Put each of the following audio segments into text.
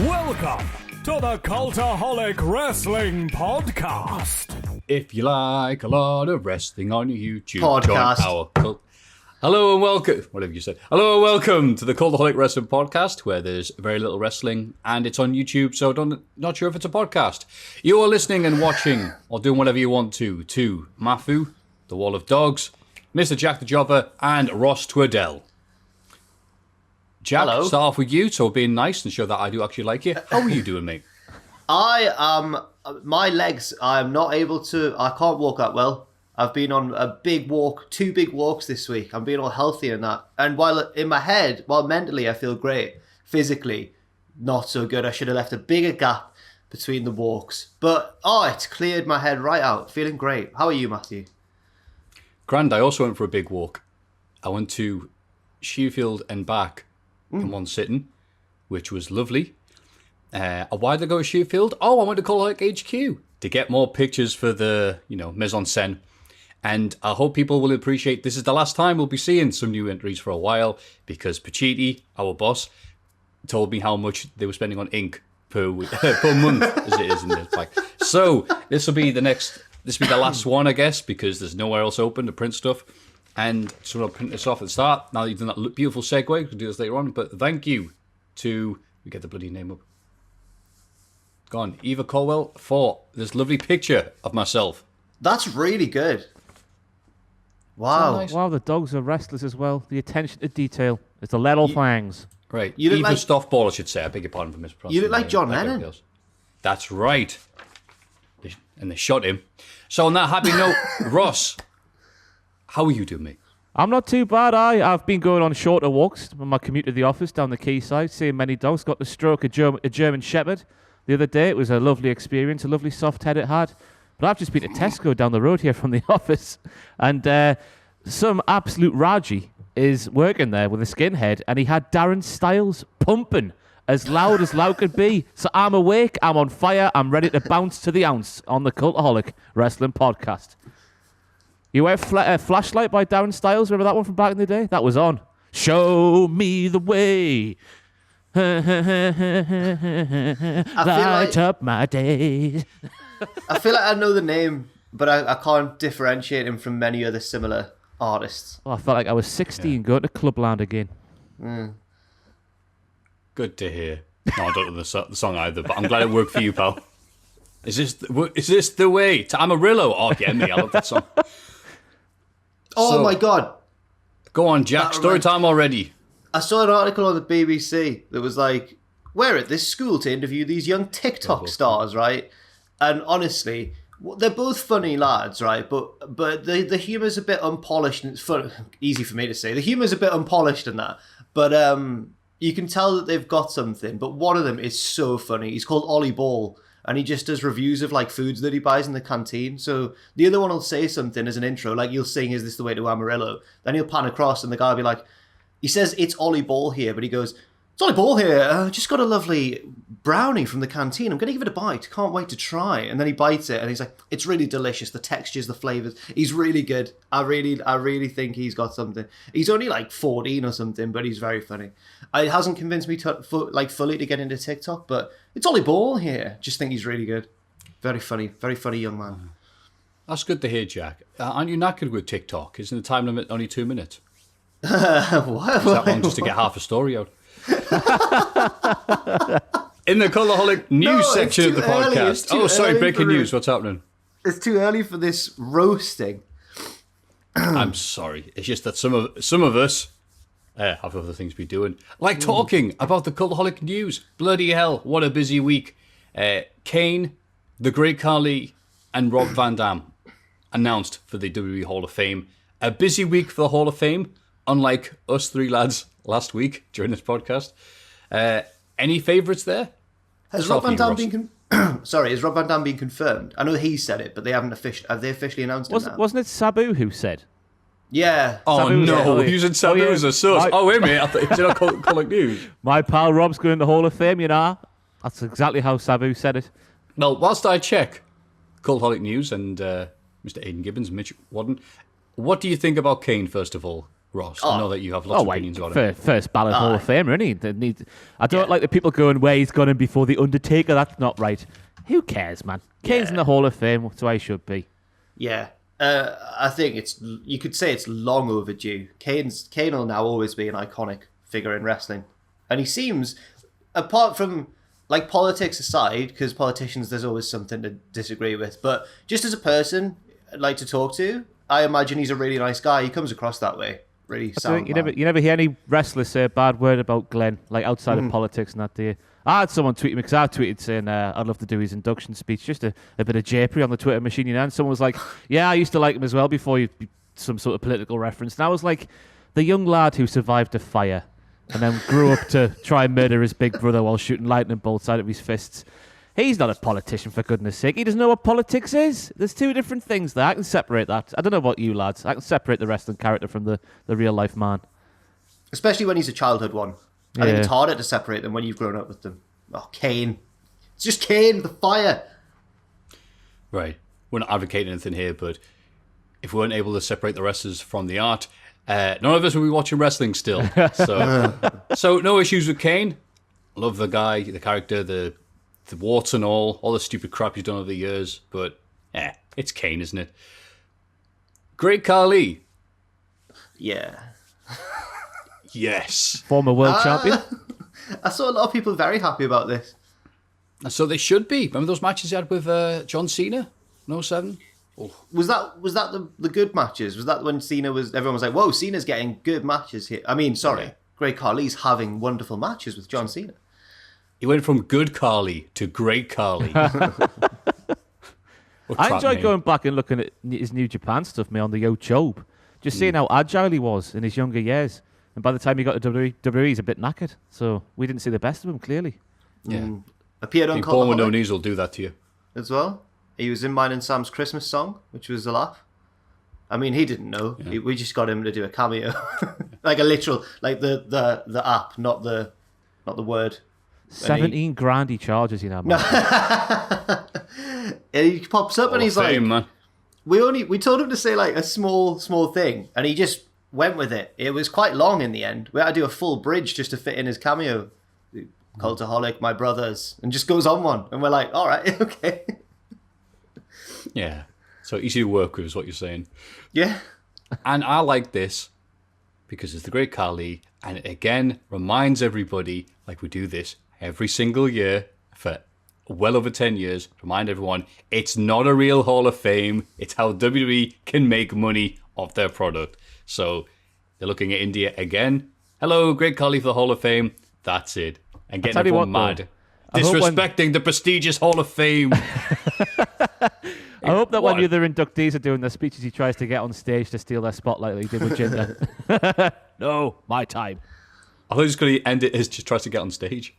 Welcome to the Cultaholic Wrestling Podcast. If you like a lot of wrestling on your YouTube, Podcast. join our cult. Hello and welcome, whatever you said. Hello and welcome to the Cultaholic Wrestling Podcast, where there's very little wrestling and it's on YouTube, so not sure if it's a podcast. You are listening and watching, or doing whatever you want to Maffew, the Wall of Dogs, Mr. Jack the Jobber, and Ross Twiddell. Jack, Hello. start off with you, so being nice and show that I do actually like you. How are you doing, mate? My legs, I'm not able to, I can't walk that well. I've been on a big walk, 2 big walks this week. I'm being all healthy and that. And while in my head, while mentally I feel great, physically not so good. I should have left a bigger gap between the walks. But, it's cleared my head right out. Feeling great. How are you, Matthew? Grand, I also went for a big walk. I went to Sheffield and back in one sitting, which was lovely. Why did I go to Sheffield? I went to Cultaholic HQ to get more pictures for the, mise en scène. And I hope people will appreciate this is the last time we'll be seeing some new entries for a while, because Pachiti, our boss, told me how much they were spending on ink per month, as it is in this pack. So this will be the last one, I guess, because there's nowhere else open to print stuff. And so I'll print this off at the start. Now that you've done that beautiful segue, we'll do this later on. But thank you to, we get the bloody name up. Go on, Eva Colwell, for this lovely picture of myself. That's really good. Wow. Nice? Wow, the dogs are restless as well. The attention to detail. It's the little things. Right, You look Eva like- Stoffball, I should say. I beg your pardon for mispronouncing. You look like John everybody Lennon. else. That's right. And they shot him. So on that happy note, Ross, how are you doing, mate? I'm not too bad. I've been going on shorter walks on my commute to the office down the quayside, seeing many dogs. Got to stroke a German Shepherd the other day. It was a lovely experience, a lovely soft head it had. But I've just been to Tesco down the road here from the office, and some absolute Raji is working there with a skinhead, and he had Darren Styles pumping as loud could be. So I'm awake, I'm on fire, I'm ready to bounce to the ounce on the Cultaholic Wrestling Podcast. You wear Flashlight by Darren Styles? Remember that one from back in the day? That was on. Show me the way. Light up my day. I feel like I know the name, but I can't differentiate him from many other similar artists. Oh, I felt like I was 16 going to Clubland again. Good to hear. No, I don't know the song either, but I'm glad it worked for you, pal. Is this the way to Amarillo? Oh, yeah, me, I love that song. Oh So- my God. Go on, Jack. Story time already. I saw an article on the BBC that was like, we're at this school to interview these young TikTok stars, right? And honestly, they're both funny lads, right? But the humour's a bit unpolished, and it's fun. Easy for me to say. The humour's a bit unpolished in that. But you can tell that they've got something. But one of them is so funny. He's called Ollie Ball, and he just does reviews of like foods that he buys in the canteen. So the other one will say something as an intro, like you'll sing, "Is this the way to Amarillo?" Then he'll pan across, and the guy will be like, he says, "It's Ollie Ball here," but he goes, "It's Ollie Ball here. Just got a lovely brownie from the canteen. I'm going to give it a bite. Can't wait to try." And then he bites it, and he's like, "It's really delicious. The textures, the flavors. He's really good. I really think he's got something." He's only like 14 or something, but he's very funny. It hasn't convinced me fully to get into TikTok, but it's Ollie Ball here. Just think he's really good. Very funny young man. That's good to hear, Jack. Aren't you knackered with TikTok? Isn't the time limit only 2 minutes? What? Is that long just to get half a story out? In the Cultaholic news it's section of too the early, it's podcast. too Oh, sorry, early breaking for it. news. What's happening? It's too early for this roasting. I'm sorry. It's just that some of us have other things to be doing. Like talking about the Cultaholic news. Bloody hell, what a busy week. Kane, the Great Khali, and Rob Van Dam announced for the WWE Hall of Fame. A busy week for the Hall of Fame, unlike us three lads last week during this podcast. Any favourites there? Has Start Rob Van with you, Dam been has Rob Van Dam been confirmed? I know he said it, but they haven't have they officially announced it now? Wasn't it Sabu who said? Yeah. Oh Sabu, no, yeah. using Sabu Oh, yeah. as a source. Right. Oh wait a minute, I thought it was not Cultaholic news. My pal Rob's going to the Hall of Fame, you know. That's exactly how Sabu said it. Well, whilst I check Cultaholic news and Mr. Aidan Gibbons, Mitch Wadden, what do you think about Kane, first of all? Ross? I know that you have lots of opinions on it. First ballot Hall of Famer, isn't he? I don't like the people going, where he's gone in before The Undertaker. That's not right. Who cares, man? Kane's in the Hall of Fame. That's why he should be. Yeah. I think you could say it's long overdue. Kane will now always be an iconic figure in wrestling. And he seems, apart from, like, politics aside, because politicians, there's always something to disagree with, but just as a person I'd like to talk to, I imagine he's a really nice guy. He comes across that way. Really sound. You never hear any wrestlers say a bad word about Glenn, like outside of politics and that, do you? I had someone tweet me, because I tweeted saying I'd love to do his induction speech, just a bit of japery on the Twitter machine, and someone was like, yeah, I used to like him as well before you some sort of political reference. And I was like, the young lad who survived a fire and then grew up to try and murder his big brother while shooting lightning bolts out of his fists. He's not a politician, for goodness sake. He doesn't know what politics is. There's two different things there. I can separate that. I don't know about you lads. I can separate the wrestling character from the real life man. Especially when he's a childhood one. I think it's harder to separate them when you've grown up with them. Oh, Kane. It's just Kane, the fire. Right. We're not advocating anything here, but if we weren't able to separate the wrestlers from the art, none of us would be watching wrestling still. So no issues with Kane. Love the guy, the character, the warts and all the stupid crap he's done over the years. But, it's Kane, isn't it? Great Khali. Yeah. Yes. Former world champion. I saw a lot of people very happy about this. So they should be. Remember those matches he had with John Cena in 07? Oh. Was that the good matches? Was that when everyone was like, whoa, Cena's getting good matches here? I mean, sorry, Great Khali's having wonderful matches with John Cena. He went from good Khali to great Khali. I enjoy going back and looking at his New Japan stuff, on the Yochobe. Just seeing how agile he was in his younger years. And by the time he got to WWE, he's a bit knackered. So we didn't see the best of him, clearly. Yeah. Appeared on Born with No Knees will do that to you. As well. He was in mine and Sam's Christmas song, which was a laugh. I mean, he didn't know. Yeah. We just got him to do a cameo. Like a literal, like the app, not the word. 17 grand he charges, man. And he pops up and he's fame, like, man. We told him to say like a small thing, and he just went with it. It was quite long in the end. We had to do a full bridge just to fit in his cameo. Cultaholic, my brothers, and just goes on one, and we're like, all right, okay. Yeah. So easy to work with is what you're saying. Yeah. And I like this because it's the Great Khali, and it again reminds everybody, like we do this every single year for well over 10 years, remind everyone, it's not a real Hall of Fame. It's how WWE can make money off their product. So they're looking at India again. Hello, Great Khali for the Hall of Fame. That's it. And getting everyone mad. Disrespecting the prestigious Hall of Fame. I hope that when the other inductees are doing their speeches, he tries to get on stage to steal their spotlight like he did with Jinder. No, my time. I thought he was going to end it as just tries to get on stage.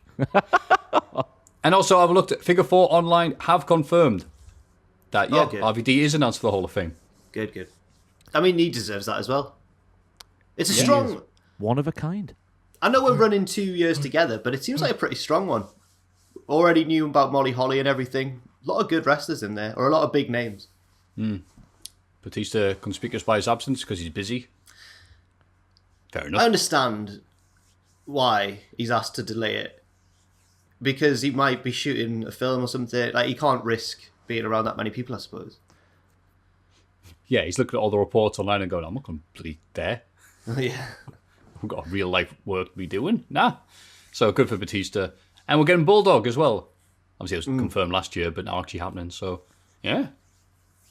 And also, I've looked at Figure 4 online, have confirmed that, RVD is announced for the Hall of Fame. Good. I mean, he deserves that as well. It's a strong... One of a kind. I know we're running 2 years together, but it seems like a pretty strong one. Already knew about Molly Holly and everything. A lot of good wrestlers in there, or a lot of big names. Batista conspicuous by his absence because he's busy. Fair enough. I understand why he's asked to delay it. Because he might be shooting a film or something. Like, he can't risk being around that many people, I suppose. Yeah, he's looking at all the reports online and going, I'm not going to bloody there. Yeah. We've got real life work to be doing. Nah. So good for Batista. And we're getting Bulldog as well. Obviously, it was confirmed last year, but now actually happening. So, yeah.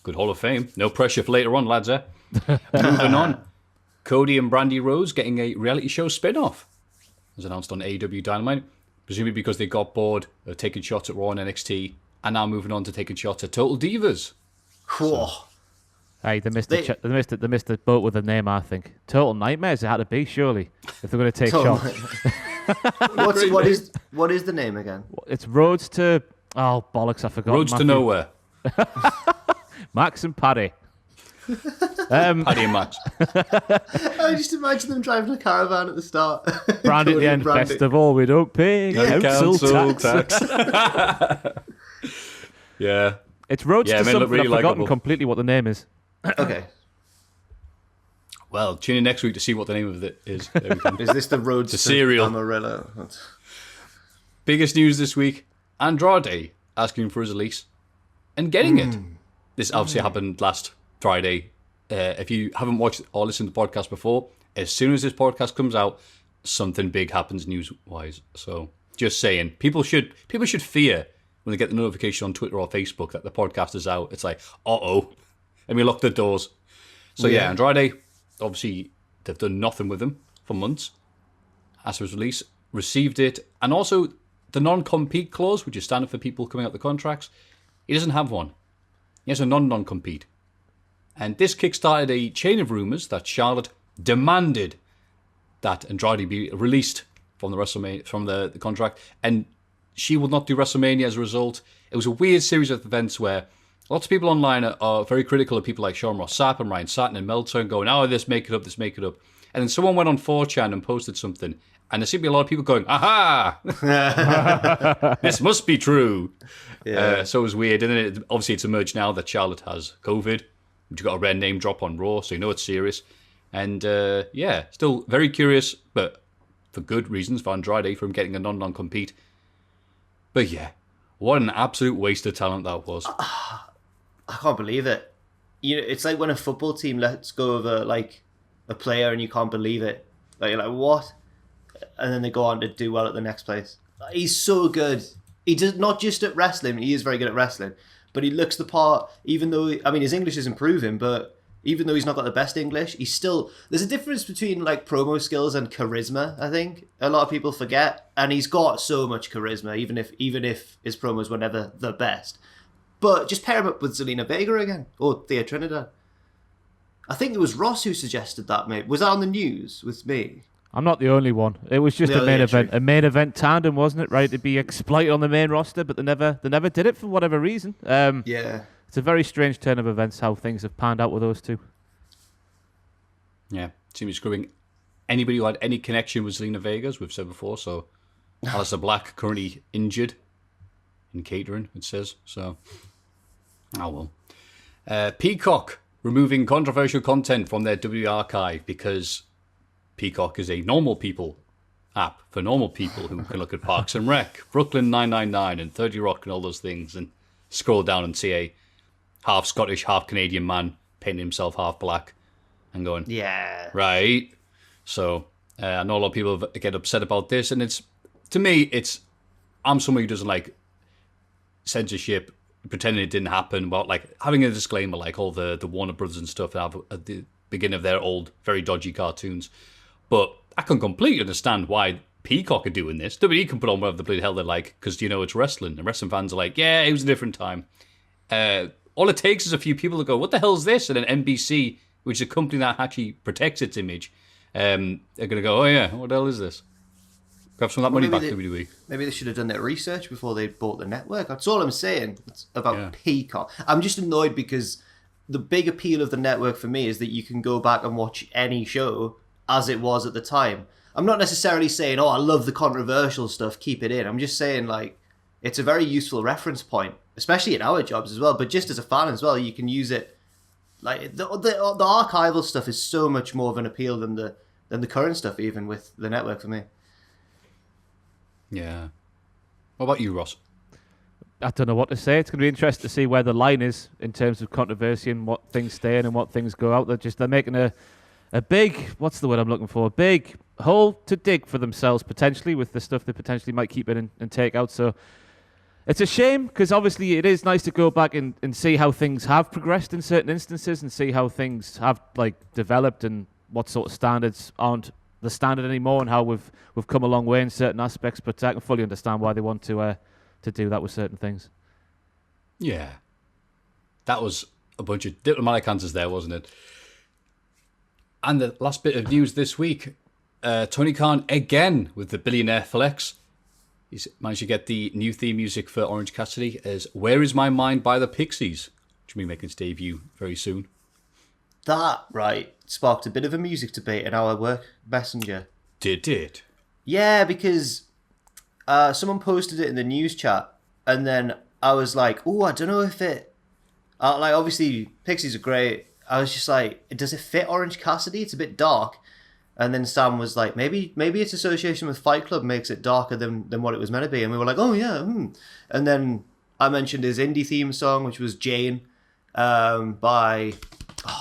Good Hall of Fame. No pressure for later on, lads, eh? Moving on. Cody and Brandy Rose getting a reality show spin-off. As announced on AEW Dynamite. Presumably because they got bored of taking shots at Raw and NXT. And now moving on to taking shots at Total Divas. Cool. So, hey, they missed the boat with the name, I think. Total Nightmares it had to be, surely, if they're going to take shots. What is the name again? It's Roads to... Oh, bollocks, I forgot. Roads to Nowhere. Max and Paddy. Paddy and Max. I just imagine them driving a caravan at the start. Brand at the end, best of all, we don't pay council tax. Yeah. It's Roads to something. Really I've forgotten likable. completely what the name is. Okay. Well, tune in next week to see what the name of it is. There we go. Is this the road to cereal. Amarillo? Biggest news this week, Andrade asking for his release and getting it. This obviously happened last Friday. If you haven't watched or listened to the podcast before, as soon as this podcast comes out, something big happens news-wise. So, just saying, people should fear when they get the notification on Twitter or Facebook that the podcast is out. It's like, uh-oh, and we lock the doors. So yeah, Andrade, obviously, they've done nothing with him for months. As for his release, received it, and also the non-compete clause, which is standard for people coming out the contracts, he doesn't have one. He has a non-compete. And this kickstarted a chain of rumours that Charlotte demanded that Andrade be released from the WrestleMania, from the contract, and she will not do WrestleMania as a result. It was a weird series of events where lots of people online are very critical of people like Sean Ross Sapp and Ryan Satin and Meltzer going, oh, this make it up. And then someone went on 4chan and posted something, and there seemed to be a lot of people going, aha! This must be true. Yeah. So it was weird. And then obviously it's emerged now that Charlotte has COVID, which got a red name drop on Raw, so you know it's serious. And still very curious, but for good reasons, for Andrade from getting a non-compete. But yeah, what an absolute waste of talent that was. I can't believe it. You know, it's like when a football team lets go of a player and you can't believe it. Like, you're like, what? And then they go on to do well at the next place. He's so good. He does not just at wrestling. He is very good at wrestling, but he looks the part. Even though his English is improving, but even though he's not got the best English, he's still. There's a difference between like promo skills and charisma. I think a lot of people forget, and he's got so much charisma, even if his promos were never the best. But just pair him up with Zelina Vega again, or Thea Trinidad. I think it was Ross who suggested that, mate. Was that on the news with me? I'm not the only one. It was just a main event. True. A main event tandem, wasn't it? Right, to be exploited on the main roster, but they never did it for whatever reason. It's a very strange turn of events how things have panned out with those two. Yeah, seems screwing anybody who had any connection with Zelina Vega, as we've said before. So, Aleister Black currently injured in catering, it says. So, oh well. Peacock removing controversial content from their WWE archive because Peacock is a normal people app for normal people who can look at Parks and Rec, Brooklyn 999 and 30 Rock and all those things and scroll down and see a half Scottish, half Canadian man painting himself half black and going, yeah, right. So I know a lot of people get upset about this, and to me, I'm someone who doesn't like censorship, pretending it didn't happen, but like having a disclaimer like all the Warner Brothers and stuff have at the beginning of their old, very dodgy cartoons. But I can completely understand why Peacock are doing this. WWE can put on whatever the bloody hell they like because, it's wrestling. And wrestling fans are like, yeah, it was a different time. All it takes is a few people to go, what the hell is this? And then NBC, which is a company that actually protects its image, they're going to go, oh yeah, what the hell is this? Grab some of that money back to WWE. Maybe they should have done their research before they bought the network. That's all I'm saying about Peacock. I'm just annoyed because the big appeal of the network for me is that you can go back and watch any show as it was at the time. I'm not necessarily saying, I love the controversial stuff, keep it in. I'm just saying, like, it's a very useful reference point, especially in our jobs as well, but just as a fan as well, you can use it. Like, the archival stuff is so much more of an appeal than the current stuff, even with the network for me. Yeah. What about you, Ross? I don't know what to say. It's going to be interesting to see where the line is in terms of controversy and what things stay in and what things go out. They're making a big, what's the word I'm looking for? A big hole to dig for themselves, potentially, with the stuff they potentially might keep in and take out. So it's a shame, because obviously it is nice to go back and see how things have progressed in certain instances and see how things have developed and what sort of standards aren't the standard anymore and how we've come a long way in certain aspects. But I can fully understand why they want to do that with certain things. Yeah. That was a bunch of diplomatic answers there, wasn't it? And the last bit of news this week, Tony Khan again with the billionaire flex. He's managed to get the new theme music for Orange Cassidy as Where Is My Mind by the Pixies, which will be making its debut very soon. That, right, sparked a bit of a music debate in our work messenger. Did it? Yeah, because someone posted it in the news chat, and then I was like, I don't know if it... obviously, Pixies are great. I was just like, does it fit Orange Cassidy? It's a bit dark. And then Sam was like, maybe its association with Fight Club makes it darker than what it was meant to be. And we were like, oh yeah. And then I mentioned his indie theme song, which was Jane, by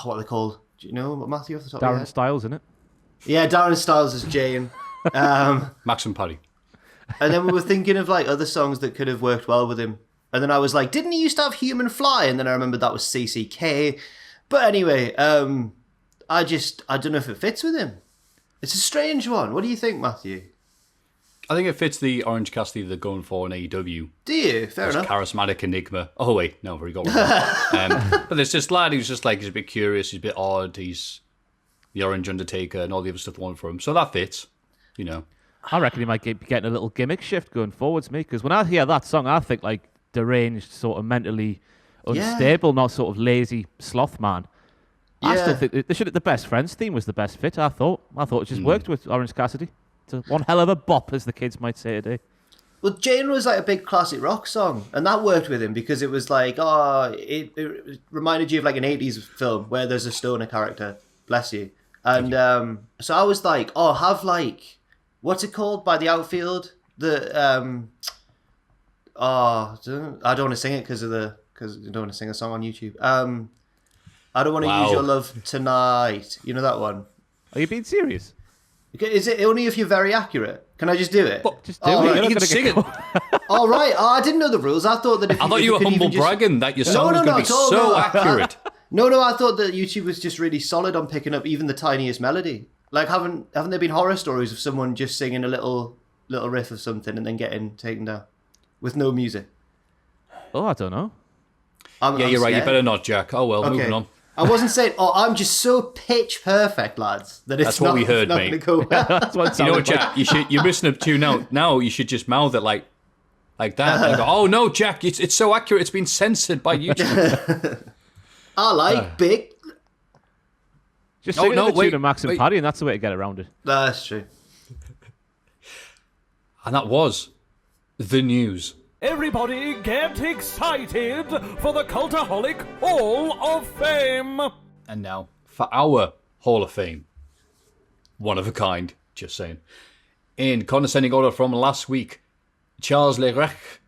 what are they called? Do you know, Matthew, off the top of your head? Darren Styles, isn't it? Yeah, Darren Styles is Jane. Max and Paddy. And then we were thinking of like other songs that could have worked well with him. And then I was like, didn't he used to have Human Fly? And then I remembered that was CCK. But anyway, I don't know if it fits with him. It's a strange one. What do you think, Matthew? I think it fits the Orange Cassidy they're going for in AEW. Do you? Fair enough. Charismatic enigma. Oh wait, no, very got one. But there's this lad who's just like, he's a bit curious, he's a bit odd, he's the Orange Undertaker and all the other stuff they want for him. So that fits, you know. I reckon he might be getting a little gimmick shift going forwards, me, because when I hear that song, I think like deranged, sort of mentally unstable, not sort of lazy sloth man. I still think the Best Friends theme was the best fit. I thought it just worked with Orange Cassidy. It's one hell of a bop, as the kids might say today. Well, Jane was like a big classic rock song, and that worked with him because it was like, it reminded you of like an 80s film where there's a stoner character. Bless you. And so I was like, have like, what's it called by the Outfield? I don't want to sing it because I don't want to sing a song on YouTube. I don't want to use your love tonight. You know that one? Are you being serious? Is it only if you're very accurate? Can I just do it? Just do it. You can sing it. All right. I didn't know the rules. I thought that if I thought you were humble bragging that your song was going to be so accurate. No, I thought that YouTube was just really solid on picking up even the tiniest melody. Like, haven't there been horror stories of someone just singing a little riff of something and then getting taken down with no music? Oh, I don't know. You're right. You better not, Jack. Oh well, moving on. I wasn't saying, I'm just so pitch perfect, lads, that it's That's what we heard, mate. Go. That's what you know what, Jack? You're missing up too now. Now you should just mouth it like that. And go, oh no, Jack, it's so accurate. It's been censored by YouTube. I like big. Just sing the tune of Max and Paddy, and that's the way to get around it. That's true. And that was the news. Everybody get excited for the Cultaholic Hall of Fame! And now, for our Hall of Fame. One of a kind, just saying. In condescending order from last week, Charles Leclerc.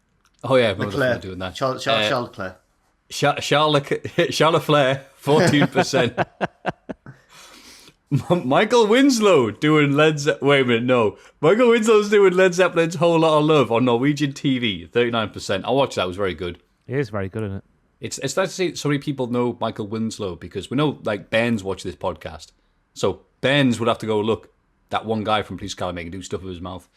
Oh yeah, Leclerc. Doing that. Charles Leclerc. Charles Leclerc, 14%. Michael Winslow doing Wait a minute, no. Michael Winslow's doing Led Zeppelin's Whole Lot of Love on Norwegian TV, 39%. I watched that, it was very good. He is very good, isn't it? It's nice to see so many people know Michael Winslow because we know like Ben's watch this podcast. So Ben's would have to go look that one guy from Police Academy can do stuff with his mouth.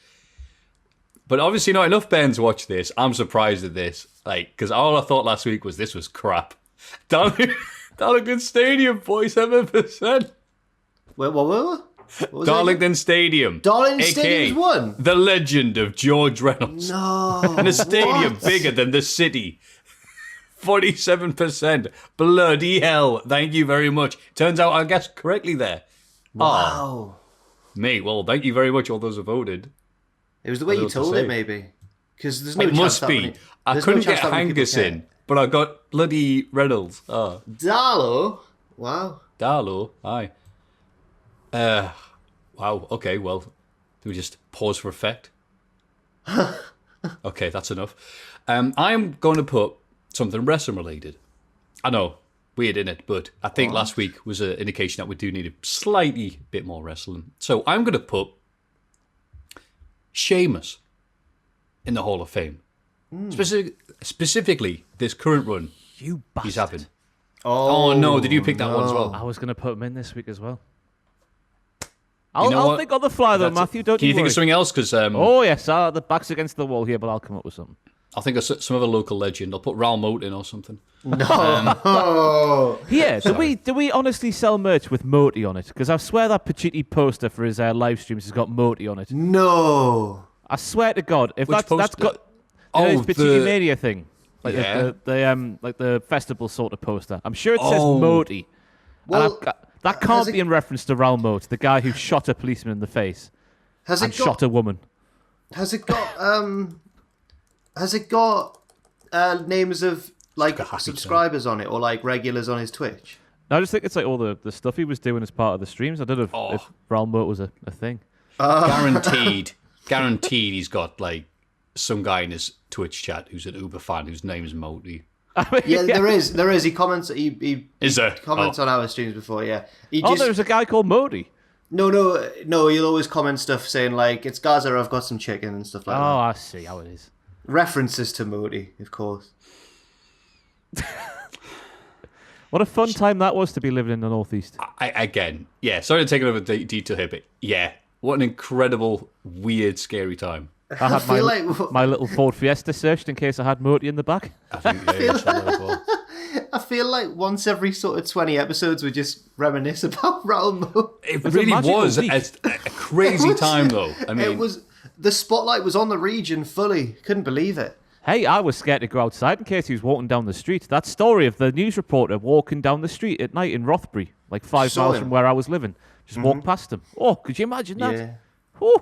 But obviously not enough Ben's watch this. I'm surprised at this. Like, because all I thought last week was this was crap. Darlington Stadium, 47%. What was Darlington Stadium. Darlington Stadium's won. The legend of George Reynolds. No. And a stadium bigger than the city. 47%. Bloody hell. Thank you very much. Turns out I guessed correctly there. Wow. Mate, well, thank you very much all those who voted. It was the way you told it, maybe. Because there's no it chance must be. I couldn't get Angus in, but I got bloody Reynolds. Oh. Darlow? Wow. Darlow, aye. Wow, okay, well, do we just pause for effect? Okay, that's enough. I'm going to put something wrestling related. I know, weird innit, but I think last week was an indication that we do need a slightly bit more wrestling. So I'm going to put Sheamus in the Hall of Fame. Specifically, this current run You bastard. he's having. Oh no, did you pick that one as well? I was going to put him in this week as well. You know I'll what? think on the fly though, Matthew. Don't Can you think worry. of something else? Because Oh yes, the back's against the wall here, but I'll come up with something. I'll think of some other local legend. I'll put Raul Moat in or something. No. Yeah, do we honestly sell merch with Moti on it? Because I swear that Pacitti poster for his live streams has got Moti on it. No. I swear to God, if Which that's got his the Pacitti Mania thing, like Yeah. the festival sort of poster. I'm sure it says Moti. Well, That can't be in reference to Raul Moat, the guy who shot a policeman in the face and shot a woman. Has it got names of like subscribers on it or like regulars on his Twitch? I just think it's like all the stuff he was doing as part of the streams. I don't know if realm mode was a thing. Guaranteed he's got like some guy in his Twitch chat who's an Uber fan whose name is Moti. Yeah, there is. He comments. He comments on our streams before. Yeah. There's a guy called Modi. No. He'll always comment stuff saying like, "It's Gaza. I've got some chicken" and stuff like that. Oh, I see how it is. References to Modi, of course. What a fun time that was to be living in the Northeast. Sorry to take another detail here, but yeah, what an incredible, weird, scary time. I had my little Ford Fiesta searched in case I had Moti in the back. I feel like once every sort of 20 episodes we just reminisce about realm mode. It really was a crazy time, though. I mean, the spotlight was on the region fully. Couldn't believe it. Hey, I was scared to go outside in case he was walking down the street. That story of the news reporter walking down the street at night in Rothbury, like 5 miles from where I was living, just walked past him. Oh, could you imagine that? Yeah. Whew.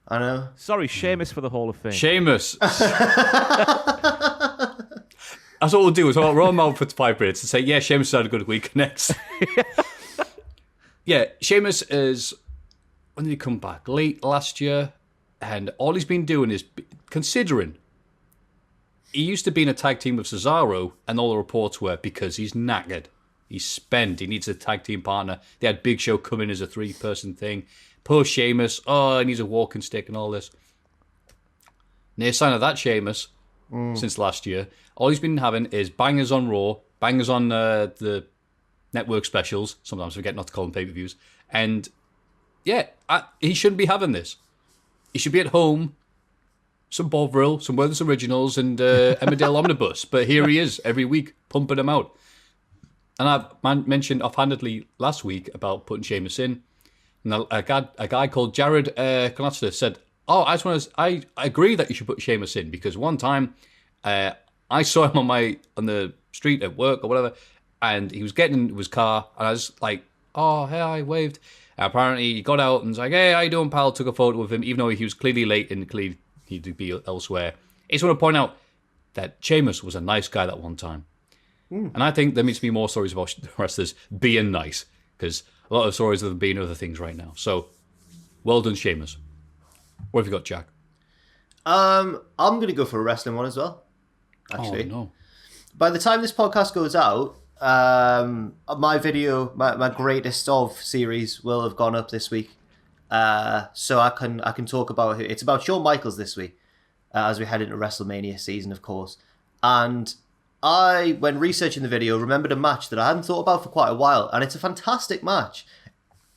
I know. Sorry, Sheamus for the Hall of Fame. Sheamus. That's what we'll do. We'll run out for 5 minutes and say, yeah, Sheamus had a good week. Next. Yeah, Sheamus is... When did he come back? Late last year. And all he's been doing is... Considering... He used to be in a tag team with Cesaro, and all the reports were because he's knackered. He's spent. He needs a tag team partner. They had Big Show come in as a 3-person thing. Poor Sheamus. Oh, he needs a walking stick and all this. No sign of that Sheamus since last year. All he's been having is bangers on Raw, bangers on the network specials. Sometimes I forget not to call them pay-per-views. And yeah, he shouldn't be having this. He should be at home. Some Bovril, some Worthington Originals, and Emmerdale Omnibus. But here he is every week, pumping them out. And I mentioned offhandedly last week about putting Sheamus in. And a guy called Jared Konatsa said, I agree that you should put Sheamus in, because one time I saw him on the street at work or whatever, and he was getting into his car, and I was like, oh, hey, I waved. And apparently he got out and was like, hey, how you doing, pal? Took a photo of him, even though he was clearly late and clearly he'd be elsewhere. I just want to point out that Sheamus was a nice guy that one time. And I think there needs to be more stories about wrestlers being nice, because a lot of stories of them being other things right now. So, well done, Sheamus. What have you got, Jack? I'm going to go for a wrestling one as well, actually. Oh, no. By the time this podcast goes out, my video, my greatest of series will have gone up this week. So I can talk about it. It's about Shawn Michaels this week, as we head into WrestleMania season, of course. And I, when researching the video, remembered a match that I hadn't thought about for quite a while, and it's a fantastic match.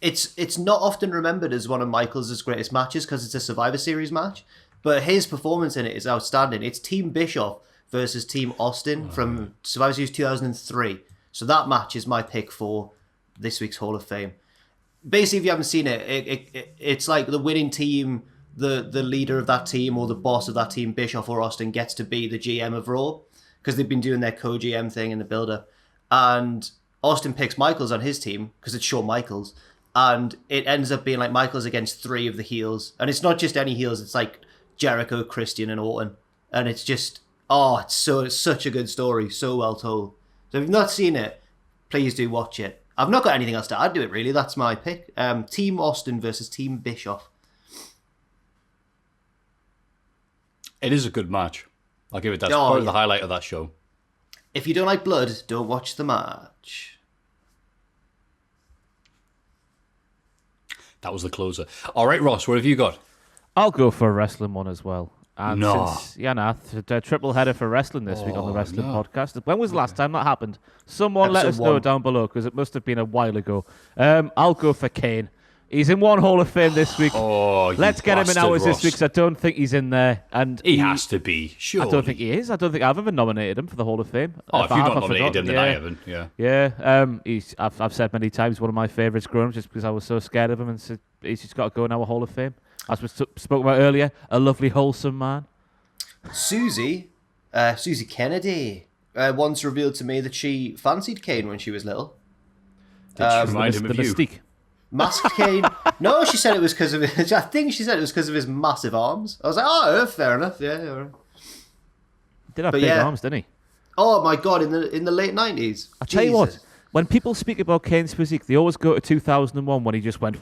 It's not often remembered as one of Michaels' greatest matches because it's a Survivor Series match, but his performance in it is outstanding. It's Team Bischoff versus Team Austin from Survivor Series 2003. So that match is my pick for this week's Hall of Fame. Basically, if you haven't seen it, it's like the winning team, the leader of that team or the boss of that team, Bischoff or Austin, gets to be the GM of Raw, because they've been doing their co-GM thing in the build-up. And Austin picks Michaels on his team, because it's Shawn Michaels. And it ends up being like Michaels against 3 of the heels. And it's not just any heels, it's like Jericho, Christian, and Orton. And it's just, it's such a good story, so well told. So if you've not seen it, please do watch it. I've not got anything else to add to it, really. That's my pick. Team Austin versus Team Bischoff. It is a good match. I'll give it that. It's probably the highlight of that show. If you don't like blood, don't watch the match. That was the closer. All right, Ross, what have you got? I'll go for a wrestling one as well. And No. a triple header for wrestling this week on the Wrestling Podcast. When was the last time that happened? Someone let us know down below, because it must have been a while ago. I'll go for Kane. He's in one Hall of Fame this week. Let's get him in ours this week, because I don't think he's in there. And he has to be, sure. I don't think he is. I don't think I've ever nominated him for the Hall of Fame. If you've not nominated him, then I haven't. Yeah. I've said many times, one of my favourites growing up, just because I was so scared of him, and said he's just got to go in our Hall of Fame. As we spoke about earlier, a lovely, wholesome man. Susie Kennedy, once revealed to me that she fancied Kane when she was little. Did she remind him of you? Mystique. Masked Kane. No, she said it was because of his. I think she said it was because of his massive arms. I was like, fair enough. Yeah. Did have big arms, didn't he? Oh my god! In the late 90s. I tell you what, When people speak about Kane's physique, they always go to 2001 when he just went.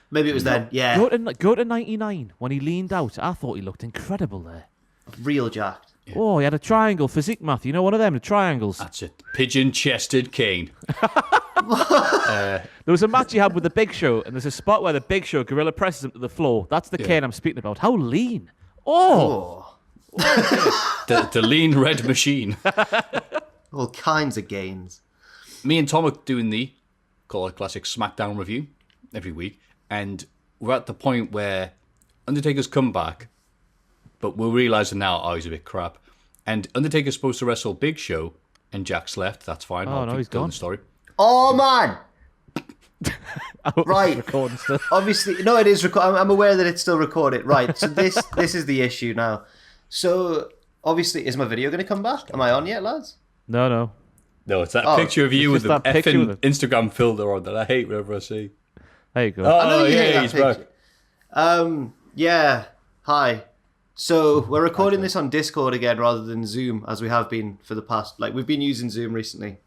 Maybe it was then. Yeah. Go to 99 when he leaned out. I thought he looked incredible there. Real jacked. Yeah. Oh, he had a triangle physique, Matthew. You know, one of them, the triangles. That's it. Pigeon-chested Kane. There was a match he had with the Big Show, and there's a spot where the Big Show gorilla presses him to the floor. That's the Kane I'm speaking about. How lean. Oh. The lean red machine. All kinds of gains. Me and Tom are doing the Call It Classic SmackDown review every week, and we're at the point where Undertaker's come back, but we're realising now, he's a bit crap. And Undertaker's supposed to wrestle Big Show, and Jack's left. That's fine. Oh, no, he's gone. The story. Oh, man! Right. Recording still. Obviously, no, it is recorded. I'm aware that it's still recorded. Right, so this is the issue now. So, obviously, is my video going to come back? Am I on yet, lads? No, it's that picture of you with the effing Instagram filter on that I hate whenever I see. There you go. Oh, yeah, he's back. Yeah, hi. So, we're recording this on Discord again rather than Zoom, as we have been for the past... Like, we've been using Zoom recently.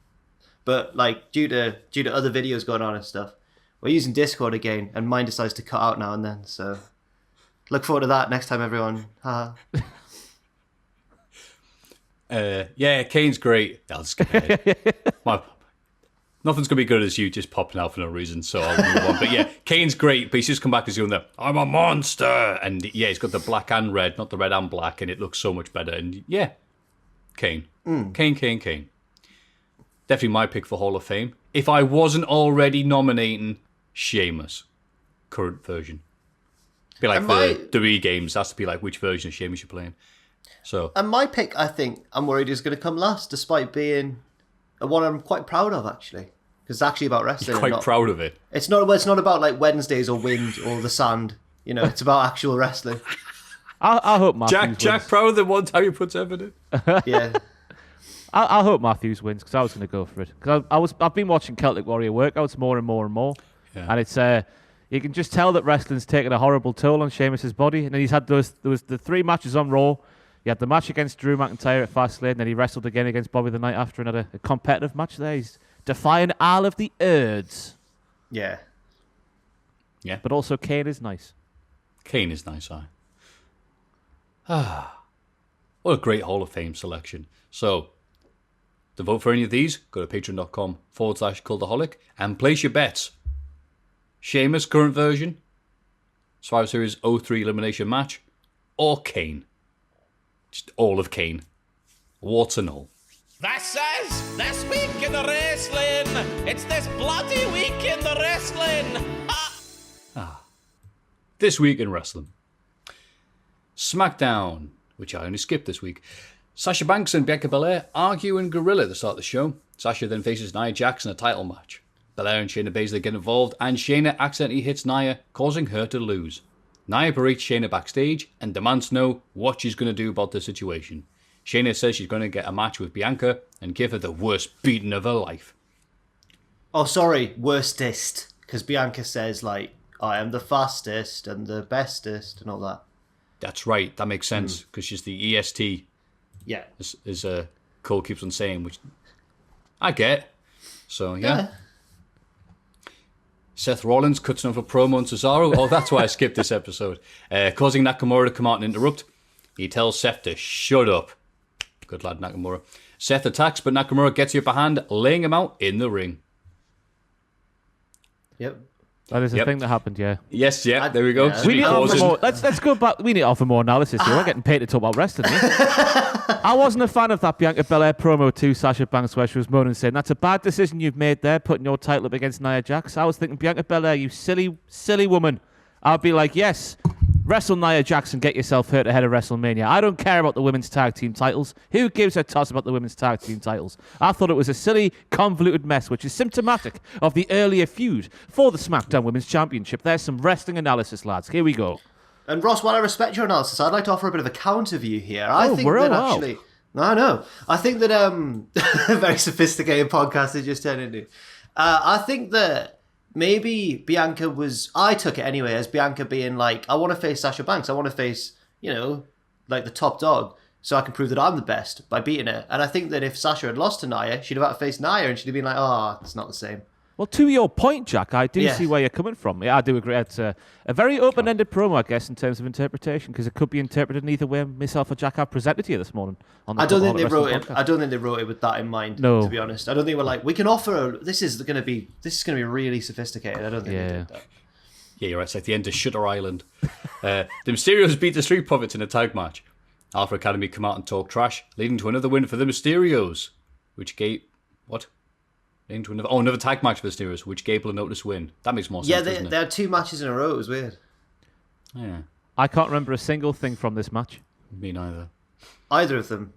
But, like, due to other videos going on and stuff, we're using Discord again, and mine decides to cut out now and then, so... Look forward to that next time, everyone. Haha. Yeah, Kane's great. I'll just skip ahead. Nothing's going to be good as you just popping out for no reason, so I'll move on. But yeah, Kane's great, but he's just come back as going there, I'm a monster! And yeah, he's got the black and red, not the red and black, and it looks so much better. And yeah, Kane. Kane. Definitely my pick for Hall of Fame. If I wasn't already nominating Sheamus, current version. Be like the WWE games, that's to be like which version of Sheamus you're playing. So, and my pick, I think, I'm worried is going to come last, despite being one I'm quite proud of, actually. Because it's actually about wrestling. You're quite proud of it. It's not about like Wednesdays or wind or the sand. You know, it's about actual wrestling. I hope Matthews Jack proud of the one time he puts effort in. Yeah. I hope Matthews wins, because I was going to go for it. Because I've been watching Celtic Warrior workouts more and more and more. Yeah. And it's... you can just tell that wrestling's taken a horrible toll on Sheamus' body. And then he's had there was the 3 matches on Raw. He had the match against Drew McIntyre at Fastlane, then he wrestled again against Bobby the night after and had a competitive match there. He's defying all of the odds. Yeah. Yeah. But also Kane is nice. Kane is nice, What a great Hall of Fame selection. So, to vote for any of these, go to patreon.com/Cultaholic and place your bets. Sheamus, current version, Survivor Series 03 elimination match, or Kane. Just all of Kane. Warts and all. This is This Week in the Wrestling. It's this bloody week in the wrestling. This week in wrestling. SmackDown, which I only skipped this week. Sasha Banks and Bianca Belair argue in Gorilla at the start of the show. Sasha then faces Nia Jax in a title match. Belair and Shayna Baszler get involved, and Shayna accidentally hits Nia, causing her to lose. Nia berates Shayna backstage and demands to know what she's going to do about the situation. Shayna says she's going to get a match with Bianca and give her the worst beating of her life. Oh, sorry, worstest. Because Bianca says, like, I am the fastest and the bestest and all that. That's right, that makes sense, because she's the EST. Yeah. As Cole keeps on saying, which I get. So, yeah. Seth Rollins cuts another promo on Cesaro. Oh, that's why I skipped this episode. Causing Nakamura to come out and interrupt. He tells Seth to shut up. Good lad, Nakamura. Seth attacks, but Nakamura gets the upper hand, laying him out in the ring. Yep. That is a thing that happened, yeah. Yes, yeah, there we go. Yeah. We need to offer more. Let's go back. We need to offer more analysis here. We're getting paid to talk about wrestling. I wasn't a fan of that Bianca Belair promo to Sasha Banks where she was moaning saying, that's a bad decision you've made there, putting your title up against Nia Jax. I was thinking, Bianca Belair, you silly, silly woman. I'd be like, yes, wrestle Nia Jax and get yourself hurt ahead of WrestleMania. I don't care about the women's tag team titles. Who gives a toss about the women's tag team titles? I thought it was a silly, convoluted mess, which is symptomatic of the earlier feud for the SmackDown Women's Championship. There's some wrestling analysis, lads. Here we go. And Ross, while I respect your analysis, I'd like to offer a bit of a counter view here. I think that a very sophisticated podcast it just turned into. I think that maybe Bianca I took it anyway as Bianca being like, I want to face Sasha Banks. I want to face, like the top dog. so I can prove that I'm the best by beating her. And I think that if Sasha had lost to Nia, she'd have had to face Nia, and she'd have been like, oh, it's not the same. Well, to your point, Jack, I do see where you're coming from. Yeah, I do agree. It's a very open-ended promo, I guess, in terms of interpretation, because it could be interpreted in either way myself or Jack have presented to you this morning. I don't think they wrote it with that in mind. No. To be honest, I don't think we're like, we can offer. This is going to be really sophisticated. I don't think they did that. Yeah, you're right. It's like the end of Shutter Island. The Mysterios beat the Street Profits in a tag match. Alpha Academy come out and talk trash, leading to another win for the Mysterios, which gave what? Into another tag match for the Mysterios, which Gable and Otis win. That makes more sense. Yeah, they had 2 matches in a row. It was weird. Yeah, I can't remember a single thing from this match. Me neither. Either of them.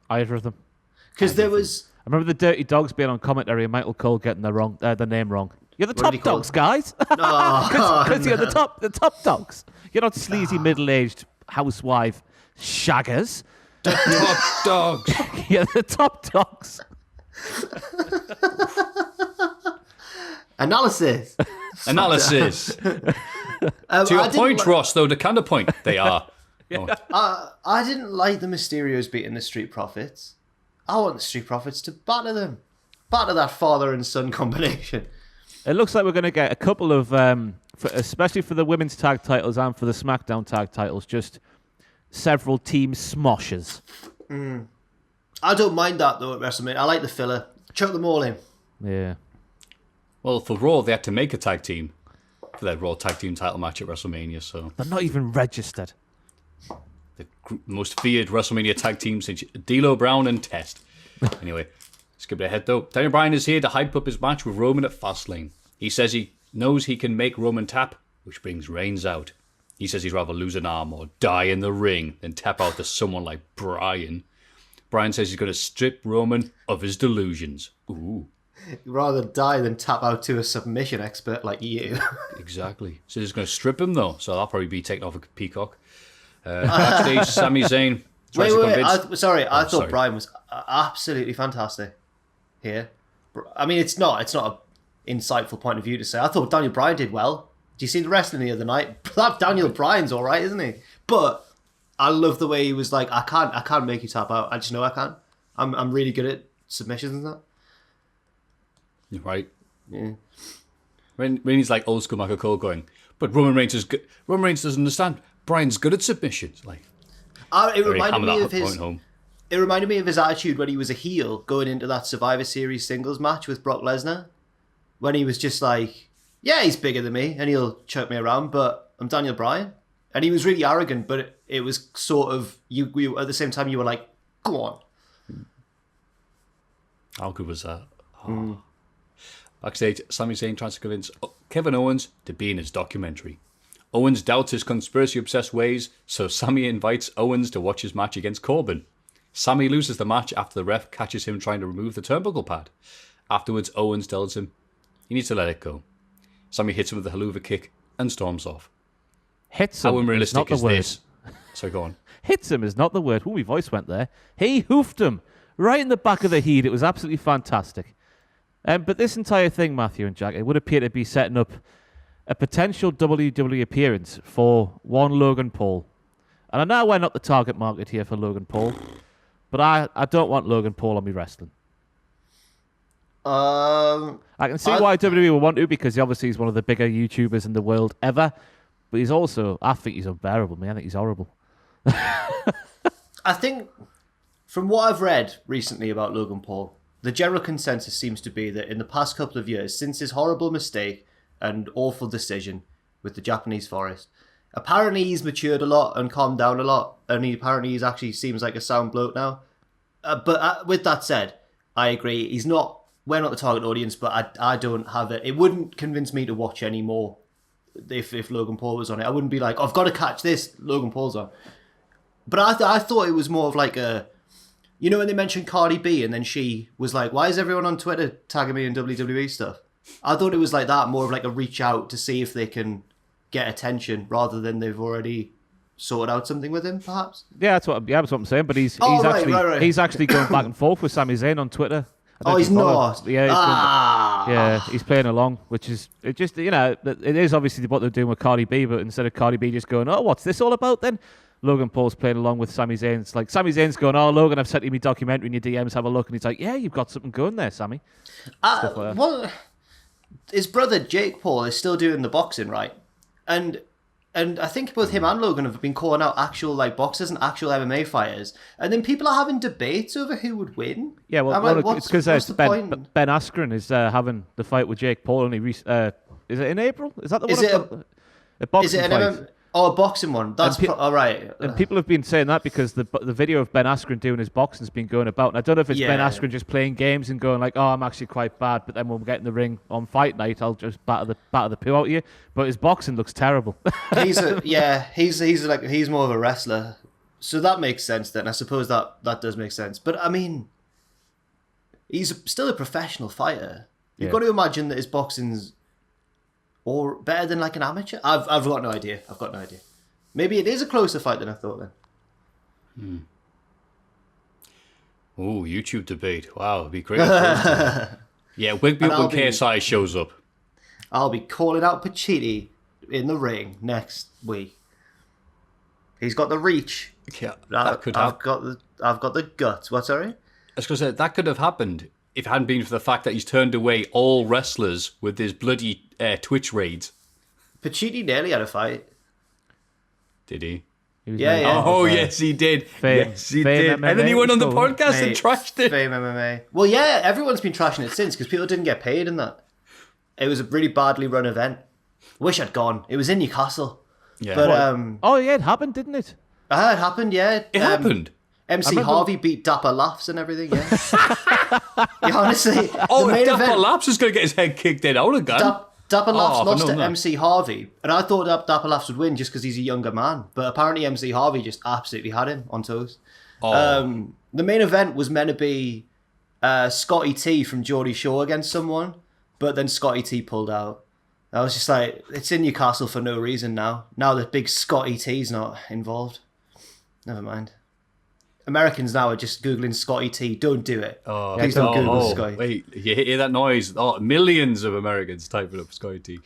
Because there was. I remember the Dirty Dogs being on commentary and Michael Cole getting the name wrong. You're the top dogs, guys. Because you're the top dogs. You're not sleazy middle-aged housewife shaggers. The top dogs. You're the top dogs. Analysis. To your point, Ross, though, the counterpoint, they are. I didn't like the Mysterios beating the Street Profits. I want the Street Profits to batter them. Batter that father and son combination. It looks like we're going to get a couple of, especially for the women's tag titles and for the SmackDown tag titles, just several team smoshes. I don't mind that, though, at WrestleMania. I like the filler. Chuck them all in. Yeah. Well, for Raw, they had to make a tag team for their Raw tag team title match at WrestleMania, so... They're not even registered. The most feared WrestleMania tag team since D'Lo Brown and Test. Anyway, skip it ahead, though. Daniel Bryan is here to hype up his match with Roman at Fastlane. He says he knows he can make Roman tap, which brings Reigns out. He says he'd rather lose an arm or die in the ring than tap out to someone like Bryan. Bryan says he's going to strip Roman of his delusions. Ooh. He'd rather die than tap out to a submission expert like you. Exactly. So he's going to strip him, though. So that'll probably be taken off a peacock. Backstage, Sami Zayn. Wait. I thought Bryan was absolutely fantastic here. I mean, it's not an insightful point of view to say. I thought Daniel Bryan did well. Did you see the wrestling the other night? That Daniel Bryan's all right, isn't he? But I love the way he was like, I can't make you tap out. I just know I can. I'm really good at submissions and that. Right. Yeah. When he's like old school Michael Cole going, but Roman Reigns is good. Roman Reigns doesn't understand. Bryan's good at submissions. Like, it reminded me of his attitude when he was a heel going into that Survivor Series singles match with Brock Lesnar, when he was just like, yeah, he's bigger than me and he'll choke me around, but I'm Daniel Bryan. And he was really arrogant, but it was sort of, you at the same time you were like, go on. How good was that? Oh. Backstage, Sami Zayn tries to convince Kevin Owens to be in his documentary. Owens doubts his conspiracy-obsessed ways, so Sami invites Owens to watch his match against Corbin. Sami loses the match after the ref catches him trying to remove the turnbuckle pad. Afterwards, Owens tells him he needs to let it go. Sami hits him with a haluva kick and storms off. Hits him. How unrealistic is not the word. This? So go on. Hits him is not the word. Ooh, my voice went there. He hoofed him right in the back of the head. It was absolutely fantastic. But this entire thing, Maffew and Jack, it would appear to be setting up a potential WWE appearance for one Logan Paul. And I know we're not the target market here for Logan Paul, but I don't want Logan Paul on me wrestling. I can see why WWE would want to, because obviously he's one of the bigger YouTubers in the world ever. But he's also, I think he's unbearable, man. I think he's horrible. I think, from what I've read recently about Logan Paul, the general consensus seems to be that in the past couple of years, since his horrible mistake and awful decision with the Japanese Forest, apparently he's matured a lot and calmed down a lot, and he's actually seems like a sound bloke now. But with that said, I agree, we're not the target audience, but I don't have it. It wouldn't convince me to watch anymore if Logan Paul was on it. I wouldn't be like, I've got to catch this, Logan Paul's on. But I thought it was more of like a... You know when they mentioned Cardi B and then she was like, why is everyone on Twitter tagging me in WWE stuff? I thought it was like that, more of like a reach out to see if they can get attention rather than they've already sorted out something with him, perhaps? Yeah, that's what I'm saying. But he's actually going back and forth with Sami Zayn on Twitter. He's not. Yeah, he's playing along, which is it just, it is obviously what they're doing with Cardi B, but instead of Cardi B just going, oh, what's this all about then? Logan Paul's playing along with Sami Zayn. It's like Sami Zayn's going, "Oh, Logan, I've sent you my documentary in your DMs. Have a look." And he's like, "Yeah, you've got something going there, Sammy." Stuff like that. Well, his brother Jake Paul is still doing the boxing, right? And I think both him and Logan have been calling out actual like boxers and actual MMA fighters, and then people are having debates over who would win. Yeah, well, it's because Ben Askren is having the fight with Jake Paul, and is it in April? Is that the one? A boxing fight? A boxing one. That's all right. And people have been saying that because the video of Ben Askren doing his boxing has been going about. And I don't know if it's Ben Askren just playing games and going like, "Oh, I'm actually quite bad," but then when we get in the ring on fight night, I'll just batter the poo out of you. But his boxing looks terrible. he's more of a wrestler, so that makes sense. Then I suppose that does make sense. But I mean, he's still a professional fighter. You've got to imagine that his boxing's or better than like an amateur. I've got no idea. Maybe it is a closer fight than I thought then. Oh, YouTube debate. Wow, it'd be great. Yeah, wig me up when KSI shows up. I'll be calling out Pacitti in the ring next week. He's got the reach. Yeah, that could happen. I've got the guts. What, sorry? I was going to say, that could have happened if it hadn't been for the fact that he's turned away all wrestlers with his bloody Twitch raids. Pacitti nearly had a fight. Did he? Yeah. Oh, yes, he did. Yes, he did. MMA, and then he went on the podcast and trashed it. Fame MMA. Well, yeah, everyone's been trashing it since because people didn't get paid in that. It was a really badly run event. Wish I'd gone. It was in Newcastle. Yeah. But, it happened, didn't it? it happened, yeah. It happened. MC Harvey beat Dapper Laughs and everything, yeah. Yeah, honestly. Dapper Laughs is going to get his head kicked in. I would have gone. Dapper Laughs lost to MC Harvey, and I thought Dapper Laughs would win just because he's a younger man. But apparently MC Harvey just absolutely had him on toes. The main event was meant to be Scotty T from Geordie Shore against someone, but then Scotty T pulled out. I was just like, it's in Newcastle for no reason now. Now that big Scotty T's not involved. Never mind. Americans now are just Googling Scotty T. Don't do it. Please don't Google Scotty. Wait, you hear that noise? Millions of Americans typing up Scotty T.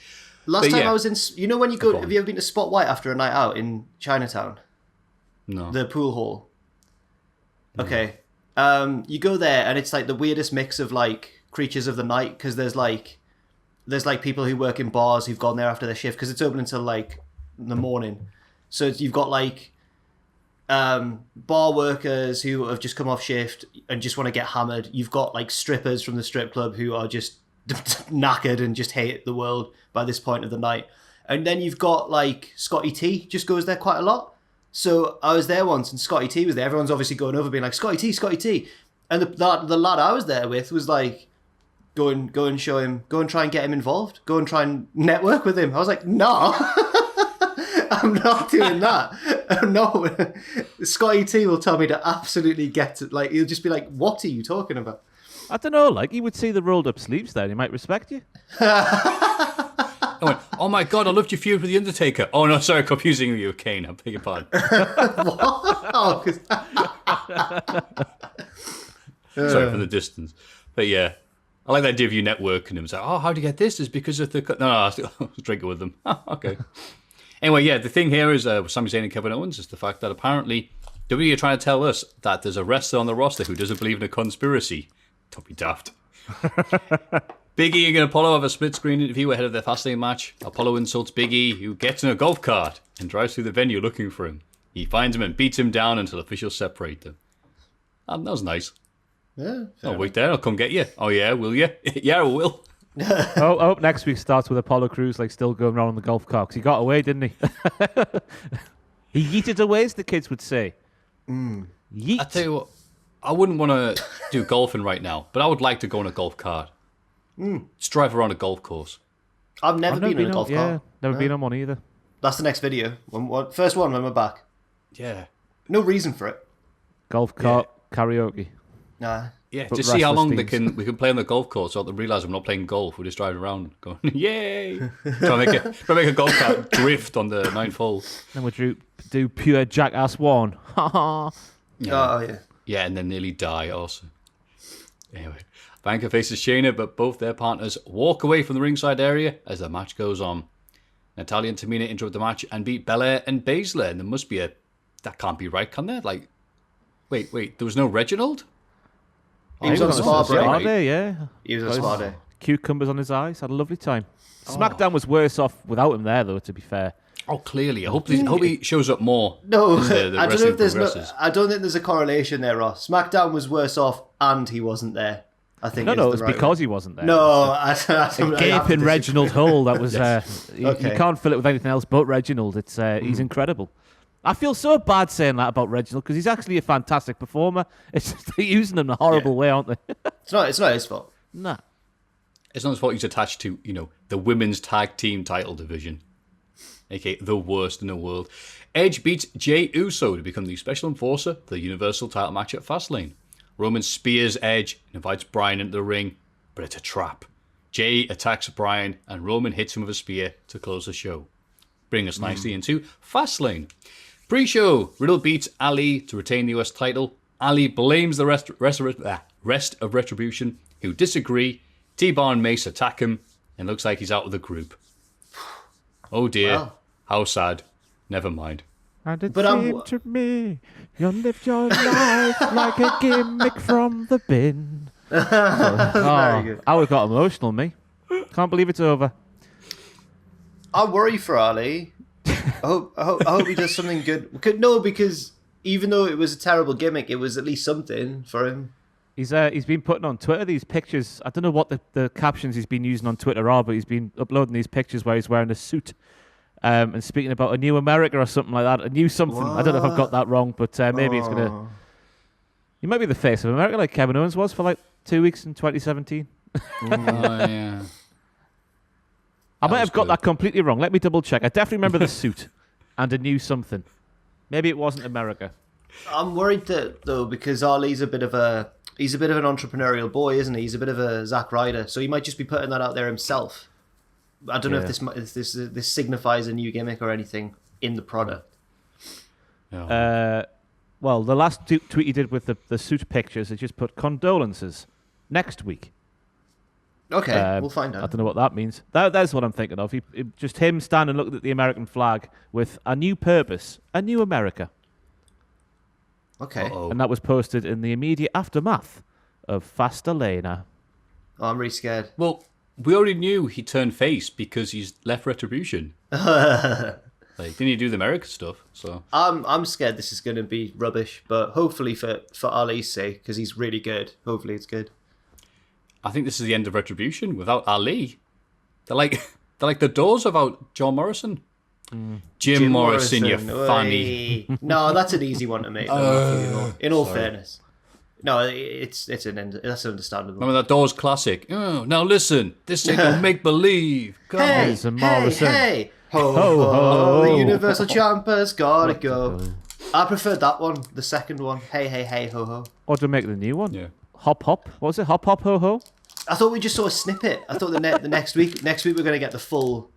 Last time I was in... You know when you go... Have you ever been to Spot White after a night out in Chinatown? No. The pool hall. Okay. You go there and it's like the weirdest mix of like creatures of the night because there's like people who work in bars who've gone there after their shift because it's open until like the morning. So you've got like bar workers who have just come off shift and just want to get hammered. You've got like strippers from the strip club who are just knackered and just hate the world by this point of the night. And then you've got like Scotty T just goes there quite a lot. So I was there once and Scotty T was there. Everyone's obviously going over being like, Scotty T. And the lad I was there with was like, go and show him, go and try and get him involved. Go and try and network with him. I was like, no, I'm not doing that. No, Scotty T will tell me to absolutely get it. Like, he'll just be like, what are you talking about? I don't know, like, he would see the rolled up sleeves there and he might respect you. I went, oh my God, I loved your feud with The Undertaker. Oh no, sorry, confusing you with Kane. I beg your pardon. What? Sorry for the distance. But yeah, I like the idea of you networking them. It's like, oh, how do you get this? It's because of the... No, I was drinking with them. Okay. Anyway, yeah, the thing here is with Sami Zayn and Kevin Owens is the fact that apparently WWE are trying to tell us that there's a wrestler on the roster who doesn't believe in a conspiracy. Don't be daft. Biggie and Apollo have a split-screen interview ahead of their Fastlane match. Apollo insults Biggie, who gets in a golf cart and drives through the venue looking for him. He finds him and beats him down until officials separate them. That was nice. Yeah. I'll wait there. I'll come get you. Oh yeah, will you? Yeah, I will. Next week starts with Apollo Crews like still going around on the golf cart 'cause he got away, didn't he? He yeeted away, as the kids would say. Yeet. I tell you what, I wouldn't want to do golfing right now, but I would like to go on a golf cart. Just drive around a golf course. I've never been on a golf cart. Yeah, never been on one either. That's the next video. First one when we're back. Yeah. No reason for it. Golf cart karaoke. Nah. Yeah, But just see how long restless we can play on the golf course so they realise we're not playing golf. We're just driving around going, yay! try to make a golf cart drift on the 9th hole. Then we do pure jackass one. Yeah. Oh, yeah. Yeah, and then nearly die also. Anyway, Bianca faces Shayna, but both their partners walk away from the ringside area as the match goes on. Natalya and Tamina interrupt the match and beat Belair and Baszler, and there must be a that can't be right, can there? Like, wait, there was no Reginald? He was on spa break. Day, yeah. He was on spa day. Cucumbers on his eyes. Had a lovely time. SmackDown was worse off without him there, though, to be fair. Oh, clearly. I hope he shows up more. No, as the I don't know if there's progresses. I don't think there's a correlation there, Ross. SmackDown was worse off and he wasn't there. I think No, it was because he wasn't there. No, A gaping Reginald hole that was... you Okay. can't fill it with anything else but Reginald. It's He's incredible. I feel so bad saying that about Reginald because he's actually a fantastic performer. It's just they're using him in a horrible way, aren't they? It's not his fault. Nah. It's not his fault he's attached to, the women's tag team title division. aka the worst in the world. Edge beats Jey Uso to become the special enforcer for the Universal title match at Fastlane. Roman spears Edge and invites Bryan into the ring, but it's a trap. Jey attacks Bryan and Roman hits him with a spear to close the show. Bring us nicely into Fastlane. Pre-show, Riddle beats Ali to retain the US title. Ali blames the rest of Retribution, who disagree. T-Bar and Mace attack him, and looks like he's out of the group. Oh dear, Well. how sad. Never mind. And it But seemed to me you lived your life like a gimmick from the bin. Very good. I would got emotional, me. Can't believe it's over. I worry for Ali. I hope he does something good. Because even though it was a terrible gimmick, it was at least something for him. He's been putting on Twitter these pictures. I don't know what the captions he's been using on Twitter are, but he's been uploading these pictures where he's wearing a suit and speaking about a new America or something like that. A new something. I don't know if I've got that wrong, but maybe it's going to... He might be the face of America like Kevin Owens was for like 2 weeks in 2017. Yeah. I might was have got good. that completely wrong. Let me double check. I definitely remember the suit and a new something. Maybe it wasn't America. I'm worried that though because Ali's a bit of an entrepreneurial boy, isn't he? He's a bit of a Zack Ryder, so he might just be putting that out there himself. I don't know if this signifies a new gimmick or anything in the product. Yeah. Well, the last tweet he did with the suit pictures, he just put condolences next week. Okay, we'll find I out. don't know what that means. That's what I'm thinking of. Just him standing looking at the American flag with a new purpose, a new America. Okay. Uh-oh. And that was posted in the immediate aftermath of Fastlane. Oh, I'm really scared. Well, we already knew he turned face because he's left Retribution. Like, didn't he do the America stuff? So I'm scared this is going to be rubbish, but hopefully for Ali's sake, because he's really good. Hopefully it's good. I think this is the end of Retribution without Ali. They're like the Doors without John Morrison. Jim Morrison, you funny. Oi. No, that's an easy one to make. Though, in all fairness, no, that's understandable. Remember that Doors classic? Oh, now listen, this ain't no make believe. Hey, Morrison, Morrison. hey, ho, Ho, ho, ho. the Universal Champer's gotta go. I preferred that one, the second one. Hey, hey, hey, ho, ho. Or to make the new one. Yeah. Hop, hop. What was it? Hop, hop, ho, ho? I thought we just saw a snippet. I thought the next week we're going to get the full.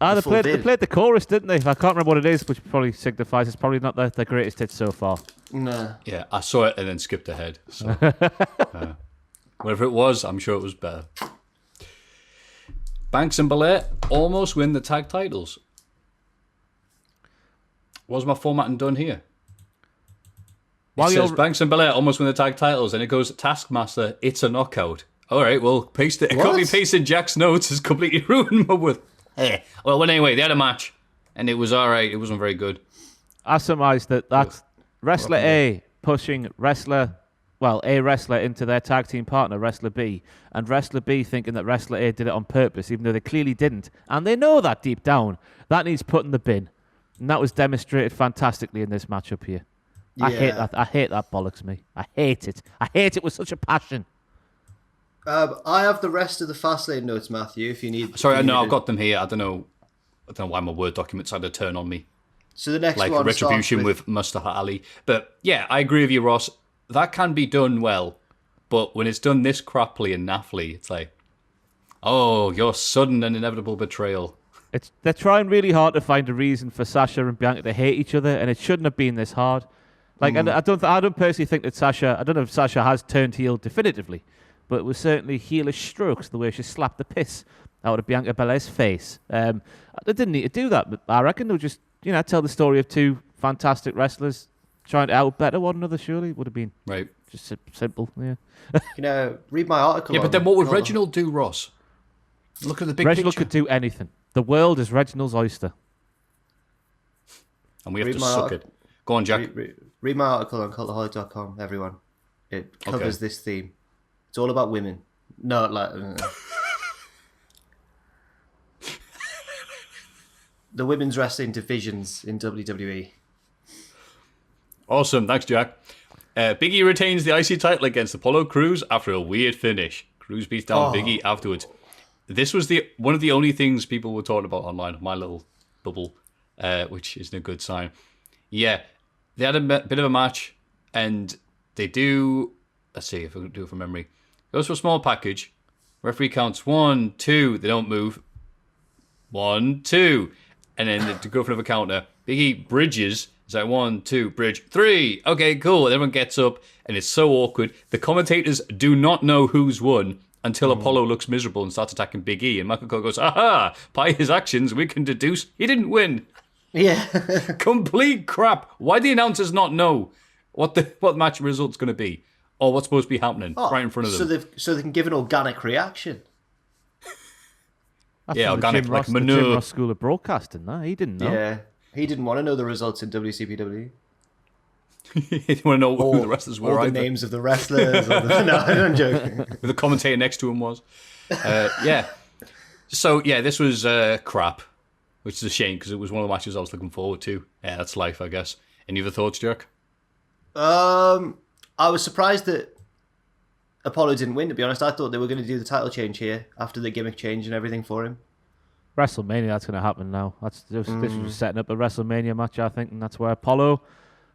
They full played vid. the chorus, didn't they? I can't remember what it is, which probably signifies it's probably not the greatest hit so far. Nah. Yeah, I saw it and then skipped ahead. So, whatever it was, I'm sure it was better. Banks and Belair almost win the tag titles. Was my formatting done here? While It you're says Banks and Belair almost win the tag titles, and it goes Taskmaster, it's a knockout. All right, well, paste it. What? Copy pasting Jack's notes has completely ruined my word. Well, anyway, they had a match, and it was all right. It wasn't very good. I surmised that's wrestler A pushing a wrestler into their tag team partner, wrestler B, and wrestler B thinking that wrestler A did it on purpose, even though they clearly didn't. And they know that deep down. That needs put in the bin. And that was demonstrated fantastically in this matchup here. I hate Yeah. that. I hate that bollocks, me. I hate it. I hate it with such a passion. I have the rest of the Fastlane notes, Matthew. If you need. Sorry, if you no, need I've got them here. I don't know why my Word documents had to turn on me. So the next Like one Retribution starts with Mustafa Ali. But yeah, I agree with you, Ross. That can be done well. But when it's done this crappily and naffly, it's like, oh, your sudden and inevitable betrayal. They're trying really hard to find a reason for Sasha and Bianca to hate each other, and it shouldn't have been this hard. Like, and I don't personally think that Sasha. I don't know if Sasha has turned heel definitively, but it was certainly heelish strokes the way she slapped the piss out of Bianca Belair's face. They didn't need to do that. But I reckon they'll just tell the story of two fantastic wrestlers trying to out-better one another, surely. Would have been Right. just simple, yeah. Read my article. Yeah, but then what would Reginald do, Ross? Look at the big Reginald picture. could do anything. The world is Reginald's oyster. And we have Read to my suck article. it. Go on, Jack. Read my article on cultaholic.com, everyone. It covers this theme. It's all about women. No, like... the women's wrestling divisions in WWE. Awesome. Thanks, Jack. Biggie retains the IC title against Apollo Crews after a weird finish. Crews beats down Biggie afterwards. This was one of the only things people were talking about online, my little bubble, which isn't a good sign. Yeah, they had a bit of a match, and they do... Let's see if I can do it from memory. Goes for a small package. Referee counts 1, 2. They don't move. 1, 2. And then to go for another counter, Biggie bridges. It's like 1, 2, bridge, 3. Okay, cool. And everyone gets up, and it's so awkward. The commentators do not know who's won until Apollo looks miserable and starts attacking Big E. And Michael Cole goes, aha, by his actions, we can deduce he didn't win. Yeah. Complete crap. Why do the announcers not know what match result's going to be? Or what's supposed to be happening right in front of them? So they can give an organic reaction. That's Yeah, from the organic, Jim like Ross, the manure. Jim Ross School of Broadcasting, no? He didn't know. Yeah. He didn't want to know the results in WCPW. You want to know who the wrestlers were, Or the either. names of the wrestlers. No, I'm joking. Who the commentator next to him was. Yeah. So, yeah, this was crap, which is a shame because it was one of the matches I was looking forward to. Yeah, that's life, I guess. Any other thoughts, Jerk? I was surprised that Apollo didn't win, to be honest. I thought they were going to do the title change here after the gimmick change and everything for him. WrestleMania, that's going to happen now. This was setting up a WrestleMania match, I think, and that's where Apollo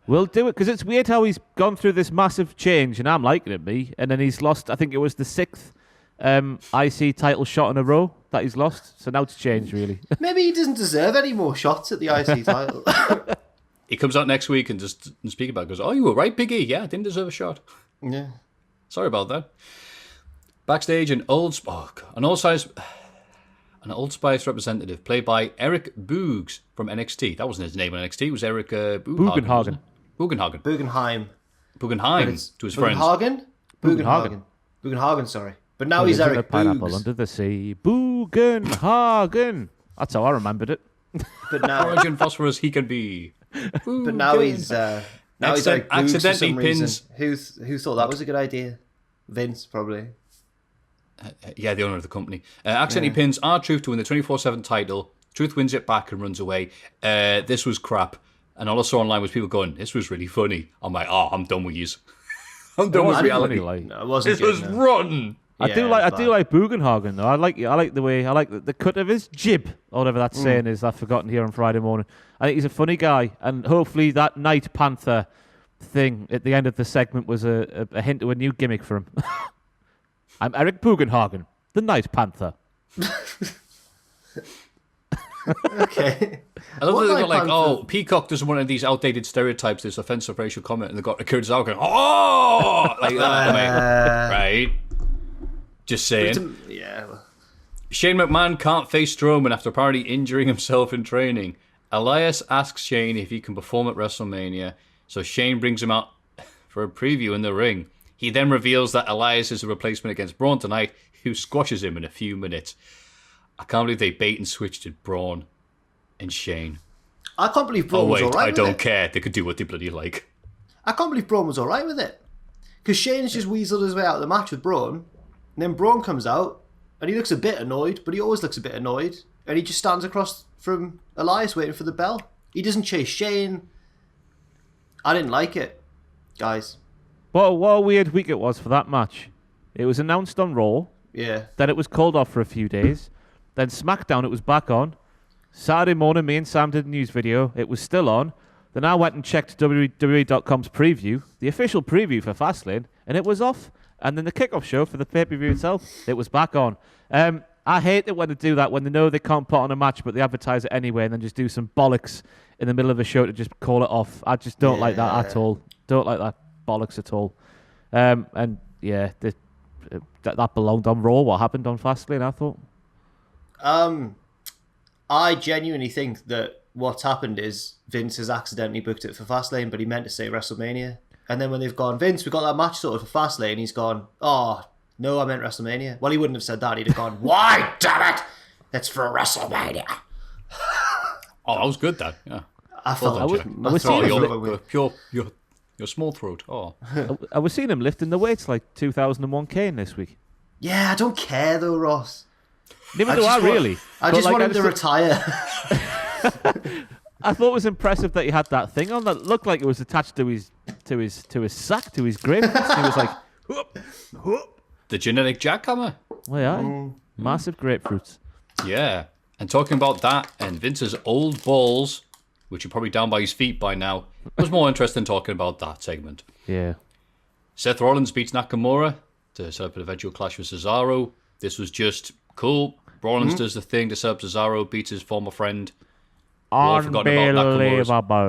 will do it. Because it's weird how he's gone through this massive change, and I'm liking it, and then he's lost, I think it was the 6th IC title shot in a row that he's lost. So now it's changed, really. Maybe he doesn't deserve any more shots at the IC title. He comes out next week and just speak about it. Goes, oh, you were right, Biggie. Yeah, I didn't deserve a shot. Yeah. Sorry about that. Backstage, an Old Spice representative played by Eric Boogs from NXT. That wasn't his name on NXT. It was Eric Bugenhagen. Bugenhagen. Bugenheim. To his friends. Bugenhagen, sorry. But now he's Living Eric a pineapple Boogs. under the sea. Bugenhagen. That's how I remembered it. But now, Origin phosphorus he can be. but now he's Eric Boogs accidentally for some pins. reason. Who thought that was a good idea? Vince, probably. Yeah, the owner of the company. Accidentally pins R-Truth to win the 24/7 title. Truth wins it back and runs away. This was crap. And all I saw online was people going, this was really funny. I'm like, I'm done with yous. I'm done with reality. No, it wasn't This was good, no. rotten. I do like Bugenhagen though. I like the way the cut of his jib or whatever that saying is. I've forgotten here on Friday morning. I think he's a funny guy, and hopefully that Night Panther thing at the end of the segment was a hint to a new gimmick for him. I'm Eric Bugenhagen, the Night Panther. Okay. I love that they Night got like, Panther? Peacock doesn't want any of these outdated stereotypes, this offensive racial comment, and they got Curtis out going, oh, like that, mate. Right? Just saying. Yeah. Shane McMahon can't face Strowman after apparently injuring himself in training. Elias asks Shane if he can perform at WrestleMania, so Shane brings him out for a preview in the ring. He then reveals that Elias is a replacement against Braun tonight, who squashes him in a few minutes. I can't believe they bait and switched at Braun and Shane. I can't believe Braun was alright I with don't it. care. They could do what they bloody like. I can't believe Braun was alright with it. Because Shane's just weaseled his way out of the match with Braun, and then Braun comes out, and he looks a bit annoyed, but he always looks a bit annoyed, and he just stands across from Elias waiting for the bell. He doesn't chase Shane. I didn't like it, guys. What a weird week it was for that match. It was announced on Raw, Yeah. then it was called off for a few days, then SmackDown it was back on. Saturday morning, me and Sam did a news video. It was still on. Then I went and checked WWE.com's preview, the official preview for Fastlane, and it was off. And then the kickoff show for the pay-per-view itself, it was back on. I hate it when they do that, when they know they can't put on a match, but they advertise it anyway, and then just do some bollocks in the middle of a show to just call it off. I just don't like that at all. Don't like that bollocks at all. And yeah, that belonged on Raw. What happened on Fastlane, I thought. I genuinely think that what's happened is Vince has accidentally booked it for Fastlane, but he meant to say WrestleMania. And then when they've gone, Vince, we got that match sorted for Fastlane, he's gone, oh, no, I meant WrestleMania. Well, he wouldn't have said that. He'd have gone, why, damn it? It's for WrestleMania. Oh, that was good, that. Yeah. I felt I was seeing your small throat. Oh. I was seeing him lifting the weights like 2001 Kane this week. Yeah, I don't care though, Ross. Neither do I really. I just want him to retire. I thought it was impressive that he had that thing on that looked like it was attached to his sack, to his grapefruits. He was like, whoop, whoop. The genetic jackhammer. Well, yeah, massive grapefruits. Yeah. And talking about that and Vince's old balls, which are probably down by his feet by now, I was more interested in talking about that segment. Yeah. Seth Rollins beats Nakamura to set up an eventual clash with Cesaro. This was just cool. Rollins does the thing to set up Cesaro, beats his former friend. Unbelievable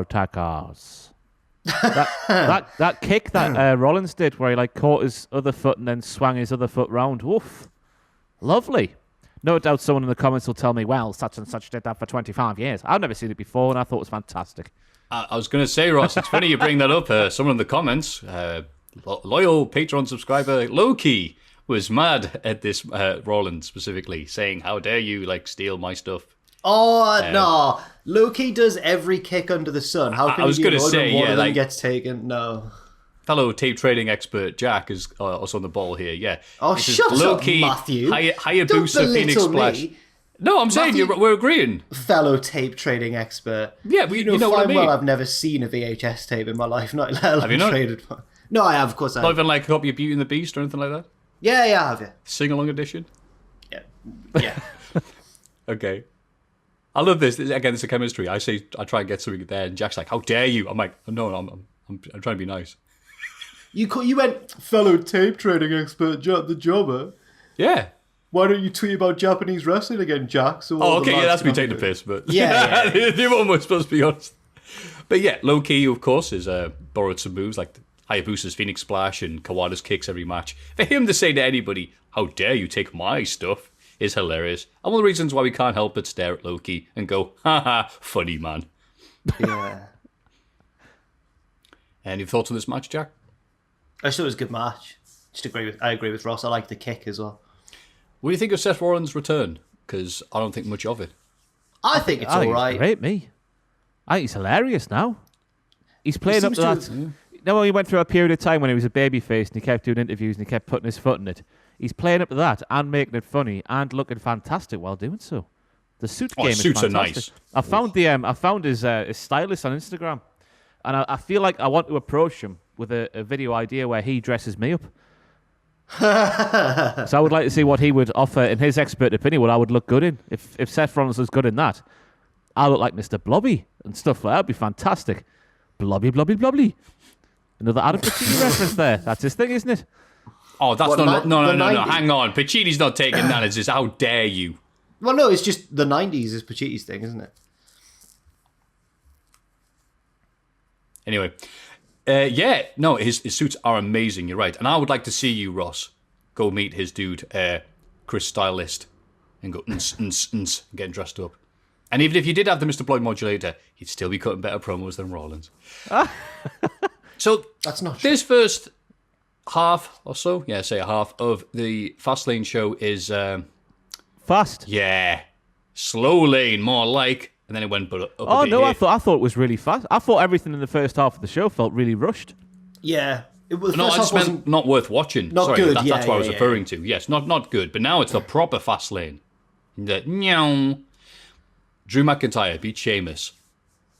tacos. that kick that Rollins did, where he like caught his other foot and then swung his other foot round. Woof. Lovely. No doubt someone in the comments will tell me, well, such and such did that for 25 years. I've never seen it before, and I thought it was fantastic. I was going to say, Ross, it's funny you bring that up. Someone in the comments, loyal Patreon subscriber Loki, was mad at this Rollins specifically, saying, how dare you steal my stuff. Oh, no. Loki does every kick under the sun. How can I was going to say, one of them gets taken? No. Fellow tape trading expert Jack is also on the ball here. Yeah. Oh, shut up, Maffew. Hayabusa Phoenix Splash. No, I'm saying we're agreeing. Fellow tape trading expert. Yeah, you know what I mean. Well, I've never seen a VHS tape in my life. Not have you not? Traded one. No, I have, of course. I have. Not even like a copy of Beauty and the Beast or anything like that. Yeah, I have. Yeah. Sing-along edition. Yeah. Okay. I love this. Again, it's a chemistry. I try and get something there, and Jack's like, "How dare you?" I'm like, "No, I'm trying to be nice." You went fellow tape trading expert, the jobber. Yeah. Why don't you tweet about Japanese wrestling again, Jack? So that's me taking the piss, but yeah. The other one was supposed to be honest. But yeah, low key, of course, is borrowed some moves like Hayabusa's Phoenix Splash and Kawada's kicks every match. For him to say to anybody, "How dare you take my stuff?" is hilarious. And one of the reasons why we can't help but stare at Loki and go, "Ha, funny man." Yeah. Any thoughts on this match, Jack? I thought it was a good match. I agree with Ross. I like the kick as well. What do you think of Seth Rollins' return? Because I don't think much of it. I think it's all right. Great, me. I think he's hilarious now. He's playing up to that. No, he went through a period of time when he was a babyface and he kept doing interviews and he kept putting his foot in it. He's playing up to that and making it funny and looking fantastic while doing so. The suit game is fantastic. Suits are nice. I found his stylist on Instagram, and I feel like I want to approach him with a video idea where he dresses me up. So I would like to see what he would offer in his expert opinion, what I would look good in. If Seth Rollins was good in that, I look like Mr. Blobby and stuff like that. Would be fantastic. Blobby, blobby, blobby. Another Adam Pacini reference there. That's his thing, isn't it? Oh, that's no. Hang on. Pacini's not taking that. It's just, how dare you? Well, no, it's just the 90s is Pacini's thing, isn't it? Anyway. His suits are amazing, you're right. And I would like to see you, Ross, go meet his dude, Chris Stylist, and go, getting dressed up. And even if you did have the Mr. Bloyd modulator, he'd still be cutting better promos than Rollins. So, that's not true. This first half or so, say a half of the Fastlane show is... fast? Yeah. Slow lane, more like... And then it went up a bit. I thought it was really fast. I thought everything in the first half of the show felt really rushed. Yeah. I just meant not worth watching. Not good. That's what I was referring to. Yes, not good. But now it's the proper fast lane. Drew McIntyre beat Sheamus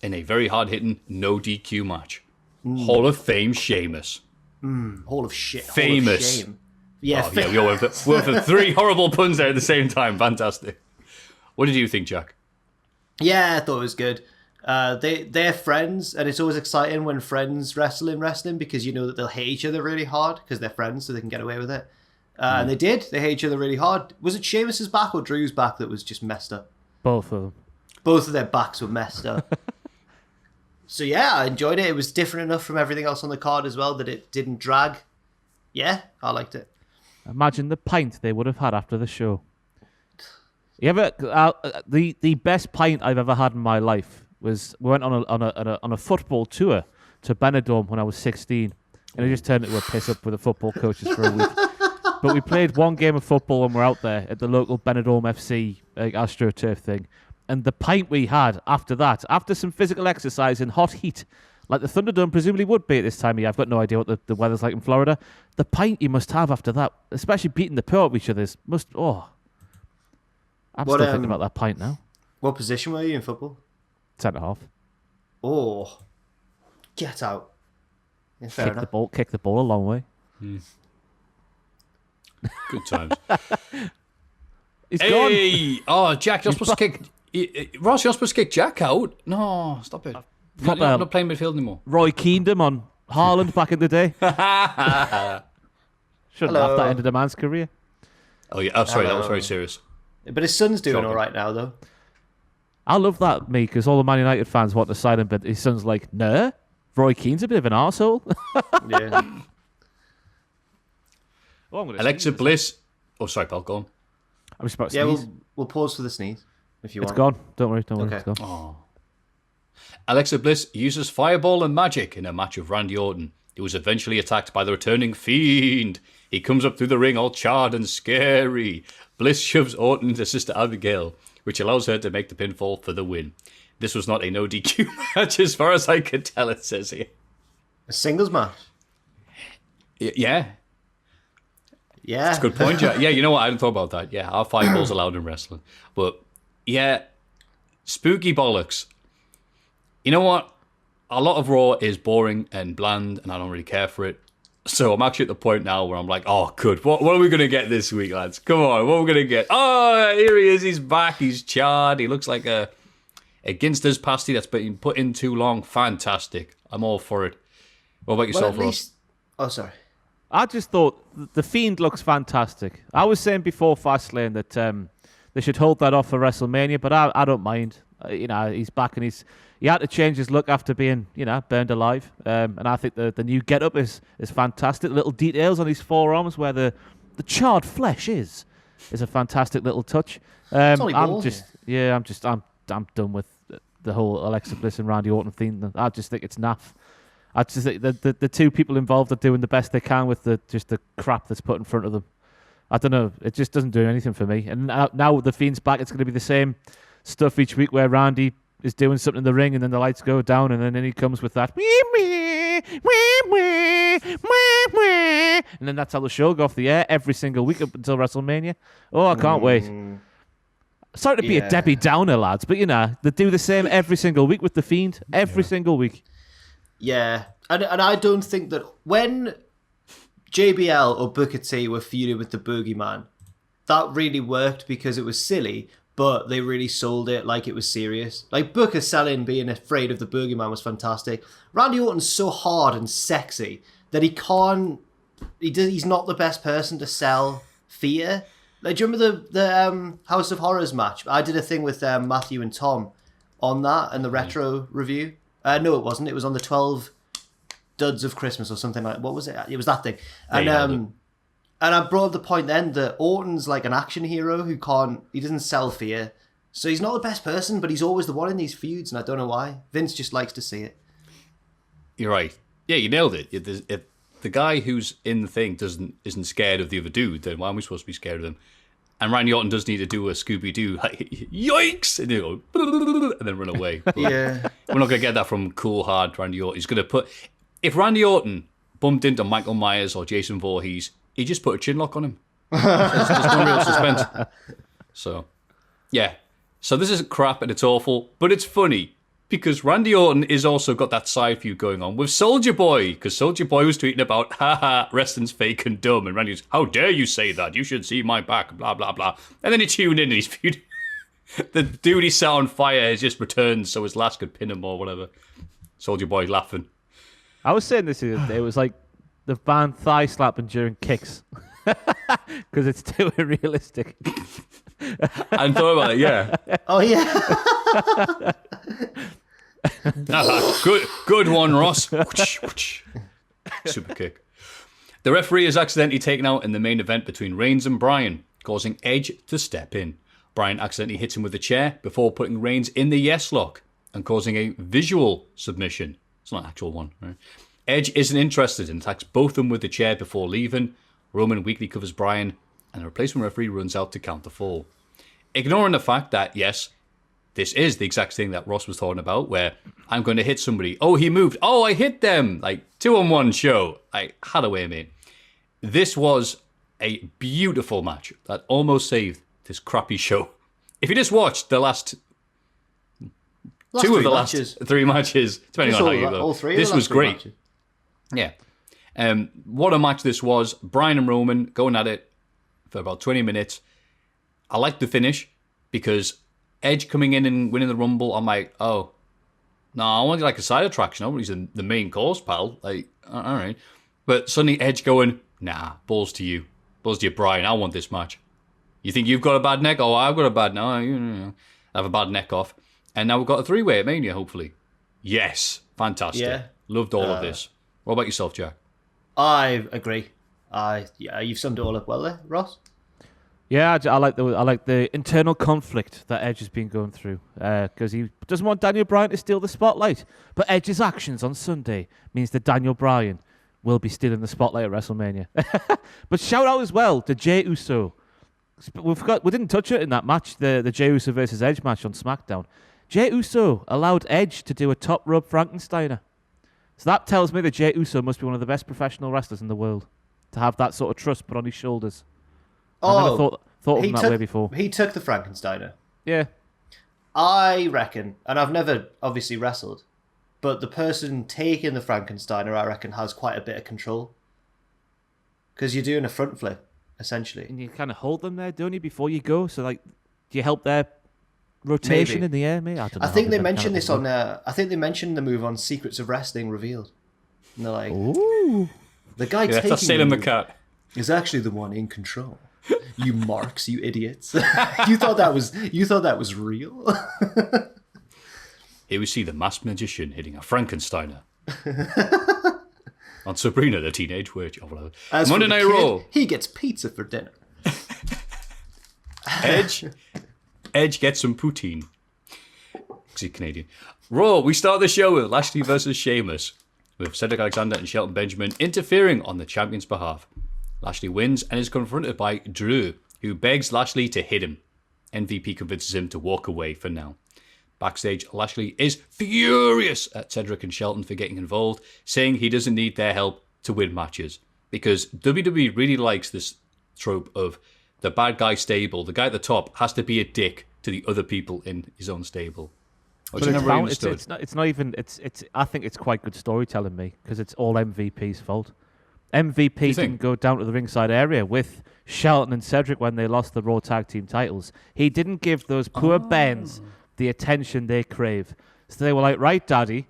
in a very hard-hitting, no DQ match. Hall of Fame Sheamus. Hall of shit. Famous. Hall of shame. Yeah. We all went for three horrible puns there at the same time. Fantastic. What did you think, Jack? Yeah, I thought it was good. They're friends, and it's always exciting when friends wrestle in wrestling because you know that they'll hate each other really hard because they're friends, so they can get away with it. And they did. They hate each other really hard. Was it Sheamus's back or Drew's back that was just messed up? Both of them. Both of their backs were messed up. So yeah, I enjoyed it. It was different enough from everything else on the card as well that it didn't drag. Yeah, I liked it. Imagine the pint they would have had after the show. You ever the best pint I've ever had in my life was we went on a football tour to Benidorm when I was 16, and it just turned into a piss up with the football coaches for a week. But we played one game of football when we were out there at the local Benidorm FC AstroTurf thing, and the pint we had after that, after some physical exercise in hot heat, like the Thunderdome presumably would be at this time of year. I've got no idea what the weather's like in Florida. The pint you must have after that, especially beating the poo out of each other, I'm still thinking about that pint now. What position were you in football? Centre half. Oh, get out! Yeah, fair enough. Kick the ball a long way. Good times. He's gone. Hey! Oh, Jack, you're supposed to kick... Ross, you're supposed to kick Jack out? No, stop it. You're not playing midfield anymore. Roy Keendom on Haaland back in the day. Shouldn't have that ended a man's career. Oh, yeah. Oh, sorry, that was very serious. But his son's doing all right now, though. I love that, me, because all the Man United fans want to sign him, but his son's like, nah, Roy Keane's a bit of an arsehole. Yeah. Alexa Bliss. Oh, sorry, pal, go on. I'm just about to sneeze. We'll pause for the sneeze if you want. It's gone. Don't worry. Okay. It's gone. Oh. Alexa Bliss uses Fireball and Magic in a match of Randy Orton. He was eventually attacked by the returning Fiend. He comes up through the ring all charred and scary. Bliss shoves Orton into Sister Abigail, which allows her to make the pinfall for the win. This was not a no DQ match as far as I could tell, it says here. A singles match? Yeah. Yeah. That's a good point, Jack. Yeah, you know what? I hadn't thought about that. Yeah, are fireballs allowed in wrestling? But, yeah, spooky bollocks. You know what? A lot of Raw is boring and bland, and I don't really care for it. So I'm actually at the point now where I'm like, oh, good. What are we going to get this week, lads? Come on, what are we going to get? Oh, here he is. He's back. He's charred. He looks like a Ginster's pasty that's been put in too long. Fantastic. I'm all for it. What about yourself, Ross? Oh, sorry. I just thought the Fiend looks fantastic. I was saying before Fastlane that they should hold that off for WrestleMania, but I don't mind. He's back and he had to change his look after being, burned alive. And I think the new get-up is fantastic. Little details on his forearms where the charred flesh is a fantastic little touch. I'm done with the whole Alexa Bliss and Randy Orton theme. I just think it's naff. I just think the two people involved are doing the best they can with the crap that's put in front of them. I don't know. It just doesn't do anything for me. And now the Fiend's back, it's going to be the same stuff each week where Randy is doing something in the ring and then the lights go down and then he comes with that and then that's how the show go off the air every single week up until WrestleMania. Oh, I can't wait. Sorry to be a Debbie Downer, lads, but they do the same every single week with the Fiend. Every single week. Yeah. And I don't think that when JBL or Booker T were feuding with the Boogeyman, that really worked because it was silly, but they really sold it like it was serious. Like Booker selling being afraid of the Boogeyman was fantastic. Randy Orton's so hard and sexy that he's not the best person to sell fear. Like, do you remember the House of Horrors match? I did a thing with Maffew and Tom on that and the retro review. No, it wasn't. It was on the 12 Duds of Christmas or something like that. What was it? It was that thing. And I brought up the point then that Orton's like an action hero he doesn't sell fear. So he's not the best person, but he's always the one in these feuds, and I don't know why. Vince just likes to see it. You're right. Yeah, you nailed it. If the guy who's in the thing isn't scared of the other dude, then why am we supposed to be scared of him? And Randy Orton does need to do a Scooby-Doo, like, yikes, and he'll go, and then run away. But yeah. We're not going to get that from cool, hard Randy Orton. He's going to if Randy Orton bumped into Michael Myers or Jason Voorhees, he just put a chin lock on him. There's no real suspense. So, yeah. So this is crap and it's awful, but it's funny because Randy Orton is also got that side feud going on with Soulja Boy, because Soulja Boy was tweeting about, haha, wrestling's fake and dumb, and Randy was, how dare you say that? You should see my back, blah, blah, blah. And then he tuned in and he's feuding. The dude he set on fire has just returned so his last could pin him or whatever. Soulja Boy laughing. I was saying this the other day, it was like the band thigh slapping during kicks. Because it's too unrealistic. I thought about it, yeah. Oh, yeah. Good one, Ross. Super kick. The referee is accidentally taken out in the main event between Reigns and Bryan, causing Edge to step in. Bryan accidentally hits him with a chair before putting Reigns in the yes lock. and causing a visual submission. It's not an actual one, right? Edge isn't interested and attacks both of them with the chair before leaving. Roman weakly covers Bryan, and the replacement referee runs out to count the fall. Ignoring the fact that, yes, this is the exact thing that Ross was talking about, where I'm going to hit somebody. Oh, he moved. Oh, I hit them. Like, 2-on-1 show. I had away, mate. This was a beautiful match that almost saved this crappy show. If you just watched the last two of the last 3 matches, depending on how you go, this was great. Yeah. What a match this was. Bryan and Roman going at it for about 20 minutes. I liked the finish because Edge coming in and winning the Rumble, I'm like, oh, no, I wanted like a side attraction. Nobody's the main course, pal. Like, all right. But suddenly Edge going, nah, balls to you. Balls to you, Bryan. I want this match. You think you've got a bad neck? Oh, I've got a bad neck. I have a bad neck off. And now we've got a 3-way at Mania, hopefully. Yes. Fantastic. Yeah. Loved all of this. What about yourself, Jack? I agree. You've summed it all up well there, Ross. Yeah, I like the internal conflict that Edge has been going through because he doesn't want Daniel Bryan to steal the spotlight. But Edge's actions on Sunday means that Daniel Bryan will be stealing the spotlight at WrestleMania. But shout out as well to Jey Uso. We didn't touch it in that match, the Jey Uso versus Edge match on SmackDown. Jey Uso allowed Edge to do a top rope Frankensteiner. So that tells me that Jey Uso must be one of the best professional wrestlers in the world to have that sort of trust put on his shoulders. I never thought of him that way before. He took the Frankensteiner. Yeah. I reckon, and I've never obviously wrestled, but the person taking the Frankensteiner, I reckon, has quite a bit of control. Because you're doing a front flip, essentially. And you kind of hold them there, don't you, before you go? So, like, do you help their rotation in the air, mate? I don't know. I think they mentioned this on I think they mentioned the move on Secrets of Wrestling Revealed. And they're like, ooh. The guy taking that's Sailor McCart is actually the one in control. You marks, you idiots. you thought that was real? Here we see the masked magician hitting a Frankensteiner. On Sabrina the Teenage Witch. As Monday Night Raw. He gets pizza for dinner. Edge gets some poutine. Because he's Canadian. Raw, we start the show with Lashley versus Sheamus, with Cedric Alexander and Shelton Benjamin interfering on the champion's behalf. Lashley wins and is confronted by Drew, who begs Lashley to hit him. MVP convinces him to walk away for now. Backstage, Lashley is furious at Cedric and Shelton for getting involved, saying he doesn't need their help to win matches. Because WWE really likes this trope of the bad guy stable, the guy at the top has to be a dick to the other people in his own stable. But it's not even. I think it's quite good storytelling, me, because it's all MVP's fault. MVP didn't go down to the ringside area with Shelton and Cedric when they lost the Raw Tag Team titles. He didn't give those poor Bens the attention they crave. So they were like, right, Daddy,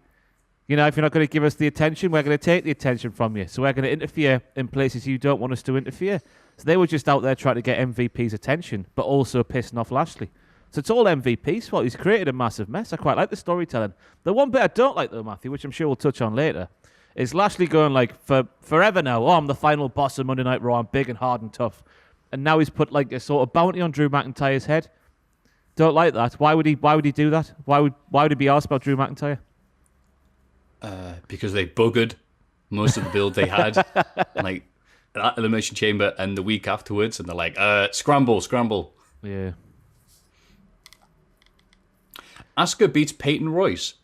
you know, if you're not going to give us the attention, we're going to take the attention from you. So we're going to interfere in places you don't want us to interfere. So they were just out there trying to get MVP's attention, but also pissing off Lashley. So it's all MVP's fault. He's created a massive mess. I quite like the storytelling. The one bit I don't like, though, Maffew, which I'm sure we'll touch on later, is Lashley going like, for forever now, oh, I'm the final boss of Monday Night Raw, I'm big and hard and tough. And now he's put like a sort of bounty on Drew McIntyre's head. Don't like that. Why would he do that? Why would he be asked about Drew McIntyre? Because they buggered most of the build they had. Like that Elimination Chamber and the week afterwards, and they're like, scramble. Yeah. Asuka beats Payton Royce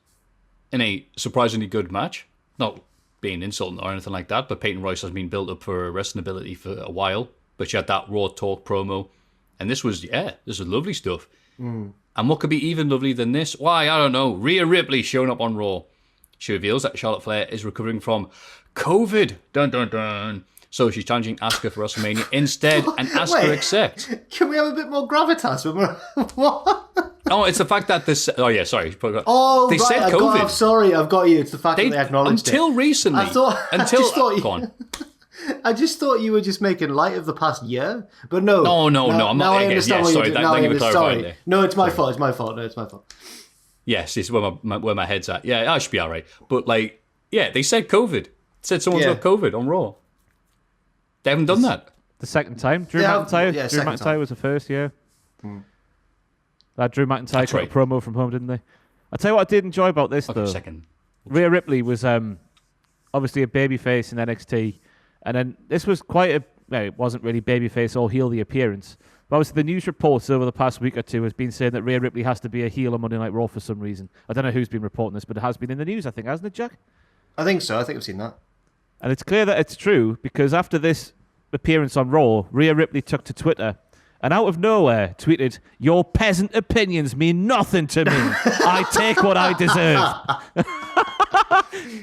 in a surprisingly good match. Not being insulting or anything like that, but Payton Royce has been built up for wrestling ability for a while. But she had that Raw Talk promo. And this was lovely stuff. And what could be even lovelier than this? Why, I don't know. Rhea Ripley showing up on Raw. She reveals that Charlotte Flair is recovering from COVID. Dun, dun, dun. So she's challenging Asuka for WrestleMania instead, and Asuka accepts. Can we have a bit more gravitas? What? Oh, it's the fact that this... Oh, yeah, sorry. Oh, they said COVID. I've got you. It's the fact that they acknowledged it. Until recently. Go on. I just thought you were just making light of the past year, but no. No, I'm not. I understand what you're doing. Sorry. No, it's my fault. No, it's my fault. Yes, it's where my head's at. Yeah, I should be all right. But, like, yeah, they said COVID. Said someone's got COVID on Raw. They haven't done that. The second time? Drew McIntyre was the first, yeah. Drew McIntyre got a promo from home, didn't they? I'll tell you what I did enjoy about this, though. Second. Rhea Ripley was obviously a babyface in NXT, and then this was it wasn't really babyface or heel the appearance. But obviously the news reports over the past week or two has been saying that Rhea Ripley has to be a heel on Monday Night Raw for some reason. I don't know who's been reporting this, but it has been in the news, I think, hasn't it, Jack? I think so. I think I've seen that. And it's clear that it's true, because after this appearance on Raw, Rhea Ripley took to Twitter and out of nowhere tweeted, "Your peasant opinions mean nothing to me. I take what I deserve."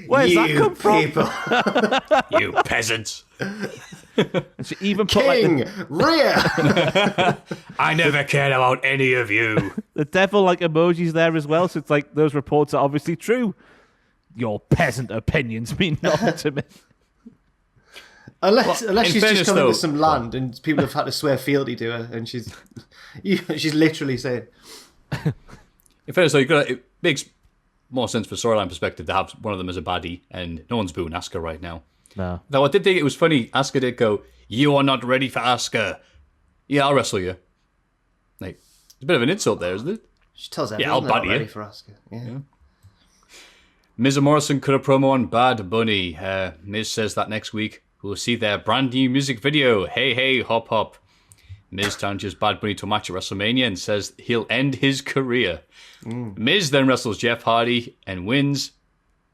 Where's that come from? You peasants. And she even put King Rhea. I never cared about any of you. the devil emojis there as well. So it's like those reports are obviously true. Your peasant opinions mean nothing to me. Unless she's just come into some land land and people have had to swear fealty to her, and she's literally saying. In fairness, though, it makes more sense for storyline perspective to have one of them as a baddie, and no one's booing Asuka right now. No. Though I did think it was funny. Asuka did go, "You are not ready for Asuka." Yeah, I'll wrestle you. It's a bit of an insult there, isn't it? She tells everyone I'll they're not buddy ready you. for Asuka. Yeah. Miz and Morrison cut a promo on Bad Bunny. Miz says that next week we'll see their brand new music video, Hey Hey Hop Hop. Miz challenges Bad Bunny to a match at WrestleMania and says he'll end his career. Miz then wrestles Jeff Hardy and wins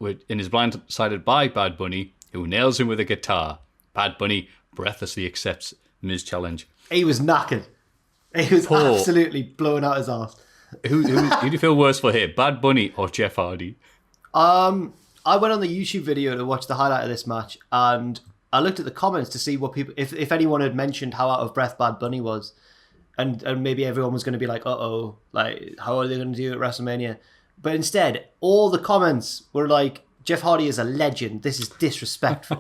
and is blindsided by Bad Bunny, who nails him with a guitar. Bad Bunny breathlessly accepts Miz challenge. He was knackered. He was absolutely blowing out his arse. Who do you feel worse for here, Bad Bunny or Jeff Hardy? I went on the YouTube video to watch the highlight of this match, and I looked at the comments to see what people, if anyone had mentioned how out of breath Bad Bunny was, and maybe everyone was going to be like, "Uh-oh, how are they going to do it at WrestleMania?" But instead, all the comments were like, "Jeff Hardy is a legend. This is disrespectful."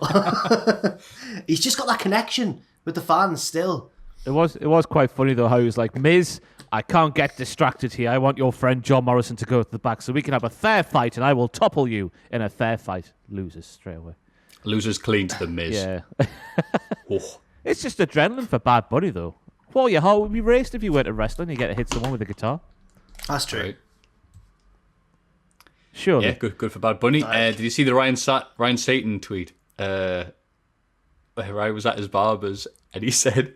He's just got that connection with the fans still. It was quite funny though how he was like, "Miz, I can't get distracted here. I want your friend John Morrison to go to the back so we can have a fair fight, and I will topple you in a fair fight." Losers straight away. Losers clean to the Miz. Yeah. Oh. It's just adrenaline for Bad Bunny though. Well, your heart would be raced if you went to wrestling. You get to hit someone with a guitar. That's true. Right. Sure. Yeah, good for Bad Bunny. Did you see the Ryan Satan tweet? Where I was at his barber's and he said,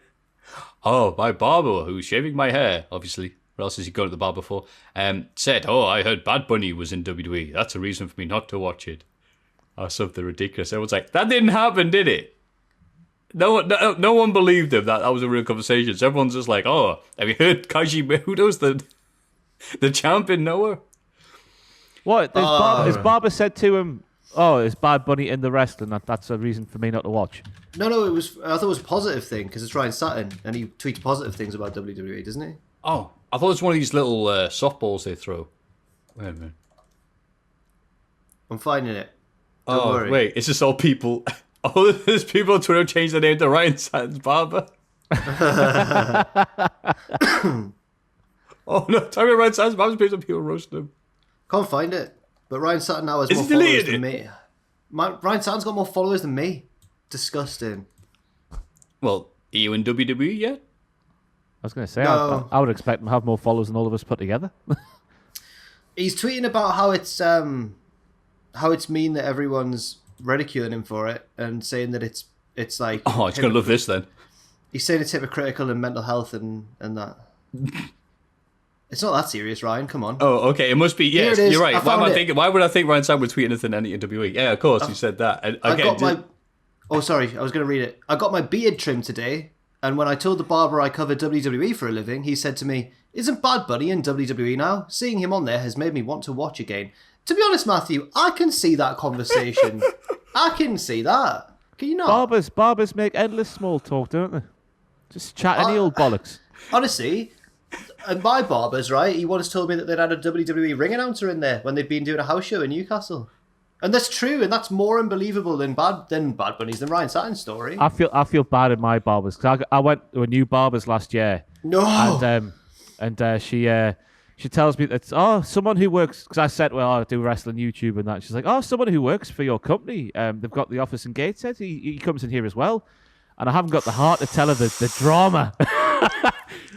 "Oh, my barber who's shaving my hair, obviously. What else has he gone to the barber for? Said, oh, I heard Bad Bunny was in WWE. That's a reason for me not to watch it." Or something ridiculous. Everyone's like, that didn't happen, did it? No one believed him that was a real conversation. So everyone's just like, oh, have you heard Kaji Muto's the champion Noah? What? His barber said to him, "Oh, is Bad Bunny in the wrestling? That's a reason for me not to watch." No, I thought it was a positive thing because it's Ryan Satin and he tweets positive things about WWE, doesn't he? Oh, I thought it was one of these little softballs they throw. Wait a minute. I'm finding it. Don't worry. Wait, it's just all people. Oh, there's people on Twitter change their name to Ryan Satin's barber. Oh no, talking about Ryan Satin's barber, people roasting him. Can't find it. But Ryan Satin now has Is more he followers deleted than me. Ryan Satin's got more followers than me. Disgusting. Well, are you in WWE yet? I was going to say, No. I would expect him to have more followers than all of us put together. He's tweeting about how it's mean that everyone's ridiculing him for it and saying that it's like... Oh, it's going to love this then. He's saying it's hypocritical in mental health and that. It's not that serious, Ryan. Come on. Oh, okay. It must be. Yes, Here it is. you're right. I Why would I think Ryan Satin would tweet anything any WWE? Yeah, of course, you said that. And again, Oh, sorry. I was going to read it. I got my beard trimmed today, and when I told the barber I covered WWE for a living, he said to me, "Isn't Bad Bunny in WWE now? Seeing him on there has made me want to watch again." To be honest, Maffew, I can see that conversation. I can see that. Can you not? Barbers make endless small talk, don't they? Just chat any old bollocks. Honestly, and my barber's right. He once told me that they'd had a WWE ring announcer in there when they'd been doing a house show in Newcastle. And that's true, and that's more unbelievable than Bad Bunny's, than Ryan Satin's story. I feel bad in my barbers because I went to a new barber's last year. No. And she tells me that someone who works, because I said, well, I do wrestling YouTube and that. She's like, oh, someone who works for your company. They've got the office in Gateshead. He comes in here as well. And I haven't got the heart to tell her the drama.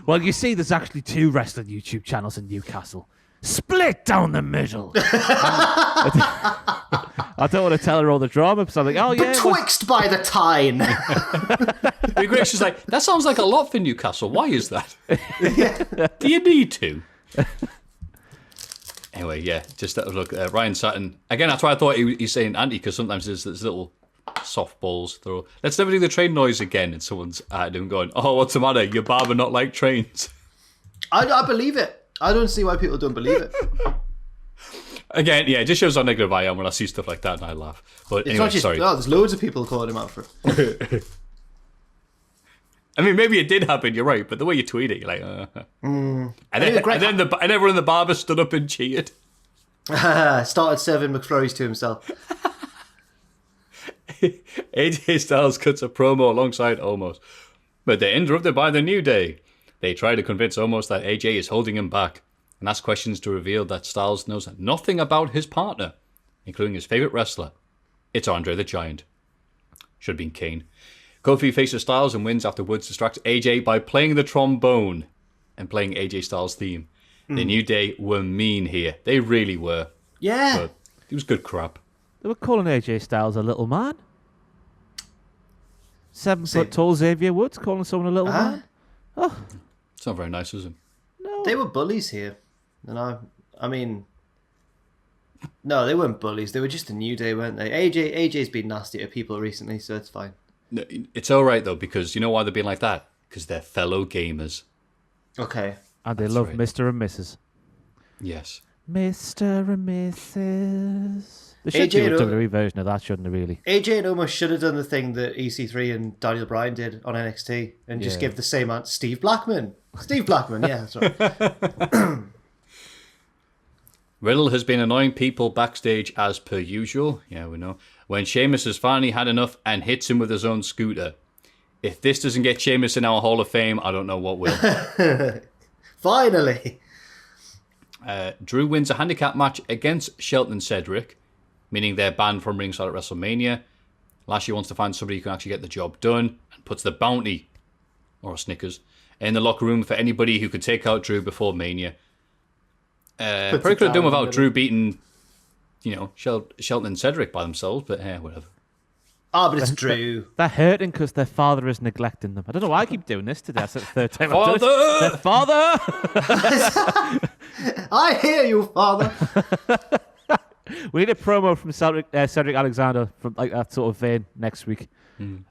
Well, you see, there's actually 2 wrestling YouTube channels in Newcastle. split down the middle. I don't want to tell her all the drama, because I'm like, oh yeah. Betwixt by the Tyne. She's like, that sounds like a lot for Newcastle. Why is that? Do you need to? Anyway, yeah, just look, Ryan Satin. Again, that's why I thought he's saying anti, because sometimes there's little softballs throw. Let's never do the train noise again, and someone's at him going, oh, what's the matter? Your barber not like trains? I believe it. I don't see why people don't believe it. Again, yeah, it just shows how negative I am when I see stuff like that and I laugh. But It's anyway, not just, sorry. Oh, there's loads of people calling him out for it. I mean, maybe it did happen, you're right, but the way you tweet it, you're like, And then everyone in the barber stood up and cheered. Started serving McFlurries to himself. AJ Styles cuts a promo alongside Omos, but they're interrupted by the New Day. They try to convince Omos that AJ is holding him back, and ask questions to reveal that Styles knows nothing about his partner, including his favourite wrestler. It's Andre the Giant. Should have been Kane. Kofi faces Styles and wins after Woods distracts AJ by playing the trombone and playing AJ Styles' theme. The New Day were mean here. They really were. Yeah. But it was good crap. They were calling AJ Styles a little man. 7 foot tall Xavier Woods calling someone a little man. Oh, It's not very nice, is it? no. They were bullies here. And I mean, no, they weren't bullies. They were just a New Day, weren't they? AJ's been nasty to people recently, so it's fine. No, it's all right, though, because you know why they're being like that? Because they're fellow gamers. Okay. And they That's love right. Mr. and Mrs. Yes. Mr. and Mrs. They should do a WWE version of that, shouldn't they, really? AJ and Omos should have done the thing that EC3 and Daniel Bryan did on NXT and just give the same answer. Steve Blackman, yeah, that's right. Riddle has been annoying people backstage as per usual. Yeah, we know. When Sheamus has finally had enough and hits him with his own scooter. If this doesn't get Sheamus in our Hall of Fame, I don't know what will. Finally. Drew wins a handicap match against Shelton and Cedric, meaning they're banned from ringside at WrestleMania. Lashley wants to find somebody who can actually get the job done and puts the bounty, or a Snickers, in the locker room for anybody who could take out Drew before Mania. Probably could have done without Drew beating, Shelton and Cedric by themselves, but whatever. But it's Drew. They're hurting because their father is neglecting them. I don't know why I keep doing this today. That's the third time I've done Father! it. Their father! I hear you, father. We need a promo from Cedric Alexander from like that sort of vein next week.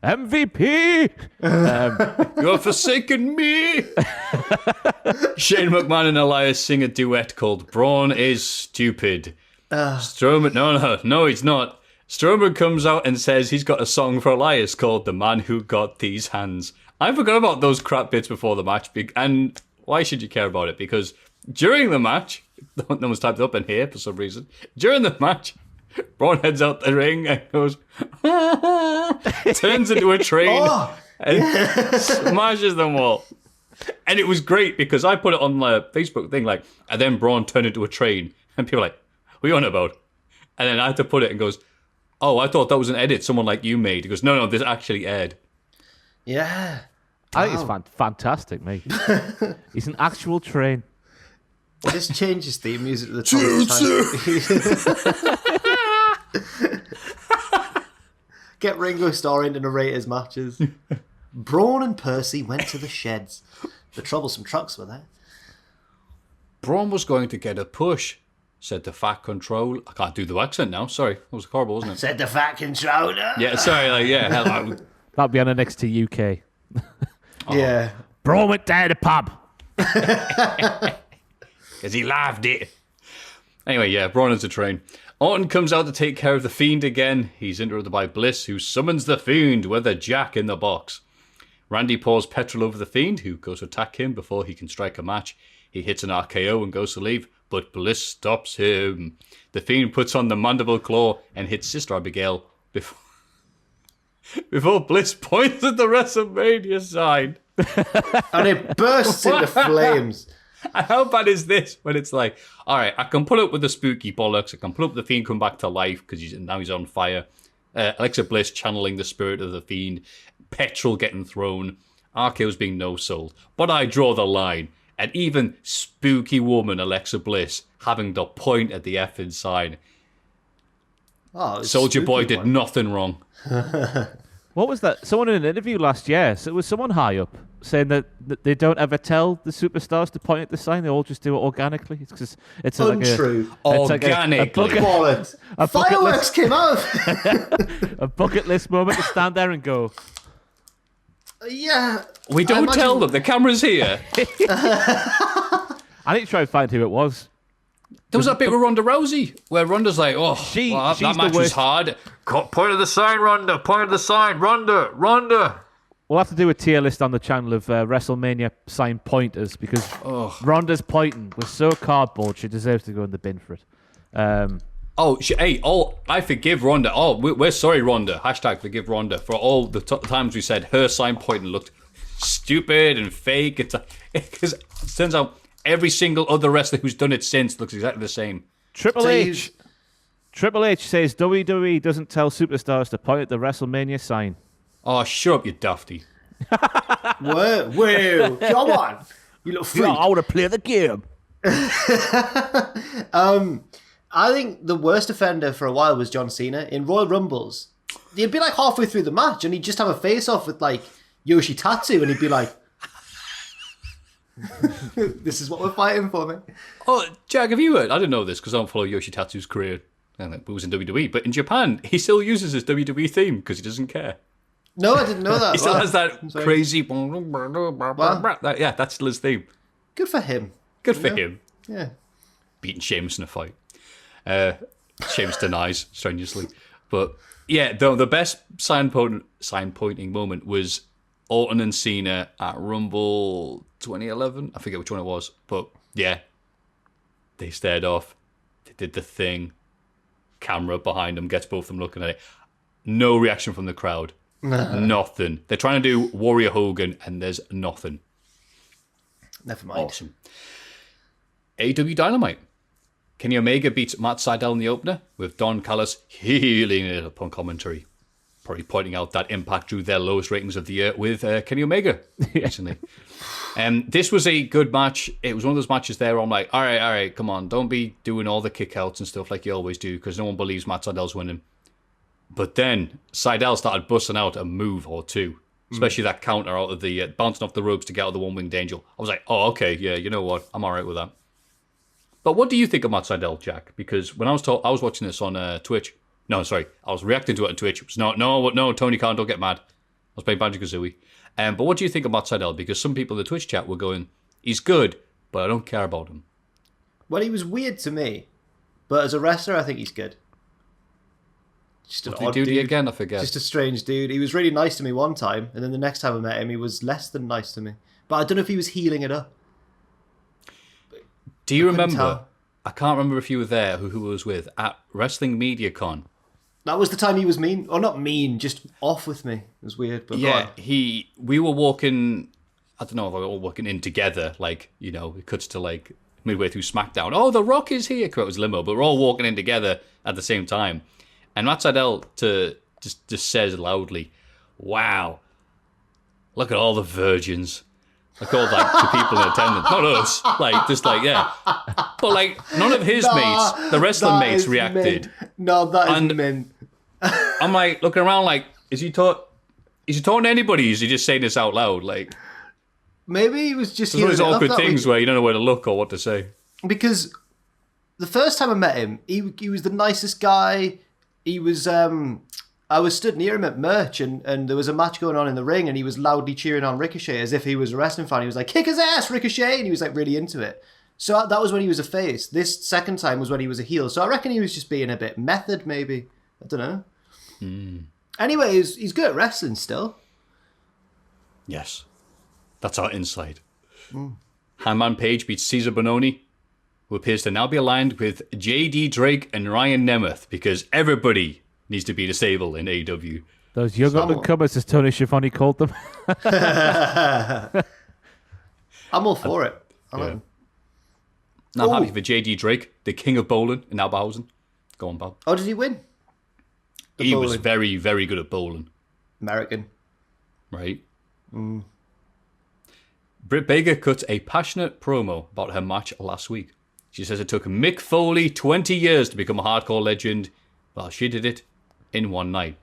MVP! You're forsaken me! Shane McMahon and Elias sing a duet called Braun is Stupid. Strowman, no, he's not. Strowman comes out and says he's got a song for Elias called The Man Who Got These Hands. I forgot about those crap bits before the match, and why should you care about it? Because during the match, no one's typed it up in here for some reason, during the match, Braun heads out the ring and goes, turns into a train and smashes them all. And it was great because I put it on my Facebook thing, and then Braun turned into a train. And people were like, what are you on about? And then I had to put it and goes, oh, I thought that was an edit someone like you made. He goes, no, this actually aired. Yeah. I think it's fantastic, mate. He's an actual train. Just change his theme music to the top of the time. Get Ringo Starr in to narrate his matches. Braun and Percy went to the sheds. The troublesome trucks were there. Braun was going to get a push, said the Fat Control. I can't do the accent now. Sorry, that was horrible, wasn't it? Said the Fat Controller. Yeah, sorry. Hello. That'll be on the NXT UK. Yeah. Braun went down the pub. Because he laughed it. Anyway, yeah, Braun is a train. Orton comes out to take care of the Fiend again. He's interrupted by Bliss, who summons the Fiend with a jack in the box. Randy pours petrol over the Fiend, who goes to attack him before he can strike a match. He hits an RKO and goes to leave, but Bliss stops him. The Fiend puts on the mandible claw and hits Sister Abigail before Bliss points at the WrestleMania sign. And it bursts into flames. And how bad is this when it's like, all right, I can put up with the spooky bollocks. I can put up with the Fiend come back to life because now he's on fire. Alexa Bliss channeling the spirit of the Fiend. Petrol getting thrown. RKO's being no-sold. But I draw the line. And even spooky woman Alexa Bliss having the point at the effing sign. Oh, Soldier Boy did nothing wrong. What was that? Someone in an interview last year, so it was someone high up, saying that they don't ever tell the superstars to point at the sign. They all just do it organically. It's because it's untrue. Organically. Fireworks came out. A bucket list moment to stand there and go. Yeah. We don't tell them. The camera's here. I need to try and find who it was. There was that bit with Ronda Rousey where Ronda's like, she's that match was hard. Point of the sign, Ronda. Point of the sign, Ronda. We'll have to do a tier list on the channel of WrestleMania sign pointers because Ronda's pointing was so cardboard she deserves to go in the bin for it. I forgive Ronda. Oh, we're sorry, Ronda. # forgive Ronda for all the times we said her sign pointing looked stupid and fake. Because it turns out every single other wrestler who's done it since looks exactly the same. Triple H says WWE doesn't tell superstars to point at the WrestleMania sign. Oh, shut up, you dafty. Whoa, come on. You little freak. I want to play the game. I think the worst offender for a while was John Cena. In Royal Rumbles, he'd be like halfway through the match and he'd just have a face-off with like Yoshitatsu and he'd be like, this is what we're fighting for, man. Oh, Jack, have you heard? I didn't know this because I don't follow Yoshitatsu's career. It was in WWE, but in Japan, he still uses his WWE theme because he doesn't care. No, I didn't know that. He still has that crazy... Wow. Yeah, that's still his theme. Good for him. Good for him. Yeah. Beating Sheamus in a fight. Sheamus denies, strenuously. But yeah, the best sign pointing moment was Orton and Cena at Rumble 2011. I forget which one it was. But yeah, they stared off. They did the thing. Camera behind them gets both of them looking at it. No reaction from the crowd. Nothing. They're trying to do Warrior Hogan and there's nothing. Never mind. Awesome. AEW Dynamite. Kenny Omega beats Matt Sydal in the opener with Don Callis healing it up on commentary. Probably pointing out that Impact drew their lowest ratings of the year with Kenny Omega recently. This was a good match. It was one of those matches there where I'm like, all right, come on. Don't be doing all the kickouts and stuff like you always do because no one believes Matt Sydal's winning. But then Sydal started busting out a move or two, especially that counter out of the bouncing off the ropes to get out of the one-winged angel. I was like, oh, okay, yeah, you know what? I'm all right with that. But what do you think of Matt Sydal, Jack? Because when I was watching this on Twitch. No, sorry, I was reacting to it on Twitch. It was no, Tony Khan, don't get mad. I was playing Banjo-Kazooie. But what do you think of Matt Sydal? Because some people in the Twitch chat were going, he's good, but I don't care about him. Well, he was weird to me, but as a wrestler, I think he's good. Just an odd dude again, I forget. Just a strange dude. He was really nice to me one time, and then the next time I met him, he was less than nice to me. But I don't know if he was healing it up. Do you remember? I can't remember if you were there, who was with, at Wrestling Media Con. That was the time he was mean. Or not mean, just off with me. It was weird. But yeah, we were walking, I don't know if we were all walking in together, like, you know, it cuts to like midway through SmackDown. Oh, The Rock is here. It was limo, but we're all walking in together at the same time. And Matt Sydal just says loudly, wow, look at all the virgins. I called like the people in attendance, not us. Like, just like, yeah. But like, none of his mates, the wrestling mates, reacted. No, that is men. I'm like looking around, like, is he talking to anybody? Is he just saying this out loud? Like, maybe he was just. There's one of those awkward things where you don't know where to look or what to say. Because the first time I met him, he was the nicest guy. He was. I was stood near him at merch and there was a match going on in the ring and he was loudly cheering on Ricochet as if he was a wrestling fan. He was like, kick his ass, Ricochet! And he was like really into it. So that was when he was a face. This second time was when he was a heel. So I reckon he was just being a bit method, maybe. I don't know. Anyway, he's good at wrestling still. Yes. That's our insight. Hangman Page beats Cesar Bononi, who appears to now be aligned with J.D. Drake and Ryan Nemeth because everybody needs to be disabled in AEW. Those young up-and-comers, as Tony Schiavone called them. I'm all for it. I'm happy for J.D. Drake, the king of bowling in Alberhausen. Go on, Bob. Oh, did he win? He was very, very good at bowling. American. Right? Britt Baker cut a passionate promo about her match last week. She says it took Mick Foley 20 years to become a hardcore legend. Well, she did it in one night.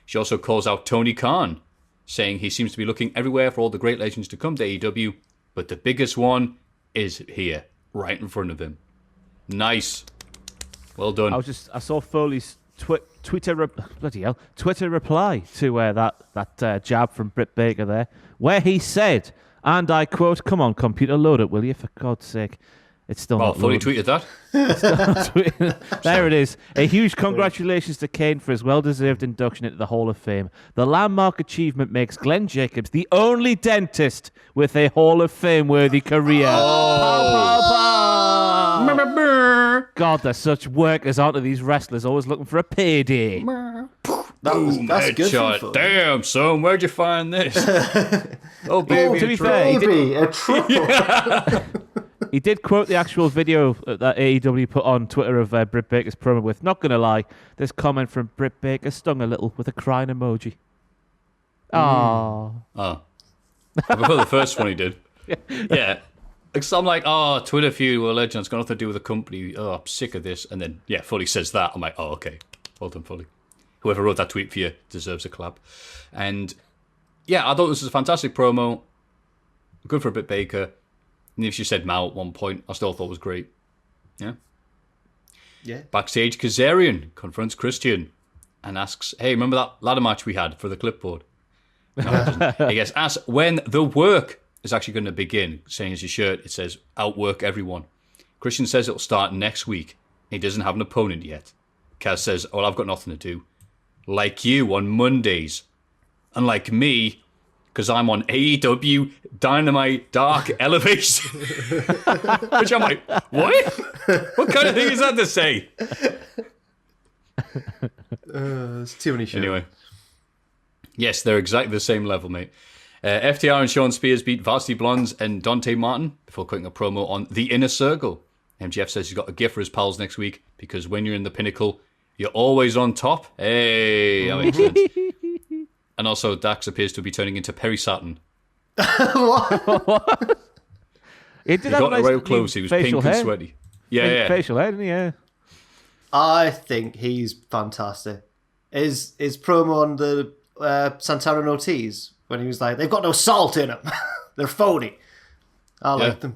She also calls out Tony Khan, saying he seems to be looking everywhere for all the great legends to come to AEW, but the biggest one is here, right in front of him. Nice. Well done. I saw Foley's Twitter reply to that jab from Britt Baker there, where he said, and I quote, "Come on, computer, load it, will you? For God's sake." It's still not Foley loading. tweeted that. There it is. A huge congratulations to Kane for his well-deserved induction into the Hall of Fame. The landmark achievement makes Glenn Jacobs the only dentist with a Hall of Fame-worthy career. God, they're such workers, aren't they, these wrestlers? Always looking for a payday. That's good Headshot. for Damn, son, where'd you find this? Oh, baby, to be fair, a triple. he did quote the actual video that AEW put on Twitter of Britt Baker's promo with, not going to lie, this comment from Britt Baker stung a little with a crying emoji. Aww. Oh. I prefer the first one he did. Yeah. So I'm like, Twitter feud, well, legend, it's got nothing to do with the company. Oh, I'm sick of this. And then, Foley says that. I'm like, oh, okay. Well done, Foley. Whoever wrote that tweet for you deserves a clap. And, I thought this was a fantastic promo. Good for Britt Baker. And if she said Mao at one point, I still thought it was great. Yeah. Backstage, Kazarian confronts Christian and asks, hey, remember that ladder match we had for the clipboard? No, he doesn't. He gets asked when the work is actually going to begin, saying as your shirt, it says, outwork everyone. Christian says it'll start next week. He doesn't have an opponent yet. Kaz says, well, I've got nothing to do. Like you on Mondays. And like me, because I'm on AEW Dynamite Dark Elevation. Which I'm like, what? What kind of thing is that to say? There's too many shows. Anyway. Yes, they're exactly the same level, mate. FTR and Sean Spears beat Varsity Blondes and Dante Martin before cutting a promo on The Inner Circle. MJF says he's got a gift for his pals next week because when you're in the pinnacle, you're always on top. Hey, that makes sense. And also, Dax appears to be turning into Perry Saturn. What? He got real close. He was pink and sweaty. Yeah. Facial hair, didn't he? Yeah. I think he's fantastic. His promo on the Santana and Ortiz, when he was like, they've got no salt in them. They're phony. I like them.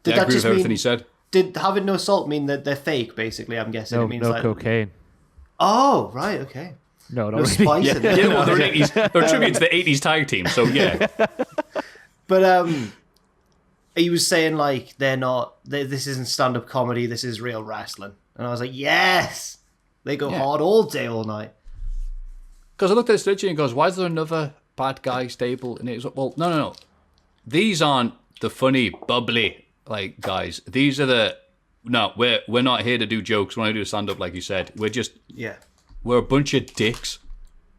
Did I agree with everything he said. Did having no salt mean that they're fake, basically? I'm guessing No, it means no like cocaine. Oh, right, okay. No, not No really. spice in there. Well, they're a tribute to the 80s tag team, so yeah. But he was saying like this isn't stand-up comedy, this is real wrestling. And I was like, yes! They go hard all day, all night. Because I looked at this spreadsheet and goes, why is there another bad guy stable? And it was like, well, no. These aren't the funny, bubbly guys. These are we're not here to do jokes. We're not here to do stand up, like you said. We're a bunch of dicks.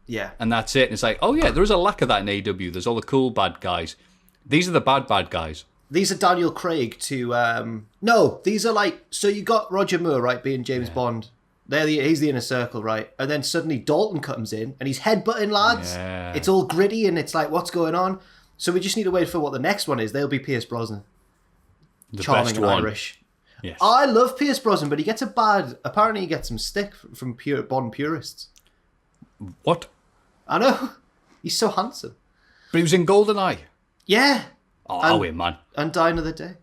Yeah. And that's it. And it's like, oh yeah, there is a lack of that in AEW. There's all the cool bad guys. These are the bad guys. These are Daniel Craig to these are so you got Roger Moore, right, being James Bond. He's the Inner Circle, right? And then suddenly Dalton comes in and he's headbutting lads. Yeah. It's all gritty and it's like, what's going on? So we just need to wait for what the next one is. They'll be Pierce Brosnan. The charming best and one. Irish. Yes. I love Pierce Brosnan, but he gets apparently he gets some stick from pure Bond purists. What? I know. He's so handsome. But he was in GoldenEye. Yeah. Oh, wait, man. And Die Another Day.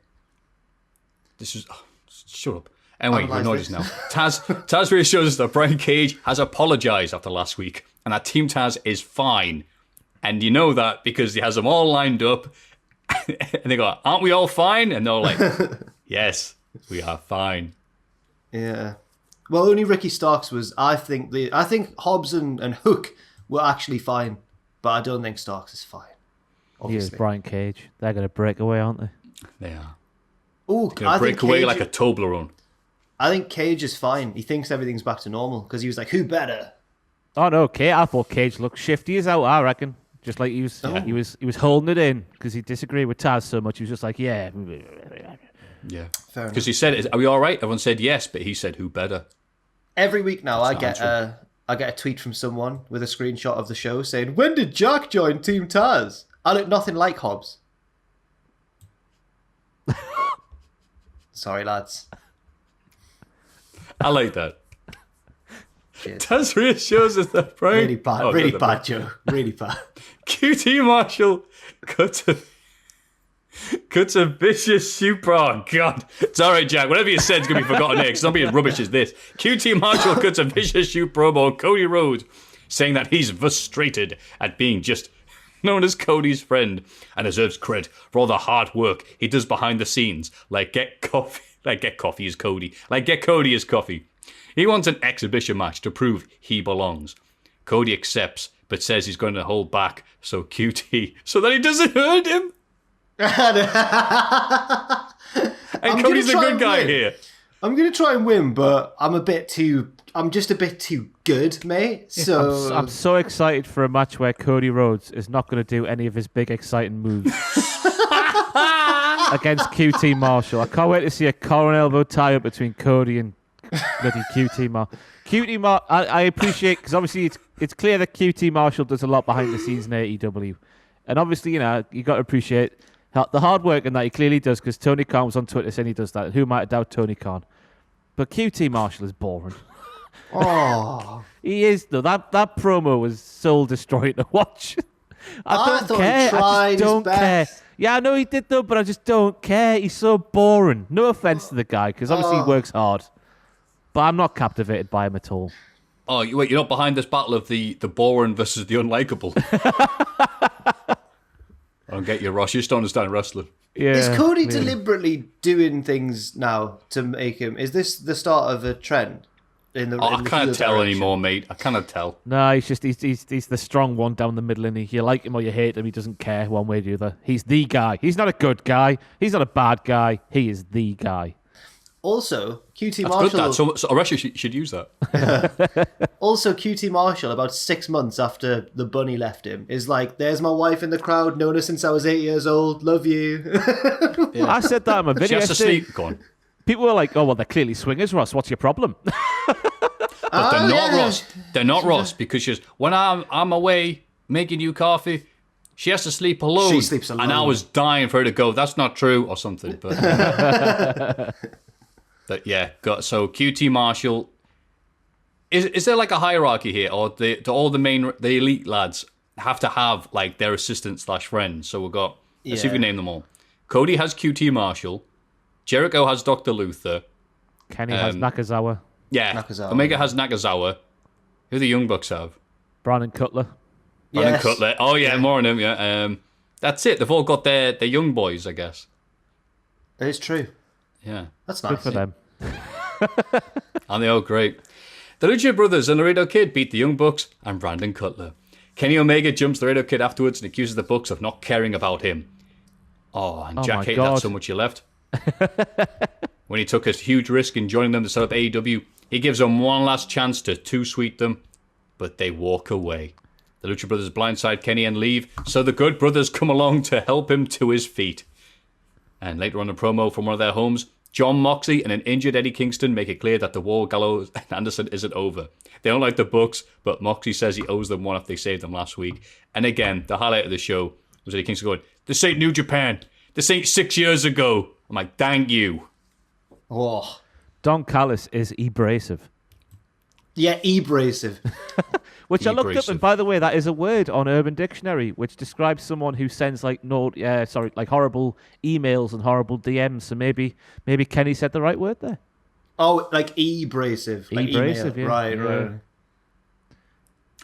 This is... Oh, shut up. Anyway, you're annoyed us now. Taz reassures us that Brian Cage has apologised after last week and that Team Taz is fine. And you know that because he has them all lined up and they go, aren't we all fine? And they're like, yes, we are fine. Yeah. Well, only Ricky Starks was, I think Hobbs and Hook were actually fine, but I don't think Starks is fine. Obviously. He is Brian Cage. They're going to break away, aren't they? They are. Oh, I break away like a Toblerone. I think Cage is fine. He thinks everything's back to normal because he was like, who better? Oh no, I thought Cage looked shifty as out. I reckon, just like he was holding it in because he disagreed with Taz so much. He was just like, yeah. Because he said, "Are we all right?" Everyone said yes, but he said, "Who better?" Every week now, I get a tweet from someone with a screenshot of the show saying, "When did Jack join Team Taz?" I look nothing like Hobbs. Sorry, lads. I like that. Cheers. Taz reassures us that Brian... Really bad, really bad, Joe. Really bad. QT Marshall cuts a vicious super... Oh, God. It's all right, Jack. Whatever you said is going to be forgotten next. It's not being as rubbish as this. QT Marshall cuts a vicious shoot promo on Cody Rhodes, saying that he's frustrated at being just known as Cody's friend and deserves credit for all the hard work he does behind the scenes, like get Cody as coffee. He wants an exhibition match to prove he belongs. Cody accepts, but says he's going to hold back so that he doesn't hurt him. And Cody's the good guy here. I'm going to try and win, but I'm just a bit too good, mate. So I'm so excited for a match where Cody Rhodes is not going to do any of his big exciting moves against QT Marshall. I can't wait to see a collar and elbow tie-up between Cody and bloody QT Marshall. I appreciate, because obviously it's clear that QT Marshall does a lot behind the scenes in AEW. And obviously, you got to appreciate the hard work and that he clearly does, because Tony Khan was on Twitter saying he does that. Who might doubt Tony Khan? But QT Marshall is boring. Oh, he is though. That promo was soul destroying to watch. I don't care. I just don't care. Yeah, I know he did though, but I just don't care. He's so boring. No offense to the guy, because obviously he works hard, but I'm not captivated by him at all. Oh, wait, you're not behind this battle of the boring versus the unlikable. I don't get you, Ross. You just don't understand wrestling. Yeah, is Cody deliberately doing things now to make him? Is this the start of a trend? I can't tell anymore, mate. I cannot tell. No, he's the strong one down the middle, and you like him or you hate him. He doesn't care one way or the other. He's the guy. He's not a good guy. He's not a bad guy. He is the guy. Also, QT That's Marshall. good, so Russia should use that. Also, QT Marshall, about 6 months after the bunny left him, is like, "There's my wife in the crowd. Known her since I was 8 years old. Love you." Yeah. I said that in my video. She has to sleep. Go on. People were like, "Oh well, they're clearly swingers, Ross. What's your problem?" But they're not Ross. They're not Ross, because when I'm away making you coffee, she has to sleep alone. She sleeps alone. And I was dying for her to go, "That's not true," or something. But but yeah, so QT Marshall. Is there like a hierarchy here, or do all the elite lads have to have like their assistant / friends? So we've got, let's see if we can name them all. Cody has QT Marshall. Jericho has Dr. Luther. Kenny has Nakazawa. Yeah, Nakazawa. Omega has Nakazawa. Who do the Young Bucks have? Brandon Cutler. Brandon Cutler. Oh yeah, more on him. Yeah. That's it. They've all got their young boys, I guess. That is true. Yeah, That's nice. Good for them. and they're all great. The Lucha Brothers and Laredo Kid beat the Young Bucks and Brandon Cutler. Kenny Omega jumps Laredo Kid afterwards and accuses the Bucks of not caring about him. Oh, and Jack hated that so much he left. When he took a huge risk in joining them to set up AEW, he gives them one last chance to too-sweet them, but they walk away. The Lucha Brothers blindside Kenny and leave, so the Good Brothers come along to help him to his feet. And later on a promo from one of their homes, John Moxley and an injured Eddie Kingston make it clear that the war Gallows and Anderson isn't over. They don't like the Bucks, but Moxley says he owes them one if they saved them last week. And again, the highlight of the show was Eddie Kingston going, "This ain't New Japan. This ain't 6 years ago." I'm like, thank you. Oh. Don Callis is abrasive. Yeah, abrasive. Which I looked up, and by the way, that is a word on Urban Dictionary, which describes someone who sends like horrible emails and horrible DMs. So maybe Kenny said the right word there. Oh, like abrasive. Like abrasive, email. yeah. Right.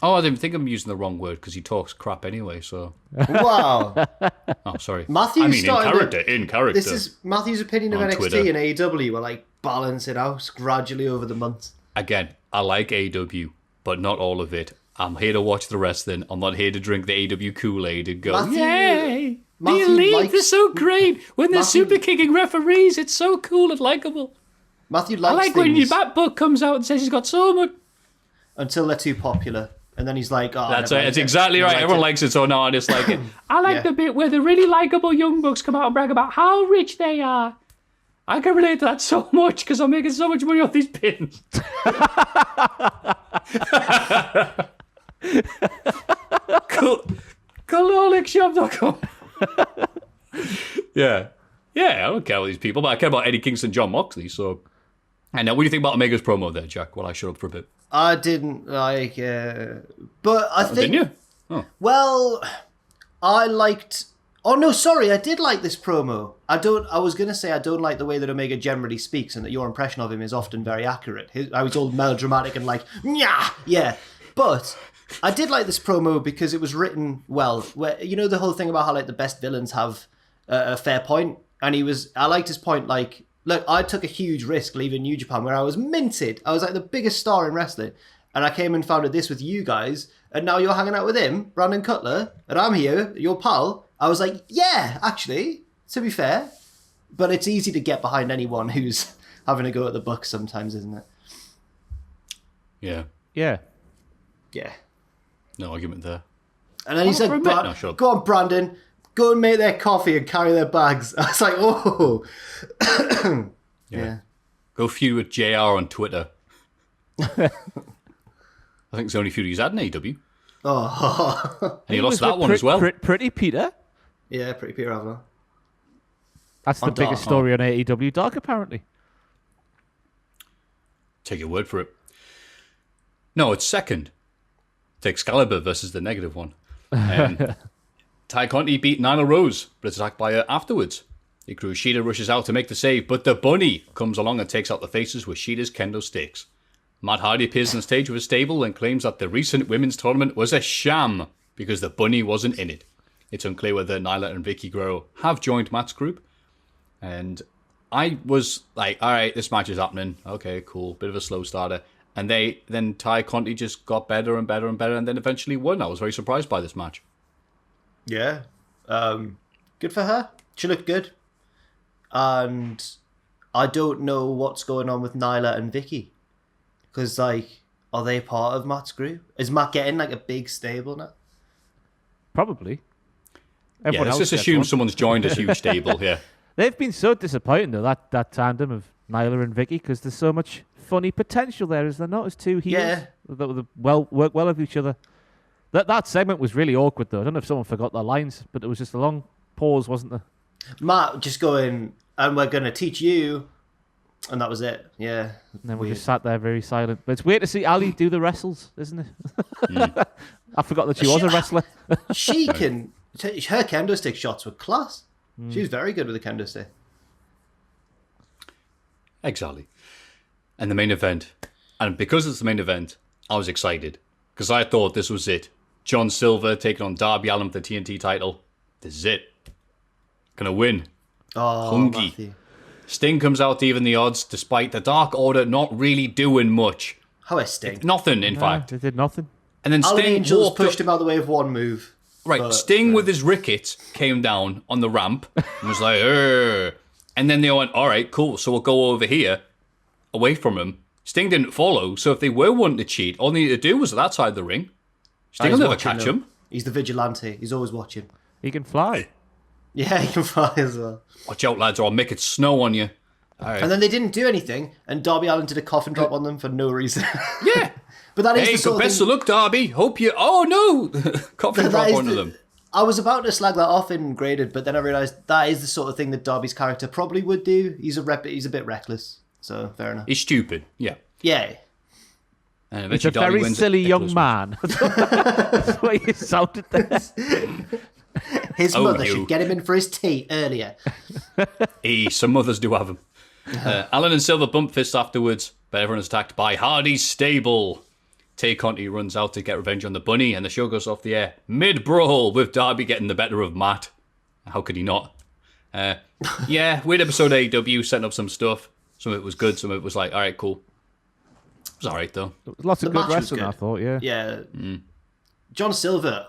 Oh, I didn't think I'm using the wrong word because he talks crap anyway, so... Wow. Oh, sorry. Matthew's in character. This is Matthew's opinion of NXT Twitter. and AEW. Will like balance it out gradually over the months. Again, I like AEW, but not all of it. I'm here to watch the wrestling. I'm not here to drink the AEW Kool-Aid and go, "Yay! The Elite is so great. When they're super kicking referees, it's so cool and likable." Matthew likes I like things when your back book comes out and says he's got so much... until they're too popular. And then he's like, "Oh, That's exactly right. Everyone likes it, so now I just like it. I like the bit where the really likable Young Bucks come out and brag about how rich they are. I can relate to that so much because I'm making so much money off these pins. Cultaholicshop.com. Yeah. Yeah, I don't care about these people, but I care about Eddie Kingston, John Moxley. So, and now, what do you think about Omega's promo there, Jack? While I shut up for a bit. I didn't like, but I think. Didn't you? Oh. Well, I liked. Oh no, sorry, I did like this promo. I was gonna say I don't like the way that Omega generally speaks, and that your impression of him is often very accurate. I was all melodramatic and like, yeah. But I did like this promo because it was written well. Where the whole thing about how like the best villains have a fair point, and I liked his point. Like, look, I took a huge risk leaving New Japan where I was minted. I was like the biggest star in wrestling, and I came and founded this with you guys, and now you're hanging out with him, Brandon Cutler, and I'm here, your pal. I was like, yeah, actually, to be fair. But it's easy to get behind anyone who's having a go at the Bucks sometimes, isn't it? Yeah. Yeah. Yeah. No argument there. And then he said, No, sure. go on, Brandon, go and make their coffee and carry their bags. I was like, oh. Yeah. Go feud with JR on Twitter. I think it's the only feud he's had in AEW. Oh. And he lost that one as well. Pretty Peter. Yeah, pretty Peter Avalon. That's the biggest story on AEW Dark, apparently. Take your word for it. No, it's second. It's Excalibur versus the negative one. Ty Conti beat Nyla Rose, but it's attacked by her afterwards. Hikaru Shida rushes out to make the save, but the bunny comes along and takes out the faces with Shida's kendo sticks. Matt Hardy appears on stage with a stable and claims that the recent women's tournament was a sham because the bunny wasn't in it. It's unclear whether Nyla and Vicky Guerrero have joined Matt's group. And I was like, all right, this match is happening. Okay, cool. Bit of a slow starter. And then Ty Conti just got better and better and better and then eventually won. I was very surprised by this match. Yeah. Good for her. She looked good. And I don't know what's going on with Nyla and Vicky. Because, like, are they part of Matt's group? Is Matt getting, like, a big stable now? Probably. Let's just assume someone's joined a huge stable here. They've been so disappointing, though, that tandem of Nyla and Vicky, because there's so much funny potential there, is there not? As two heels that work well with each other. That segment was really awkward, though. I don't know if someone forgot their lines, but it was just a long pause, wasn't there? Matt just going, and we're going to teach you. And that was it. Yeah. And then we just sat there very silent. But it's weird to see Ali do the wrestles, isn't it? I forgot that she was a wrestler. She can... Her kendo stick shots were class. She was very good with the kendo stick. Exactly. And the main event. And because it's the main event, I was excited. Because I thought this was it. John Silver taking on Darby Allin for the TNT title. This is it. Gonna win. Oh, Hungy. Maffew. Sting comes out to even the odds, despite the Dark Order not really doing much. How is Sting? Nothing, in fact. They did nothing. And then Alan Sting Angels walked pushed him out of the way of one move. Right, but, Sting with his rickets came down on the ramp and was like, "Urgh." And then they went, all right, cool, so we'll go over here, away from him. Sting didn't follow, so if they were wanting to cheat, all they needed to do was that side of the ring. Sting will never catch him. He's the vigilante. He's always watching. He can fly. Yeah, he can fly as well. Watch out, lads, or I'll make it snow on you. All right. And then they didn't do anything, and Darby Allin did a coffin drop on them for no reason. Yeah. But that is Hey, the sort of best thing... of luck, Darby. Hope you... Oh, no. Coffee drop onto them. I was about to slag that off in Graded, but then I realised that is the sort of thing that Darby's character probably would do. He's a bit reckless, so fair enough. He's stupid, yeah. Yeah. And He's a Darby very wins silly it. young man. That's what you sounded there. His mother should get him in for his tea earlier. Some mothers do have him. Allin and Silver bump fists afterwards, but everyone is attacked by Hardy's stable. Tay Conti runs out to get revenge on the bunny, and the show goes off the air mid-brawl with Darby getting the better of Matt. How could he not? Weird episode of AEW, setting up some stuff. Some of it was good, some of it was like, all right, cool. It was all right, though. Lots of The good match was wrestling, good. I thought, yeah. Yeah. John Silver,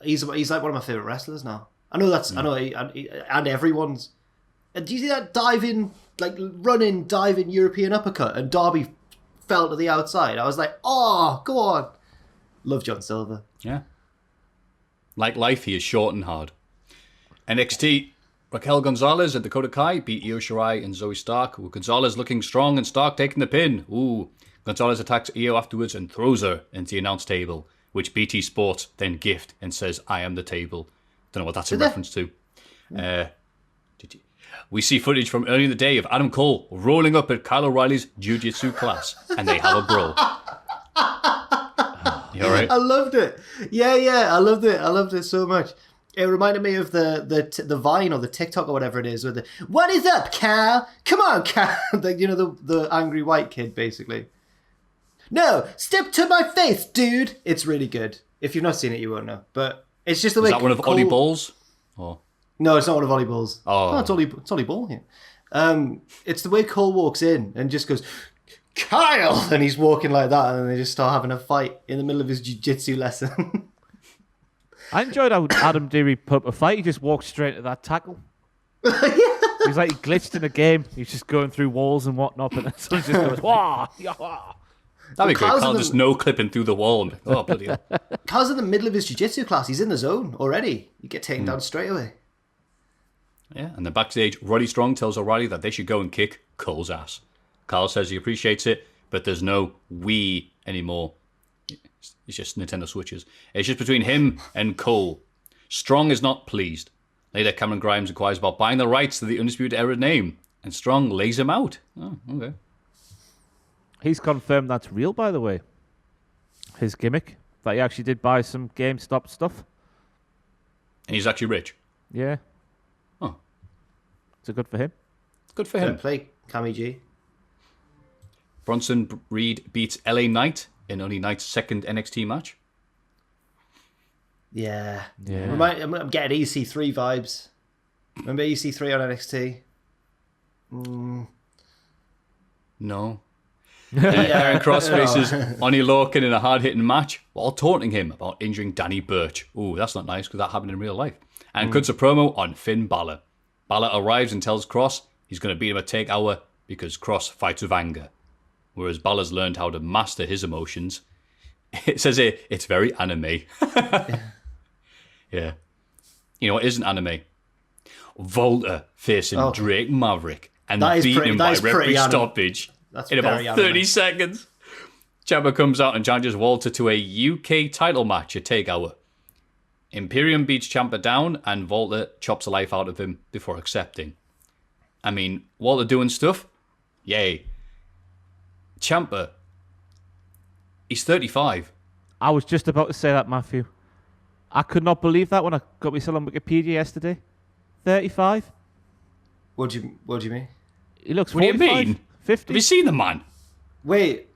he's like one of my favourite wrestlers now. I know and everyone's. Do you see that diving European uppercut, and Darby fell to the outside? I was like, oh, go on. Love John Silver. Yeah. Like life, he is short and hard. NXT, Raquel Gonzalez and Dakota Kai beat Io Shirai and Zoe Stark, with Gonzalez looking strong and Stark taking the pin. Ooh. Gonzalez attacks Io afterwards and throws her into the announce table, which BT Sports then gift and says, I am the table. Don't know what that's in reference to. We see footage from earlier in the day of Adam Cole rolling up at Kyle O'Reilly's jiu-jitsu class, and they have a brawl. You all right? I loved it. Yeah, I loved it. I loved it so much. It reminded me of the Vine or the TikTok or whatever it is with the "What is up, Cal? Come on, Cal!" the angry white kid, basically. No, step to my face, dude. It's really good. If you've not seen it, you won't know. But it's just the way. Is that one of Ollie Ball's? Or... No, it's not one of Ollie Ball's. Oh, it's Ollie Ball. Yeah. It's the way Cole walks in and just goes, "Kyle," and he's walking like that, and then they just start having a fight in the middle of his jiu-jitsu lesson. I enjoyed how Adam Deary put up a fight. He just walked straight to that tackle. He's like he glitched in a game. He's just going through walls and whatnot, but then someone just goes, "Wah, yeah." That'd be good. Carl just no clipping through the wall. And, oh, bloody hell. Carl's in the middle of his jiu-jitsu class. He's in the zone already. You get taken down straight away. Yeah, and then backstage, Roddy Strong tells O'Reilly that they should go and kick Cole's ass. Carl says he appreciates it, but there's no we anymore. It's just Nintendo Switches. It's just between him and Cole. Strong is not pleased. Later, Cameron Grimes inquires about buying the rights to the Undisputed Era name, and Strong lays him out. Oh, okay. He's confirmed that's real, by the way. His gimmick, that he actually did buy some GameStop stuff. And he's actually rich. Yeah. Oh. So good for him. Good for him. Play Cammy G. Bronson Reed beats LA Knight in only Knight's second NXT match. Yeah. Yeah. I'm getting EC3 vibes. Remember EC3 on NXT? No. Aaron Cross faces Oney Lorcan in a hard-hitting match while taunting him about injuring Danny Burch. Ooh, that's not nice because that happened in real life. And cuts a promo on Finn Balor. Balor arrives and tells Cross he's going to beat him at Take Hour because Cross fights with anger. Whereas Balor's learned how to master his emotions. It says here, it's very anime. Yeah. You know what isn't anime? Volta facing Drake Maverick and beating him by referee stoppage in about 30 seconds. Ciampa comes out and challenges Walter to a UK title match at Take Hour. Imperium beats Ciampa down and Walter chops the life out of him before accepting. I mean, Walter doing stuff? Yay. Ciampa, he's 35. I was just about to say that, Maffew. I could not believe that when I got myself on Wikipedia yesterday. 35? What do you mean? He looks 45, What do you mean? 50. Have you seen the man? Wait,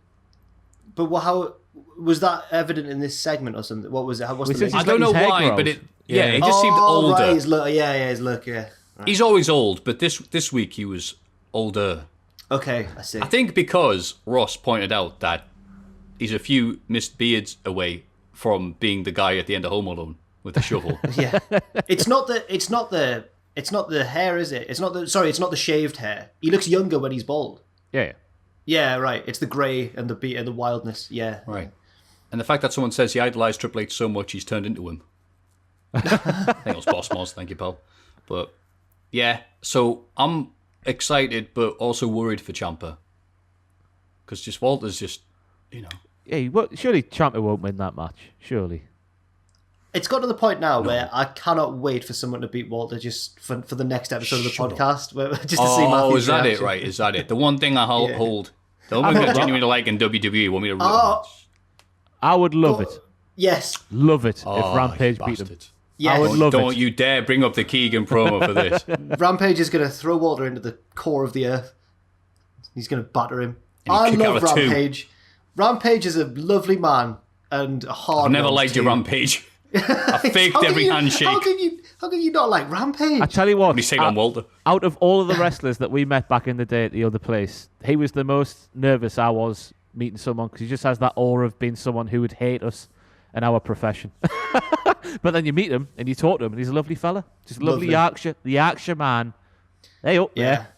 but how was that evident in this segment or something? What was it? What's the I don't know his hair why, grows. but it just seemed older. Right, his look. Yeah, his look. Yeah. Right. He's always old, but this week he was older. Okay, I see. I think because Ross pointed out that he's a few missed beards away from being the guy at the end of Home Alone with the shovel. Yeah, it's not the hair, is it? It's not the shaved hair. He looks younger when he's bald. Yeah. Yeah, right. It's the grey and the beat and the wildness. Yeah, Right. And the fact that someone says he idolised Triple H so much he's turned into him. I think it was Boss Moss, thank you, pal. But yeah, so I'm excited but also worried for Ciampa. Because just Walter's just, Yeah, surely Ciampa won't win that match. Surely. It's got to the point now where I cannot wait for someone to beat Walter just for the next episode of the podcast. Just to see Maffew's is that reaction. it? Right, is that it? The one thing I hold. The only thing I genuinely like in WWE want me to match. I would love it. Yes. Love it if Rampage beat him. Yes. I would love it. Don't you dare bring up the Keegan promo for this. Rampage is going to throw Walter into the core of the earth. He's going to batter him. And I kick out love a two. Rampage. Rampage is a lovely man and a hard. I've never liked your Rampage. I faked every handshake. How can you not like Rampage? I tell you what, When he's taking on Walter. out of all of the wrestlers that we met back in the day at the other place, he was the most nervous I was meeting someone because he just has that aura of being someone who would hate us and our profession. But then you meet him and you talk to him and he's a lovely fella. Just lovely Yorkshire, the Yorkshire man. Hey, up there.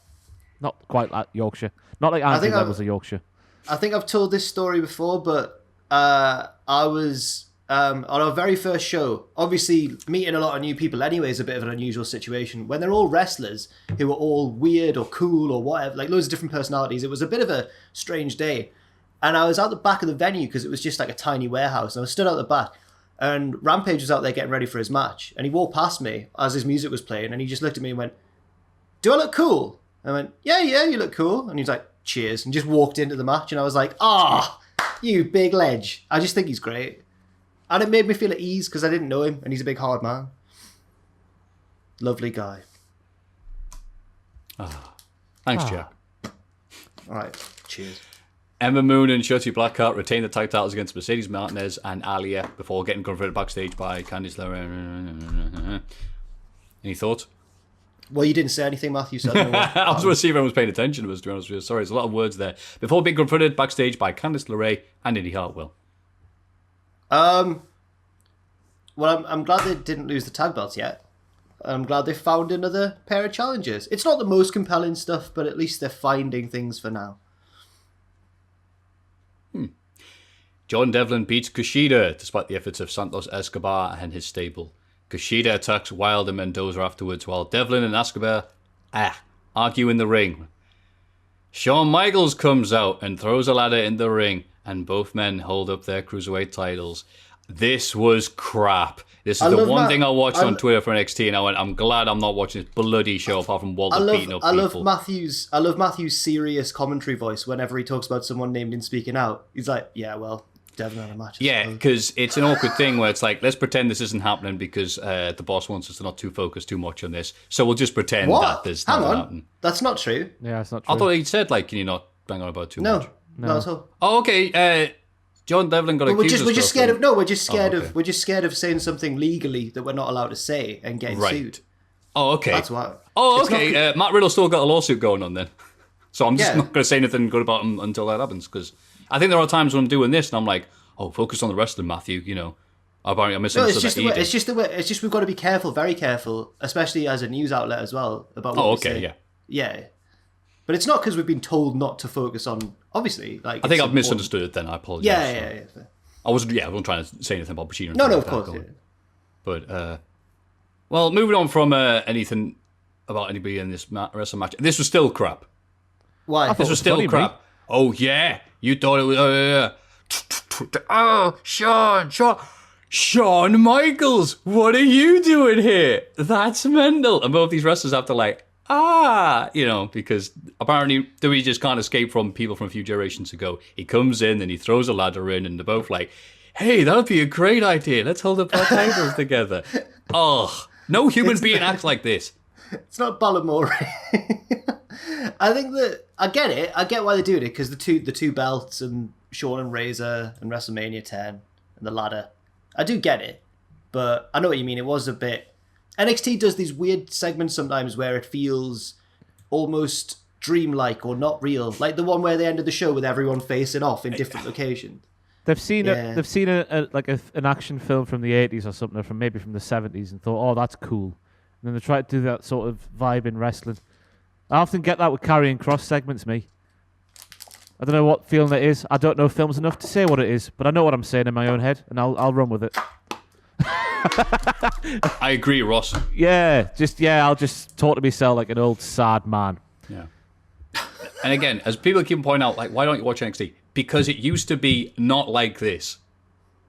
Not quite like Yorkshire. Not like Andrew levels of Yorkshire. I think I've told this story before, but I was on our very first show. Obviously, meeting a lot of new people anyway is a bit of an unusual situation. When they're all wrestlers who are all weird or cool or whatever, like loads of different personalities, it was a bit of a strange day. And I was out the back of the venue because it was just like a tiny warehouse. And I was stood out the back. And Rampage was out there getting ready for his match. And he walked past me as his music was playing. And he just looked at me and went, do I look cool? I went, yeah, you look cool. And he's like, cheers. And just walked into the match. And I was like, you big ledge. I just think he's great. And it made me feel at ease because I didn't know him. And he's a big hard man. Lovely guy. Thanks, Jack. All right. Cheers. Emma Moon and Shotzi Blackheart retain the tag titles against Mercedes Martinez and Alia before getting confronted backstage by Candice LeRae. Any thoughts? Well, you didn't say anything, Maffew. So I don't know what, I was going to see if everyone was paying attention to us, to be honest with you. Sorry, there's a lot of words there. Before being confronted backstage by Candice LeRae and Indy Hartwell. Well, I'm glad they didn't lose the tag belts yet. I'm glad they found another pair of challengers. It's not the most compelling stuff, but at least they're finding things for now. John Devlin beats Kushida despite the efforts of Santos Escobar and his stable. Kushida attacks Wilde and Mendoza afterwards while Devlin and Escobar argue in the ring. Shawn Michaels comes out and throws a ladder in the ring and both men hold up their cruiserweight titles. This was crap. This is the one thing I watched on Twitter for NXT and I went, I'm glad I'm not watching this bloody show apart from Walter beating up people. I love Matthew's serious commentary voice whenever he talks about someone named in speaking out. He's like, yeah, well, Devlin had a match. Yeah, because it's an awkward thing where it's like, let's pretend this isn't happening because the boss wants us to not focus too much on this. So we'll just pretend that there's nothing happening. That's not true. Yeah, it's not true. I thought he said, like, can you not bang on about too much? No, not at all. Oh, okay. John Devlin got accused of We're just scared of. No, we're just scared okay. of. We're just scared of saying something legally that we're not allowed to say and getting sued. Oh, okay. That's why. Oh, okay. Matt Riddle still got a lawsuit going on then. So I'm just not going to say anything good about him until that happens because I think there are times when I'm doing this and I'm like, oh, focus on the wrestling, Maffew. You know, I'm missing. No, it's just we've got to be careful, very careful, especially as a news outlet as well about what we say. Yeah. But it's not because we've been told not to focus on. Obviously, like I think I've misunderstood it. Then I apologize. Yeah. I wasn't trying to say anything about Pacino. No, of course. Yeah. But well, moving on from anything about anybody in this wrestling match, this was still crap. Why? This was still crap. Mate. Oh yeah, you thought it was. Oh, Shawn Michaels, what are you doing here? That's mental. And both these wrestlers have to because apparently WWE just can't escape from people from a few generations ago. He comes in and he throws a ladder in and they're both like, hey, that would be a great idea. Let's hold up our titles together. Oh, no human being acts like this. It's not Ballamore. I think that I get it. I get why they're doing it because the two belts and Shawn and Razor and WrestleMania 10 and the ladder. I do get it, but I know what you mean. It was a bit. NXT does these weird segments sometimes where it feels almost dreamlike or not real, like the one where they ended the show with everyone facing off in different locations. They've seen an action film from the 80s or something, or maybe from the 70s, and thought, oh, that's cool. And then they try to do that sort of vibe in wrestling. I often get that with Karrion Kross segments, me. I don't know what feeling it is. I don't know films enough to say what it is, but I know what I'm saying in my own head, and I'll run with it. I agree, Ross. I'll just talk to myself like an old sad man. Yeah. And again, as people keep pointing out, like, why don't you watch NXT? Because it used to be not like this.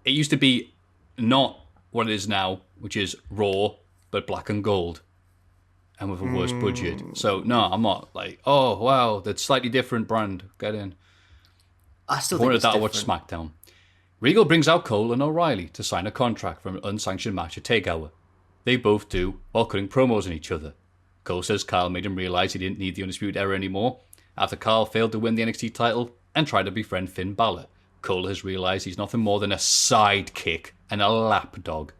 It used to be not what it is now, which is Raw, but black and gold. And with a worse budget. So, no, I'm not like, oh, wow, that's slightly different brand. Get in. I still think it's different. I watch SmackDown. Regal brings out Cole and O'Reilly to sign a contract for an unsanctioned match at TakeOver. They both do, while cutting promos on each other. Cole says Kyle made him realise he didn't need the Undisputed Era anymore after Kyle failed to win the NXT title and tried to befriend Finn Balor. Cole has realised he's nothing more than a sidekick and a lapdog.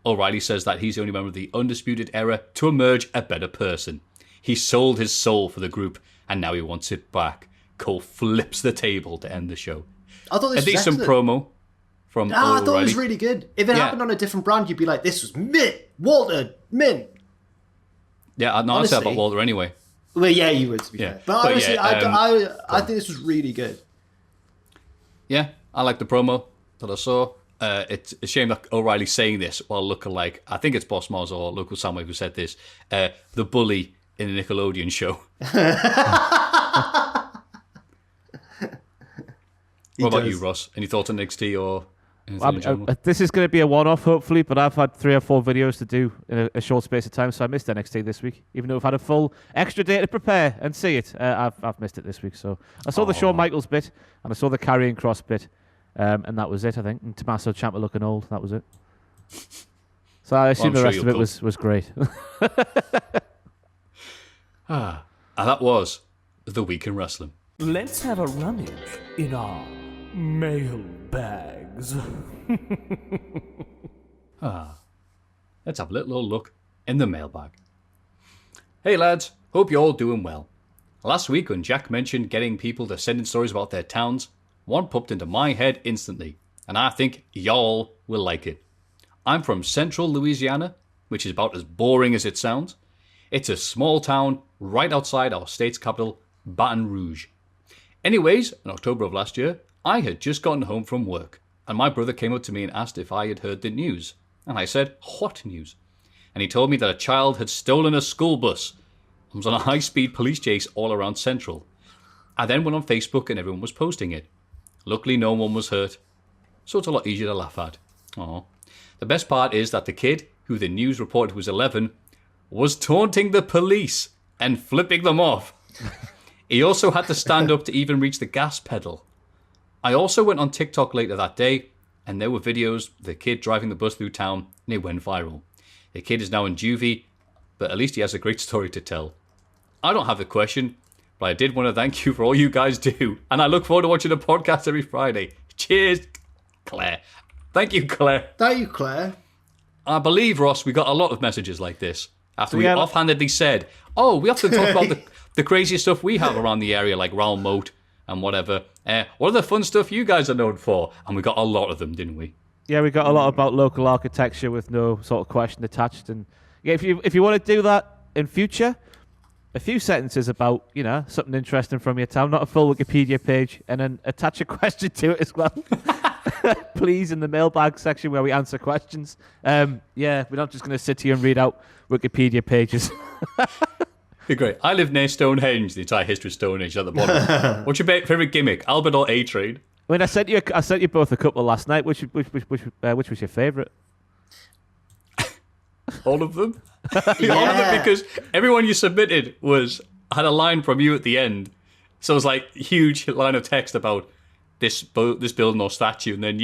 O'Reilly says that he's the only member of the Undisputed Era to emerge a better person. He sold his soul for the group, and now he wants it back. Cole flips the table to end the show. I thought this was excellent. Promo from O'Reilly. I thought it was really good. If it happened on a different brand, you'd be like, this was mint. Walter, mint. Yeah, I said about Walter anyway. Well, yeah, you would, to be fair. But honestly, I think this was really good. Yeah, I like the promo that I saw. It's a shame that O'Reilly's saying this while looking like, I think it's Boss Moz or Local Soundwave who said this, the bully in a Nickelodeon show. What about you, Ross? Any thoughts on NXT or This is going to be a one-off, hopefully, but I've had 3 or 4 videos to do in a short space of time, so I missed NXT this week. Even though I've had a full extra day to prepare and see it, I've missed it this week. So I saw the Shawn Michaels bit, and I saw the Karrion Kross bit, and that was it, I think. And Tommaso Ciampa looking old, that was it. So I assume the rest of it was great. And that was The Week in Wrestling. Let's have a rummage in our mail bags. Let's have a little look in the mailbag. Hey lads, hope you're all doing well. Last week when Jack mentioned getting people to send in stories about their towns, one popped into my head instantly, and I think y'all will like it. I'm from central Louisiana, which is about as boring as it sounds. It's a small town right outside our state's capital, Baton Rouge. Anyways, in October of last year, I had just gotten home from work, and my brother came up to me and asked if I had heard the news. And I said, what news? And he told me that a child had stolen a school bus and was on a high-speed police chase all around Central. I then went on Facebook and everyone was posting it. Luckily, no one was hurt, so it's a lot easier to laugh at. Aww. The best part is that the kid, who the news reported was 11, was taunting the police and flipping them off. He also had to stand up to even reach the gas pedal. I also went on TikTok later that day, and there were videos of the kid driving the bus through town, and it went viral. The kid is now in juvie, but at least he has a great story to tell. I don't have a question, but I did want to thank you for all you guys do, and I look forward to watching the podcast every Friday. Cheers, Claire. Thank you, Claire. Thank you, Claire. I believe, Ross, we got a lot of messages like this. After we offhandedly said, oh, we have to talk about the crazy stuff we have around the area, like Raoul Moat and whatever. What are the fun stuff you guys are known for? And we got a lot of them, didn't we? Yeah, we got a lot about local architecture with no sort of question attached. And yeah, if you want to do that in future, a few sentences about, something interesting from your town, not a full Wikipedia page, and then attach a question to it as well. Please, in the mailbag section where we answer questions. We're not just going to sit here and read out Wikipedia pages. Great. I live near Stonehenge. The entire history of Stonehenge at the bottom. What's your favourite gimmick? Albert or A-Train? I mean, I sent you both a couple last night. Which was your favourite? All of them. Yeah. All of them, because everyone you submitted had a line from you at the end. So it was like a huge line of text about this building or statue, and then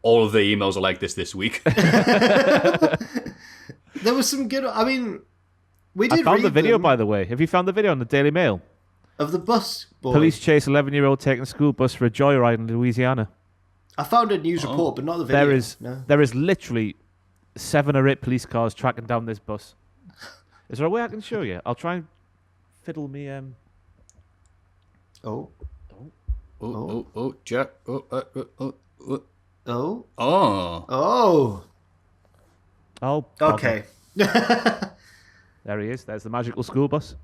all of the emails are like this week. There was some good. I mean, I found the video, by the way. Have you found the video on the Daily Mail? Of the bus boy? Police chase 11-year-old taking a school bus for a joyride in Louisiana. I found a news report, but not the video. There is literally 7 or 8 police cars tracking down this bus. Is there a way I can show you? I'll try and fiddle me. Jack. Oh. Okay. There he is. There's the magical school bus.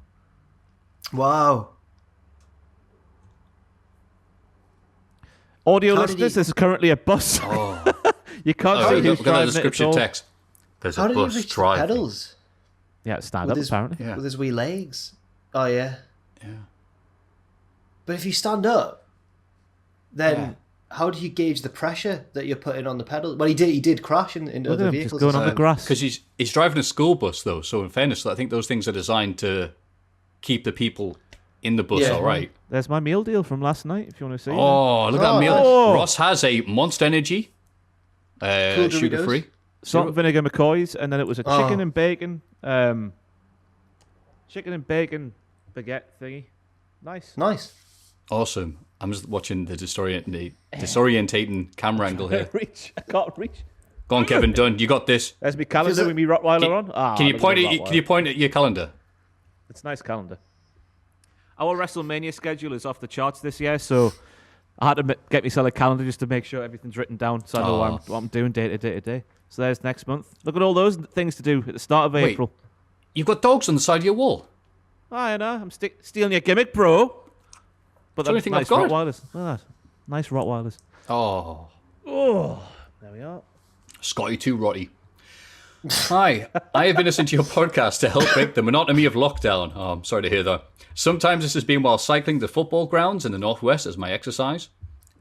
Wow. Audio listeners, this is currently a bus. Oh. You can't see who's driving the description it text. There's How a did bus he reach driving. the pedals? Yeah, stand up, apparently. Yeah. With his wee legs. Oh, yeah. Yeah. But if you stand up, then how do you gauge the pressure that you're putting on the pedal? Well, he did crash into other vehicles. Just going on the grass. Because he's driving a school bus, though, so in fairness, I think those things are designed to keep the people in the bus all right. There's my meal deal from last night, if you want to see. Oh, look at that meal. Oh. Ross has a Monster Energy, sugar-free. Salt and vinegar McCoys, and then it was a chicken and bacon baguette thingy. Nice. Awesome. I'm just watching the disorientating camera angle here. I can't reach. Go on, Kevin Dunn. You got this. There's my calendar with me Rottweiler on. Can you point at your calendar? It's a nice calendar. Our WrestleMania schedule is off the charts this year, so I had to get myself a calendar just to make sure everything's written down, so I know what I'm doing day to day. So there's next month. Look at all those things to do at the start of April. You've got dogs on the side of your wall. I know. I'm stealing your gimmick, bro. But the only thing nice I've got. Rottweilers. Look at that. Nice Rottweilers. Oh, there we are. Scotty too rotty. Hi, I have been listening to your podcast to help break the monotony of lockdown. Oh, I'm sorry to hear that. Sometimes this has been while cycling the football grounds in the northwest as my exercise.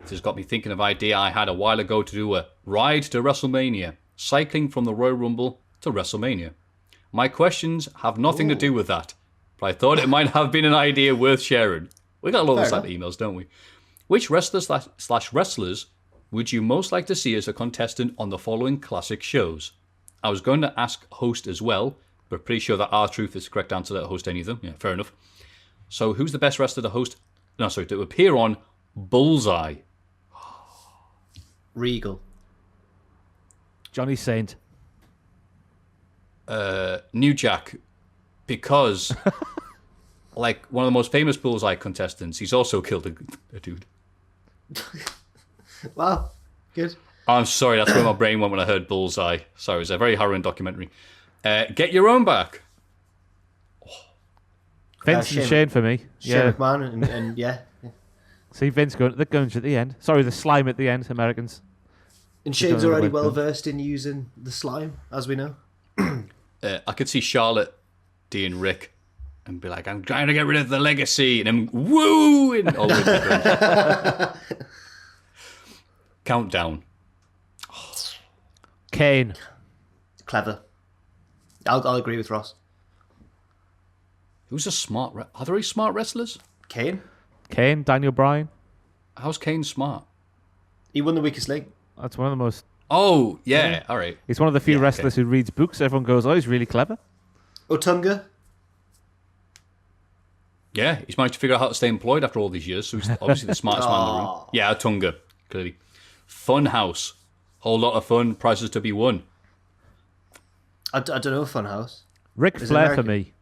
This has got me thinking of an idea I had a while ago to do a ride to WrestleMania, cycling from the Royal Rumble to WrestleMania. My questions have nothing to do with that, but I thought it might have been an idea worth sharing. We got a lot of that emails, don't we? Which wrestlers slash wrestlers would you most like to see as a contestant on the following classic shows? I was going to ask host as well, but pretty sure that R-Truth is the correct answer to host any of them. Yeah, fair enough. So who's the best wrestler to host? No, sorry, to appear on Bullseye? Regal. Johnny Saint. New Jack, because like one of the most famous Bullseye contestants, he's also killed a dude. Wow, good. I'm sorry, that's where my brain went when I heard Bullseye. Sorry, it's a very harrowing documentary. Get your own back. Vince and Shane for me. Shane McMahon and yeah. See Vince going the guns at the end. Sorry, the slime at the end, Americans. And Shane's already well versed in using the slime, as we know. I could see Charlotte Dean Rick and be like, I'm trying to get rid of the legacy, and then woo and all the way to the ground. Countdown. Kane. Clever. I'll agree with Ross. Who's a smart? Are there any smart wrestlers? Kane. Daniel Bryan. How's Kane smart? He won the weakest link. That's one of the most. Oh yeah, all right. He's one of the few wrestlers who reads books. Everyone goes, "Oh, he's really clever." Otunga. Yeah, he's managed to figure out how to stay employed after all these years, so he's obviously the smartest man in the room. Yeah, Otunga, clearly. Funhouse. Whole lot of fun, prizes to be won. I don't know Funhouse. Ric Flair for me.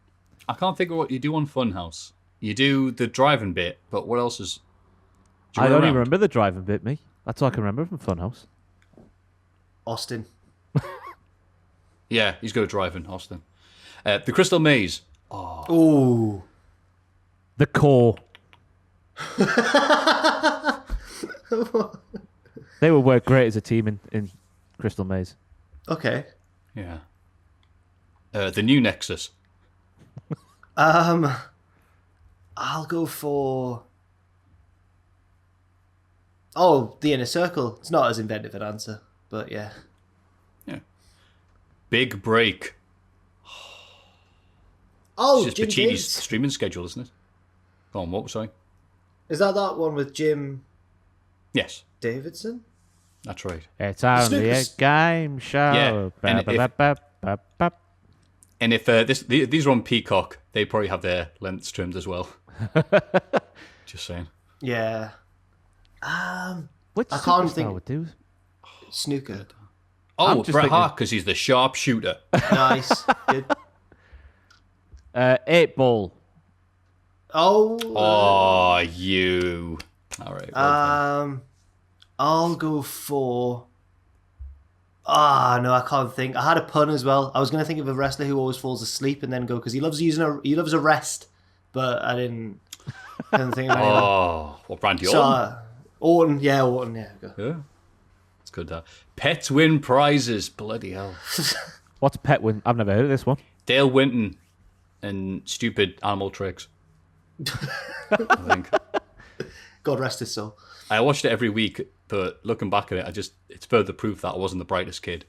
I can't think of what you do on Funhouse. You do the driving bit, but what else is... I only remember the driving bit, me. That's all I can remember from Funhouse. Austin. Yeah, he's good at driving, Austin. The Crystal Maze. Ooh. The Core. They would work great as a team in Crystal Maze. Okay. Yeah. The New Nexus. I'll go for... Oh, the Inner Circle. It's not as inventive an answer, but yeah. Yeah. Big Break. Oh, it's just Jim Pachini's Gates. streaming schedule, isn't it? Go on, what was I? Is that one with Jim Yes, Davidson? that's right. It's only a game show. Yeah, and if these are on Peacock, they probably have their lengths trimmed as well. Just saying. Yeah. Which I can't superstar think- would do? Snooker. Oh, just Bret thinking- Hart, because he's the sharpshooter. Nice. Good. 8 Ball. Oh, you. All right. Well done. I'll go for... no, I can't think. I had a pun as well. I was going to think of a wrestler who always falls asleep and then go, because he loves a rest, but I didn't think of anyone. Oh, what Randy So, Orton? Orton, yeah. Go. Yeah. It's good. Pets win prizes. Bloody hell. What's Pet Win? I've never heard of this one. Dale Winton and stupid animal tricks. I think. God rest his soul. I watched it every week, but looking back at it, it's further proof that I wasn't the brightest kid.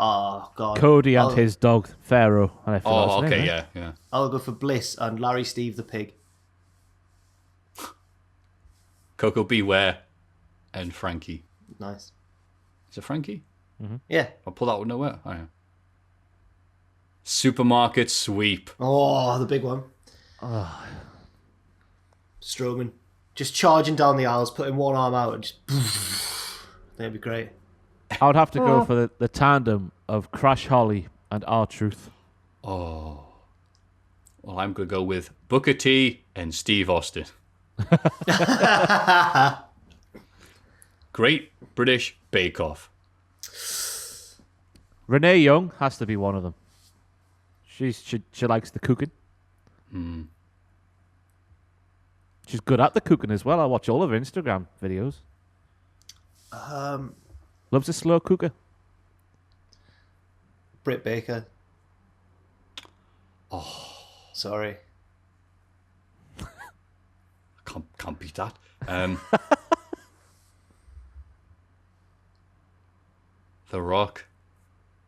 Oh, God. Cody and his dog, Pharaoh. And I forgot Oh, his okay, name, yeah. I'll go for Bliss and Larry Steve the pig. Coco Beware and Frankie. Nice. Is it Frankie? Yeah. I'll pull that one nowhere. Oh, yeah. Supermarket sweep. Oh, the big one. Strowman. Just charging down the aisles, putting one arm out and just... That'd be great. I would have to go for the tandem of Crash Holly and R-Truth. Oh. Well, I'm going to go with Booker T and Steve Austin. Great British Bake Off. Renee Young has to be one of them. She likes the cooking. She's good at the cooking as well. I watch all of her Instagram videos. Loves a slow cooker. Britt Baker. Sorry. Can't beat that. The Rock,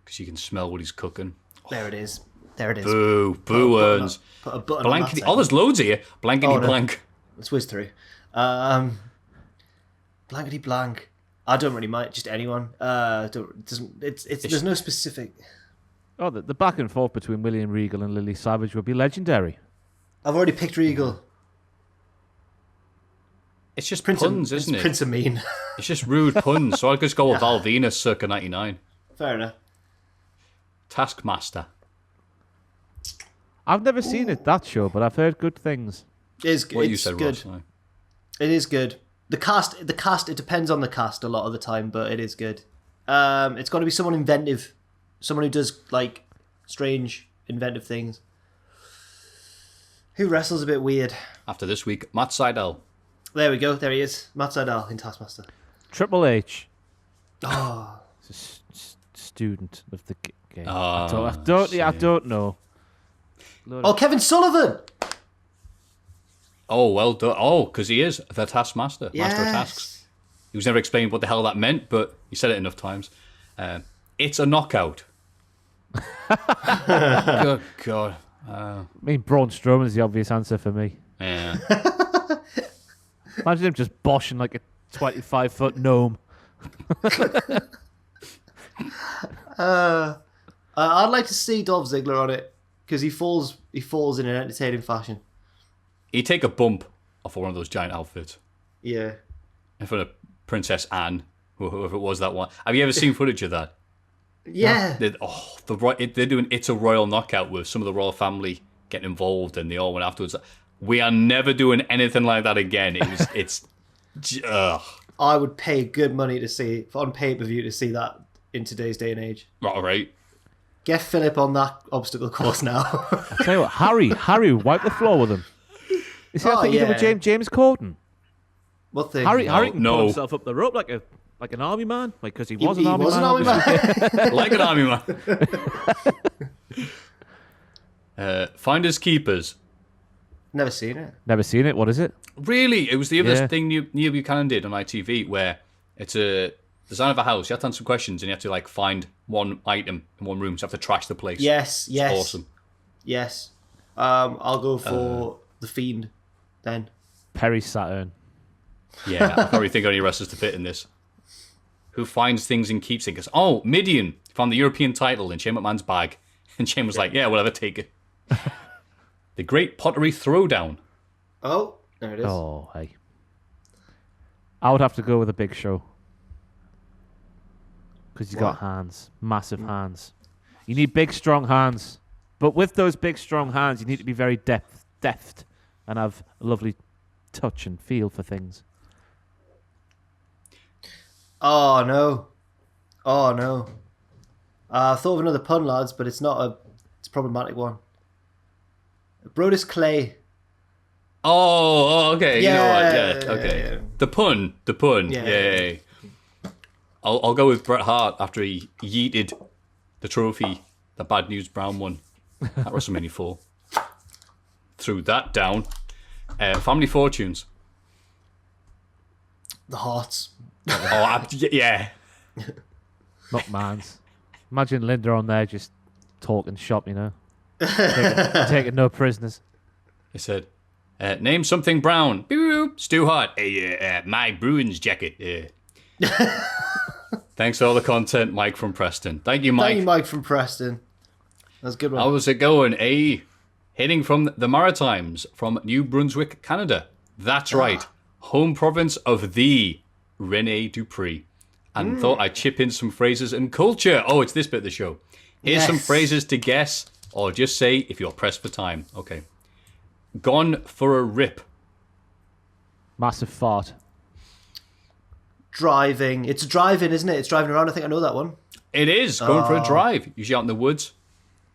because you can smell what he's cooking. There it is. There it is. Boo earns. Put a button on Blankety. that Oh, there's loads here. Blankety blank. Let's whiz through. Blankety blank. I don't really mind. Just anyone. There's no specific. Oh, the back and forth between William Regal and Lily Savage would be legendary. I've already picked Regal. It's just puns, isn't it? Prince of Mean. It's just rude puns. So I'll just go with Val Venus circa 99. Fair enough. Taskmaster. I've never seen that show, but I've heard good things. It's What you said, good. Ross. It is good. The cast. It depends on the cast a lot of the time, but it is good. It's got to be someone inventive, someone who does like strange, inventive things. Who wrestles a bit weird? After this week, Matt Sydal. There we go. There he is, Matt Sydal in Taskmaster. Triple H. Oh, He's a student of the game. Oh, I don't know. Kevin Sullivan. Oh, well done. Oh, because he is the Taskmaster, Master of Tasks. Yes. He was never explained what the hell that meant, but he said it enough times. It's a knockout. Good God. I mean, Braun Strowman is the obvious answer for me. Yeah. Imagine him just boshing like a 25-foot gnome. I'd like to see Dolph Ziggler on it because he falls in an entertaining fashion. He'd take a bump off one of those giant outfits Yeah. in front of Princess Anne, whoever it was that one. Have you ever seen footage of that? Yeah. They're doing It's a Royal Knockout with some of the royal family getting involved, and they all went afterwards. We are never doing anything like that again. I would pay good money to see on pay-per-view to see that in today's day and age. Right. Get Philip on that obstacle course now. I'll tell you what, Harry wipe the floor with him. You see that thing he did with James Corden? What thing? Harry can No. pull himself up the rope like an army man, because he was an army was man. an army man. Like an army man. Finders Keepers. Never seen it. Never seen it. What is it? Really? It was the other Yeah. thing Neil Buchanan did on ITV, where it's a design of a house. You have to answer some questions, and you have to like find one item in one room. So you have to trash the place. Yes. It's awesome. Yes. I'll go for The Fiend then. Perry Saturn. Yeah, I can't really think of any wrestlers to fit in this. Who finds things and keeps it? Because, Midian found the European title in Shane McMahon's bag. And Shane was like, yeah, whatever, take it. The Great Pottery Throwdown. Oh, there it is. Oh, hey. I would have to go with a Big Show. Because he's got hands. Massive hands. You need big, strong hands. But with those big, strong hands, you need to be very deft and have a lovely touch and feel for things. Oh, no. I thought of another pun, lads, but it's not it's a problematic one. Brodus Clay. Oh, okay. Yeah, you know what? Yeah, okay. yeah. The pun. Yeah. I'll go with Bret Hart after he yeeted the trophy, the Bad News Brown one at WrestleMania 4. Threw that down. Family Fortunes. The Hearts. Yeah. Not man's. Imagine Linda on there just talking shop, taking no prisoners. He said, name something brown. Beep, Stu Hart. My Bruins jacket. Thanks for all the content, Mike from Preston. Thank you, Mike. Thank you, Mike from Preston. That's a good one. How's it going? Hitting from the Maritimes, from New Brunswick, Canada. That's right. Home province of the Rene Dupree. And thought I'd chip in some phrases and culture. Oh, it's this bit of the show. Here's some phrases to guess, or just say if you're pressed for time. Okay. Gone for a rip. Massive fart. Driving. It's driving, isn't it? It's driving around. I think I know that one. It is. Going for a drive. Usually out in the woods.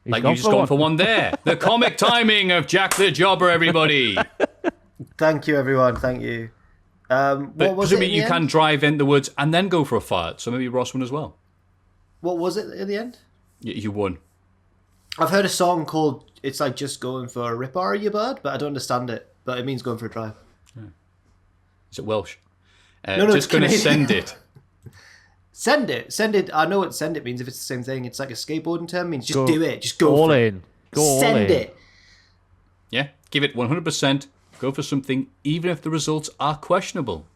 Like you just gone for one there. The comic timing of Jack the Jobber, everybody. Thank you, everyone. Thank you. What But was it? presumably you can drive in the woods and then go for a fart. So maybe Ross won as well. What was it in the end? You won. I've heard a song called "It's Like Just Going for a Rip, Are You Bird," but I don't understand it. But it means going for a drive. Is it Welsh? No, just going to Canadian. send it. Send it. I know what send it means. If it's the same thing, it's like a skateboarding term. It means just do it. Just go all for it. in. Go all Send in. it. Yeah, give it 100%. Go for something, even if the results are questionable.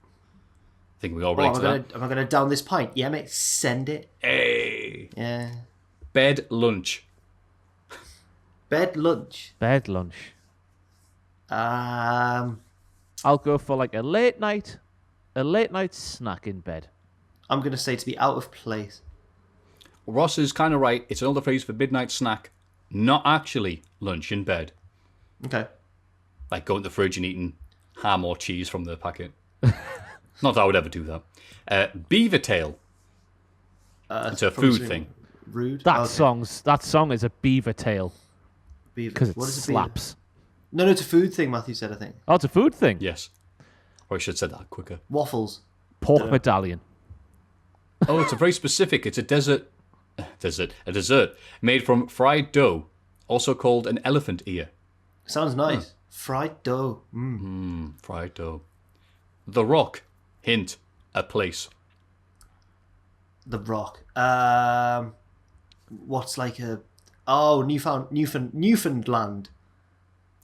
I think we all relate to that. Am I gonna down this pint? Yeah, mate. Send it. Hey. Yeah. Bed lunch. Bed lunch. Bed lunch. Um, I'll go for like a late night snack in bed. I'm gonna say to be out of place. Ross is kind of right. It's another phrase for midnight snack, not actually lunch in bed. Okay. Like going to the fridge and eating ham or cheese from the packet. Not that I would ever do that. Beaver tail. It's a food thing. Rude. That Okay. song is a beaver tail Beaver. because it What is a beaver? slaps. No, it's a food thing. Matthew said, I think. Oh, it's a food thing. Yes. Or I should have said that quicker. Waffles. Pork medallion. Oh, it's a very specific. It's a a dessert made from fried dough, also called an elephant ear. Sounds nice. Fried dough. Fried dough. The Rock. Hint. A place. The Rock. What's like a... Oh, Newfoundland.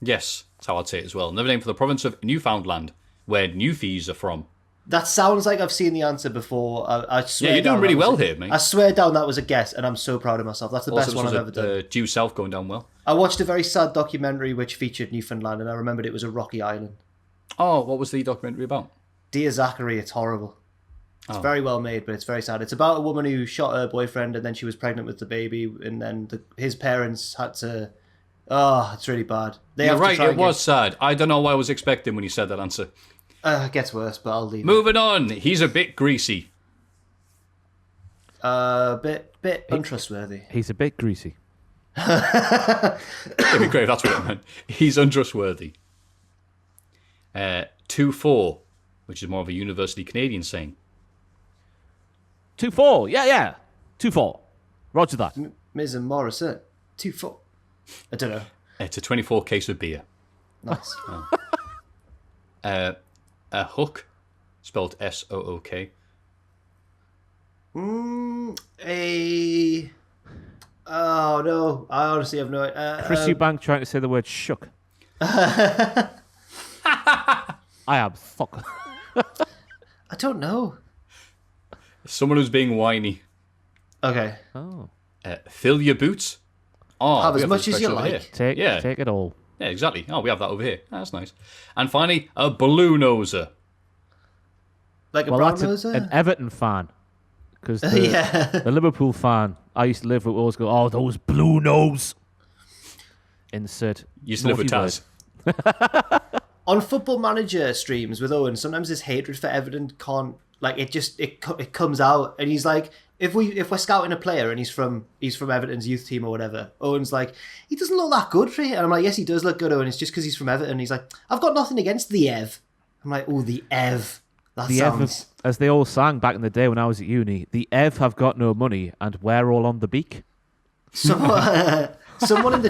Yes, that's how I'd say it as well. Another name for the province of Newfoundland, where Newfies are from. That sounds like I've seen the answer before. I swear. Yeah, you're doing down really that was well a- here, mate. I swear down that was a guess, and I'm so proud of myself. That's the Also, best this one was I've ever done. due south going down well. I watched a very sad documentary which featured Newfoundland, and I remembered it was a rocky island. Oh, what was the documentary about? Dear Zachary, it's horrible. It's very well made, but it's very sad. It's about a woman who shot her boyfriend, and then she was pregnant with the baby, and then his parents had to... Oh, it's really bad. They You're have to right, try it and was sad. I don't know what I was expecting when you said that answer. It gets worse, but I'll leave Moving on, he's a bit greasy. it. Bit untrustworthy. He's a bit greasy. It'd be great if that's what it meant. He's untrustworthy. 2-4, which is more of a universally Canadian saying. 2-4. Yeah. 2-4. Roger that. Miz and Morrison. 2-4. I don't know. It's a 24 case of beer. Nice. A hook, spelled S-O-O-K. Oh, no. I honestly have no... Chris Eubank trying to say the word shook. I am fuck. I don't know. Someone who's being whiny. Okay. Oh. Fill your boots. Oh, Have we as much this as you expression over like. here. Take it all. Yeah, exactly. Oh, we have that over here. That's nice. And finally, a blue noser. Like a Well, brown that's noser? an Everton fan. Because Yeah. the Liverpool fan I used to live with always go, oh, those blue nose. Insert. Used to live with naughty Taz. On Football Manager streams with Owen, sometimes his hatred for Everton can't... Like, it comes out, and he's like... If we're scouting a player and he's from Everton's youth team or whatever, Owen's like, he doesn't look that good for it. And I'm like, yes, he does look good, Owen. It's just because he's from Everton. He's like, I've got nothing against the Ev. I'm like, oh, the Ev. That The sounds... Ev, as they all sang back in the day when I was at uni, the Ev have got no money and we're all on the beak. Someone in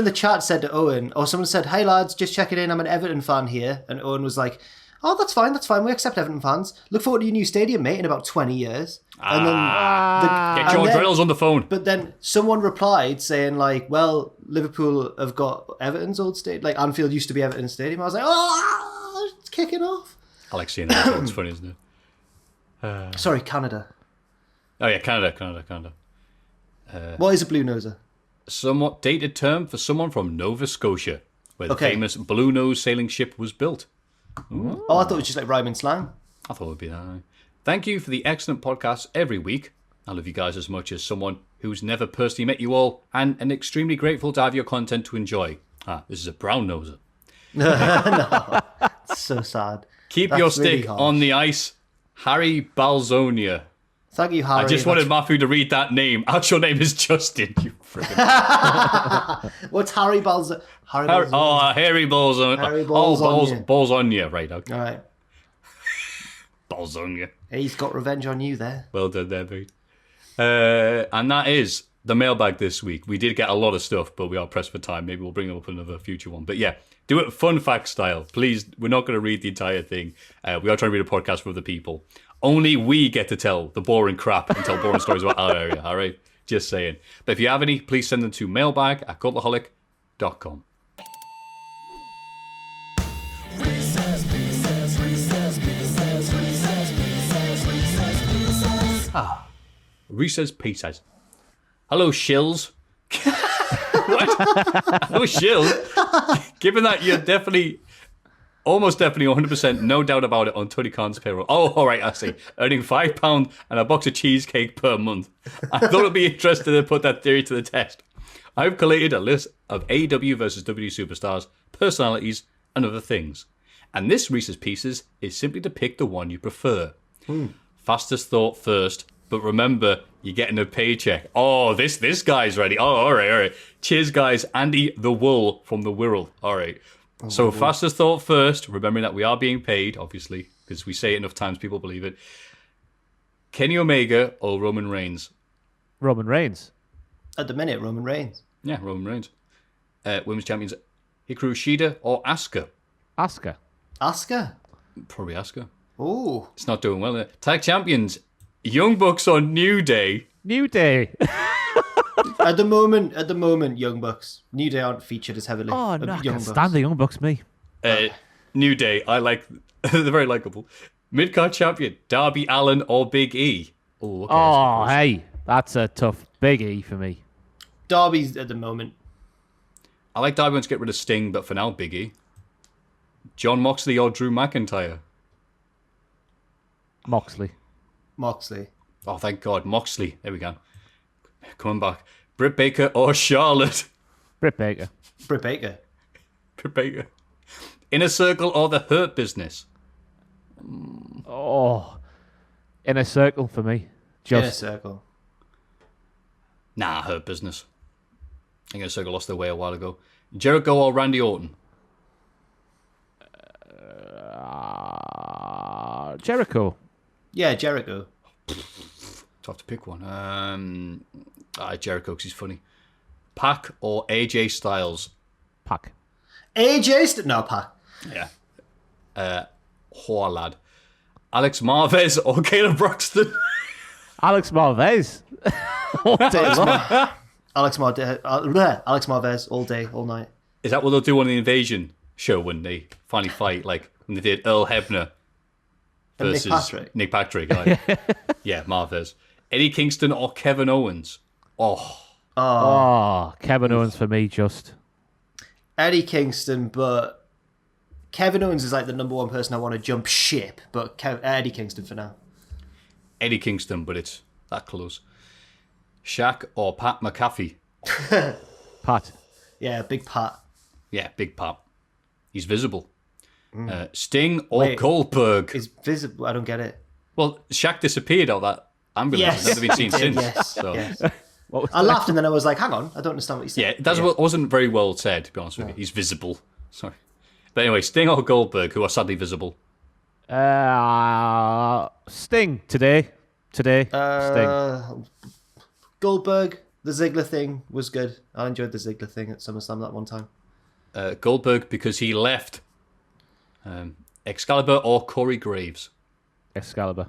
the chat said to Owen, or someone said, "Hey lads, just checking in. I'm an Everton fan here." And Owen was like, "Oh, that's fine. We accept Everton fans. Look forward to your new stadium, mate, in about 20 years." And then Get George Reynolds on the phone. But then someone replied saying like, "Well, Liverpool have got Everton's old stadium. Like Anfield used to be Everton's stadium." I was like, "Oh, it's kicking off." I like seeing that. It's funny, isn't it? Sorry, Canada. Oh yeah, Canada. What is a blue noser? Somewhat dated term for someone from Nova Scotia, where the Okay. famous Blue Nose sailing ship was built. Oh, I thought it was just like rhyming slang. I thought it would be that. Thank you for the excellent podcasts every week. I love you guys as much as someone who's never personally met you all, and extremely grateful to have your content to enjoy. This is a brown noser. It's so sad. Keep That's your really stick harsh. on the ice, Harry Balzonia. Thank you, Harry. I just wanted Maffew to read that name. Actual name is Justin. You friggin'. What's Harry Balls? Harry Harry Balls. Balzonia. Harry Balzonia. Balls on you. Right, okay. All right. Balls on you. He's got revenge on you there. Well done there, mate. And that is the mailbag this week. We did get a lot of stuff, but we are pressed for time. Maybe we'll bring them up in another future one. But yeah, do it fun fact style. Please, we're not going to read the entire thing. We are trying to read a podcast for other people. Only we get to tell the boring crap and tell boring stories about our area, all right? Just saying. But if you have any, please send them to mailbag@cultaholic.com. Reese's Pieces. Hello, shills. What? Hello, shills. Given that you're definitely, almost definitely 100%, no doubt about it, on Tony Khan's payroll. Oh, all right, I see. Earning £5 and a box of cheesecake per month. I thought it'd be interesting to put that theory to the test. I've collated a list of AEW versus WWE superstars, personalities, and other things. And this Reese's Pieces is simply to pick the one you prefer. Fastest thought first. But remember, you're getting a paycheck. Oh, this guy's ready. Oh, all right. Cheers, guys. Andy the Wool from the Wirral. All right. So fastest thought first, remembering that we are being paid, obviously, because we say it enough times, people believe it. Kenny Omega or Roman Reigns? Roman Reigns. At the minute, Roman Reigns. Yeah, Roman Reigns. Women's champions, Hikaru Shida or Asuka? Asuka. Asuka? Probably Asuka. Oh. It's not doing well. Tag champions, Young Bucks or New Day? New Day. At the moment, Young Bucks. New Day aren't featured as heavily. Oh, no, I Young can't stand the Young Bucks, me. New Day, I like. They're very likable. Mid-card champion, Darby Allin or Big E? Oh, okay, Oh, hey. That's a tough Big E for me. Darby's at the moment. I like Darby wants to get rid of Sting, but for now, Big E. John Moxley or Drew McIntyre? Moxley. Oh, thank God. Moxley. There we go. Coming back. Britt Baker or Charlotte? Britt Baker. Britt Baker. Britt Baker. Inner Circle or The Hurt Business? Oh. Inner Circle for me. Inner Circle. Nah, Hurt Business. I think Inner Circle lost their way a while ago. Jericho or Randy Orton? Jericho. Yeah, Jericho. Tough to pick one. Jericho, because he's funny. Pac or AJ Styles? Pac. No, Pac. Yeah. Whore lad. Alex Marvez or Caleb Broxton? Alex Marvez. All day long. Alex Marvez, all day, all night. Is that what they'll do on the Invasion show when they finally fight? Like when they did Earl Hebner versus Nick Patrick. Like, yeah, Marvez. Eddie Kingston or Kevin Owens? Oh, Kevin Owens for me, just. Eddie Kingston, but Kevin Owens is like the number one person I want to jump ship, but Eddie Kingston for now. Eddie Kingston, but it's that close. Shaq or Pat McAfee? Pat. Yeah, big Pat. Yeah, big Pat. He's visible. Sting or Goldberg? He's visible. I don't get it. Well, Shaq disappeared out that ambulance. Yes. Never been seen since. Yes. So. Yes. I laughed and then I was like, hang on, I don't understand what you said. Yeah, that wasn't very well said, to be honest with you. He's visible. Sorry. But anyway, Sting or Goldberg, who are sadly visible? Sting today. Sting. Goldberg, the Ziggler thing was good. I enjoyed the Ziggler thing at SummerSlam that one time. Goldberg because he left. Excalibur or Corey Graves? Excalibur.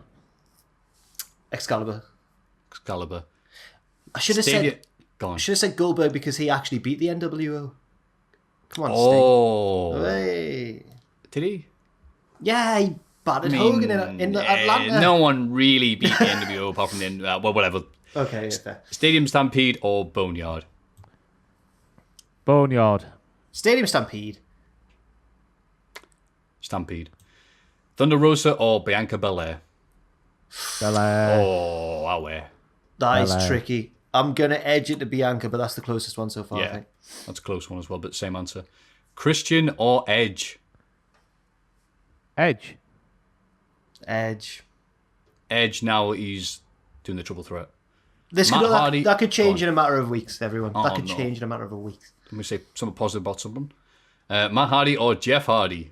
I should have said Goldberg because he actually beat the NWO. Come on, Sting. Hey. Did he? Yeah, he battered Hogan in Atlanta. No one really beat the NWO apart from the well, whatever. Okay, yeah, fair. Stadium Stampede or Boneyard? Boneyard. Stadium Stampede. Thunder Rosa or Bianca Belair? Belair. Oh, away. That is tricky. I'm going to edge it to Bianca, but that's the closest one so far, I think. That's a close one as well, but same answer. Christian or Edge? Edge. Now he's doing the triple threat. That could change in a matter of weeks, everyone. That could change in a matter of weeks. Let me say something positive about someone. Matt Hardy or Jeff Hardy?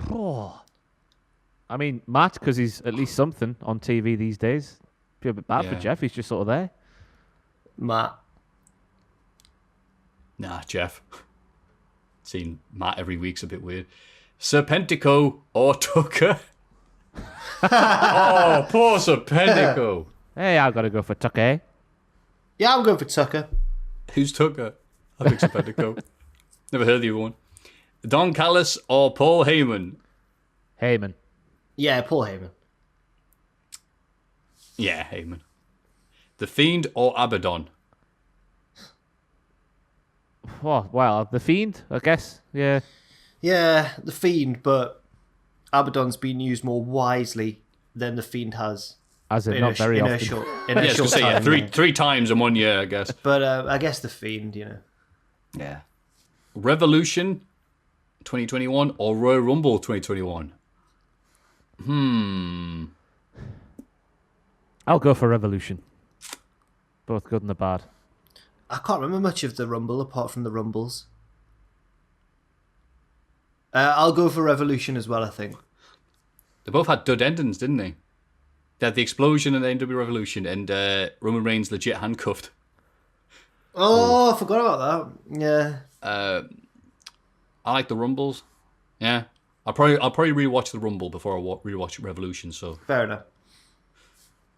Oh. I mean, Matt, because he's at least something on TV these days. Feel a bit bad for Jeff. He's just sort of there. Matt. Nah, Jeff. Seeing Matt every week's a bit weird. Serpentico or Tucker? Oh, poor Serpentico. Hey, I've got to go for Tucker. Yeah, I'm going for Tucker. Who's Tucker? I think Serpentico. Never heard the other one. Don Callis or Paul Heyman? Heyman. Yeah, Paul Heyman. Yeah, Heyman. The Fiend or Abaddon? Oh, well, The Fiend, I guess. Yeah. Yeah, The Fiend, but Abaddon's been used more wisely than The Fiend has. As in, not very often. In a short time. Three times in 1 year, I guess. But I guess The Fiend, you know. Yeah. Revolution 2021 or Royal Rumble 2021? I'll go for Revolution. Both good and the bad. I can't remember much of the Rumble apart from the Rumbles. I'll go for Revolution as well, I think. They both had dud endings, didn't they? They had the explosion and the NW Revolution and Roman Reigns legit handcuffed. Oh, I forgot about that. Yeah. I like the Rumbles. Yeah. I'll probably rewatch the Rumble before I rewatch Revolution, so. Fair enough.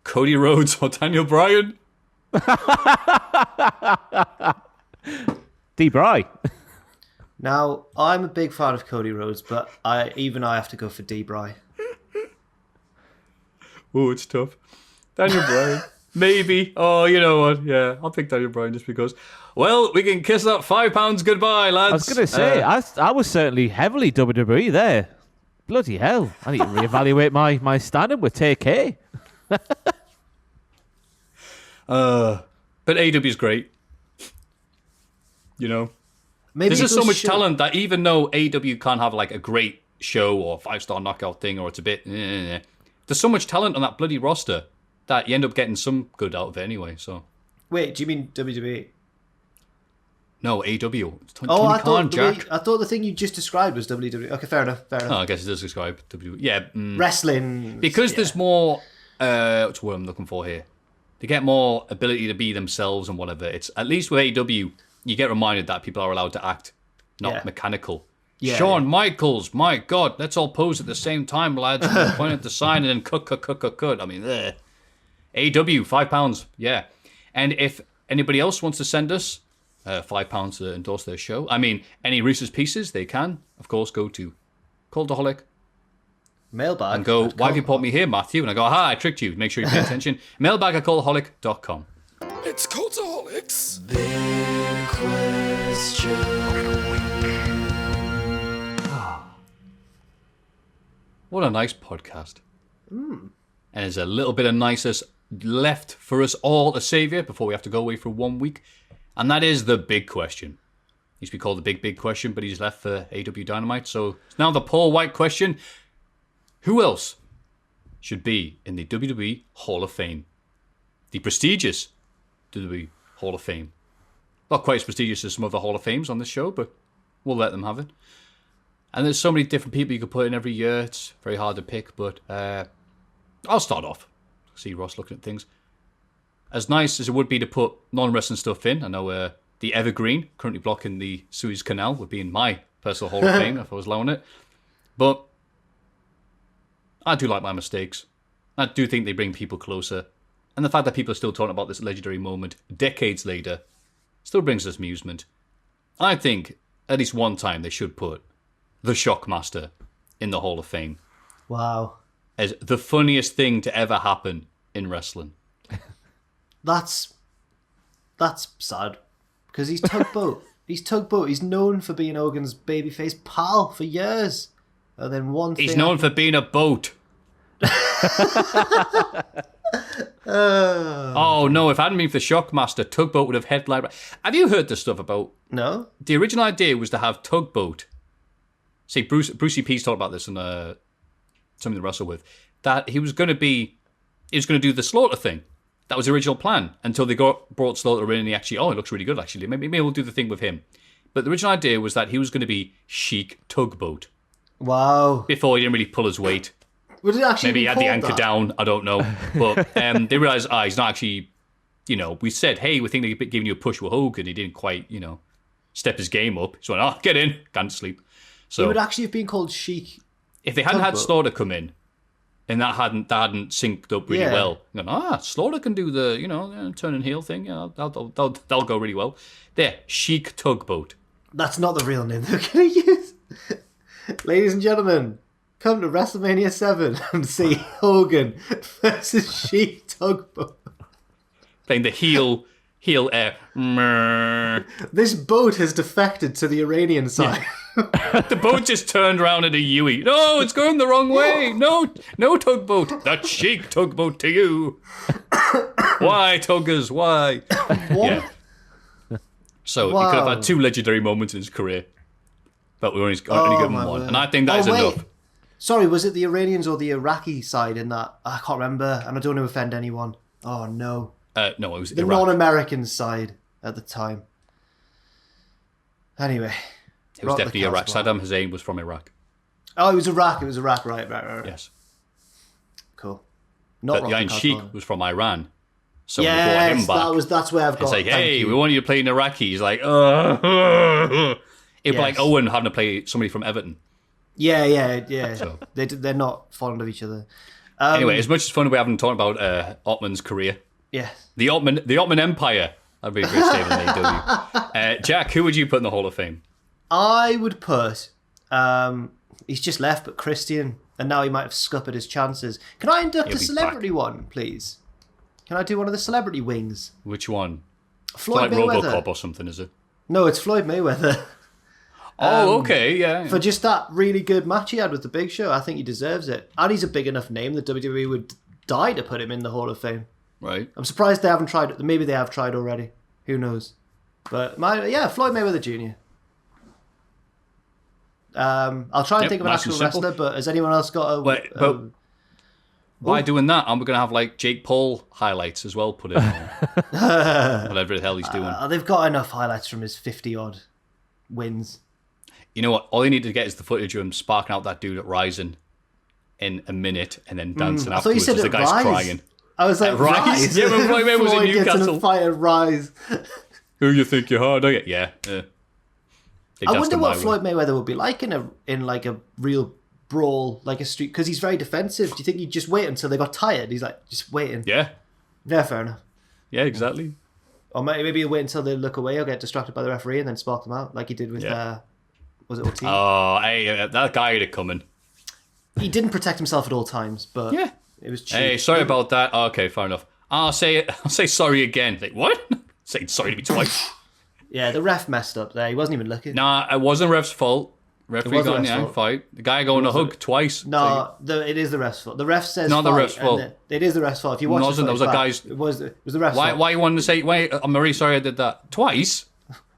Cody Rhodes or Daniel Bryan? D-Bry. Now, I'm a big fan of Cody Rhodes, but I have to go for D-Bry. Oh, it's tough. Daniel Bryan. Maybe. Oh, you know what? Yeah, I'll pick Daniel Bryan just because. Well, we can kiss that £5 goodbye, lads. I was going to say, I was certainly heavily WWE there. Bloody hell. I need to reevaluate my standing with TK. But AEW's great. You know? Maybe There's just so much talent that even though AEW can't have like a great show or 5-star knockout thing or it's a bit... there's so much talent on that bloody roster that you end up getting some good out of it anyway, so... Wait, do you mean WWE? No, AEW. I thought the thing you just described was WWE. Okay, fair enough. Oh, I guess it does describe WWE. Yeah. Wrestling. Because there's more... what's the word I'm looking for here? They get more ability to be themselves and whatever. It's at least with AEW, you get reminded that people are allowed to act, not mechanical. Yeah, Shawn Michaels, my God, let's all pose at the same time, lads. And point at the sign and then cut. I mean, AEW, £5, yeah. And if anybody else wants to send us £5 to endorse their show, I mean, any Reese's Pieces, they can, of course, go to Cultaholic. Mailbag. And go, why have you put me here, Matthew? And I go, aha, I tricked you. Make sure you pay attention. Mailbag at cultaholic.com. It's Cultaholics. Big question. What a nice podcast. And there's a little bit of niceness left for us all to savour before we have to go away for 1 week. And that is the big question. Used to be called the big question, but he's left for AW Dynamite. So it's now the Paul White question. Who else should be in the WWE Hall of Fame? The prestigious WWE Hall of Fame. Not quite as prestigious as some of the Hall of Fames on this show, but we'll let them have it. And there's so many different people you could put in every year. It's very hard to pick, but I'll start off. See Ross looking at things. As nice as it would be to put non-wrestling stuff in, I know the Evergreen, currently blocking the Suez Canal, would be in my personal Hall of Fame if I was allowing it. But I do like my mistakes. I do think they bring people closer. And the fact that people are still talking about this legendary moment decades later still brings us amusement. I think at least one time they should put the Shockmaster in the Hall of Fame. Wow. As the funniest thing to ever happen in wrestling. That's sad. Because he's Tugboat. He's Tugboat. He's known for being Hogan's babyface pal for years. And then he's known for being a boat. Oh no, if it hadn't been for Shockmaster, Tugboat would have headlined. Have you heard this stuff about... No? The original idea was to have Tugboat... See, Brucey P's talked about this in something to wrestle with. That he was going to do the Slaughter thing. That was the original plan. Until they brought Slaughter in and he actually... Oh, it looks really good actually. Maybe we'll do the thing with him. But the original idea was that he was going to be Chic Tugboat. Wow. Before he didn't really pull his weight. Would it actually Maybe he had the anchor down, I don't know. But they realised, he's not actually we said, hey, we think they're giving you a push with Hogan. He didn't quite, step his game up. So went, get in, can't sleep. So He would actually have been called Sheik. if they hadn't had Tugboat. Slaughter come in, and that hadn't synced up really Yeah. well, Slaughter can do the turn and heel thing. Yeah, that'll go really well. There, Sheik Tugboat. That's not the real name they're going to use. Ladies and gentlemen, come to WrestleMania 7 and see Hogan versus Sheik Tugboat. Playing the heel air. This boat has defected to the Iranian side. The boat just turned around at a Yui. No, it's going the wrong way. No tugboat. That Sheik Tugboat to you. Why, tuggers? Why? What? Yeah. So he could have had 2 legendary moments in his career, but we only got Oh, given my one, word. and I think that is wait. enough. Sorry, was it the Iranians or the Iraqi side in that? I can't remember, and I don't want to offend anyone. Oh, no. No, it was The Iraq. non-American side at the time. Anyway. It was Rock the definitely Iraq. Casbah. Saddam Hussein was from Iraq. Oh, it was Iraq. It was Iraq. Right. Yes, Cool. Not but Rock the Iron Casbah. Sheik was from Iran. So we brought him Yes, back. that's where I've got. It's like, thank hey, you. we want you to play in Iraqi. He's like, It'd be like Yes. Owen having to play somebody from Everton. Yeah. So. They're not fond of each other. Anyway, as much as fun we haven't talked about Ottman's career, Yeah. the Ottman Empire. That'd be a great statement in AEW. Jack, who would you put in the Hall of Fame? I would put. He's just left, but Christian, and now he might have scuppered his chances. Can I induct He'll a be celebrity one, please? Can I do one of the celebrity wings? Which one? Floyd Like Mayweather. Robocop or something, is it? No, it's Floyd Mayweather. Oh, okay, yeah. For just that really good match he had with the Big Show, I think he deserves it. And he's a big enough name that WWE would die to put him in the Hall of Fame. Right. I'm surprised they haven't tried it. Maybe they have tried already. Who knows? But Floyd Mayweather Jr. I'll try and Yep, think of an nice and actual simple. wrestler, but has anyone else got a... Wait, but by doing that, I'm going to have like Jake Paul highlights as well put in. Whatever the hell he's doing. they've got enough highlights from his 50-odd wins. You know what? All you need to get is the footage of him sparking out that dude at Rising in a minute and then dancing I thought you afterwards said as the at guy's Rise. crying. I was like, Rise? Rise? Yeah, when Floyd Mayweather was in Floyd gets in a Newcastle. fight at Rise. Who you think you're hard? Yeah. They I danced wonder him what my way. Floyd Mayweather would be like in like a real brawl, like a street, because he's very defensive. Do you think he'd just wait until they got tired? He's like, just waiting. Yeah, Fair enough. exactly. Or maybe he'll wait until they look away or get distracted by the referee and then spark them out, like he did with, was it Ortiz? Oh, hey, that guy had it coming. He didn't protect himself at all times, but Yeah. it was cheap. Hey, sorry about that. Okay, fair enough. I'll say sorry again. Like, what? Saying sorry to me twice. Yeah, the ref messed up there. He wasn't even looking. Nah, it wasn't ref's fault. Referee was the got in the ref's eye fault. fight. The guy going to hug twice. No, it is the ref's fault. The ref says Not the fight, ref's and fault. It is the ref's fault. If you watch No, the that was a footage guy's- back, it was the ref's fault. Why you wanted to say, wait, I'm very sorry I did that. Twice?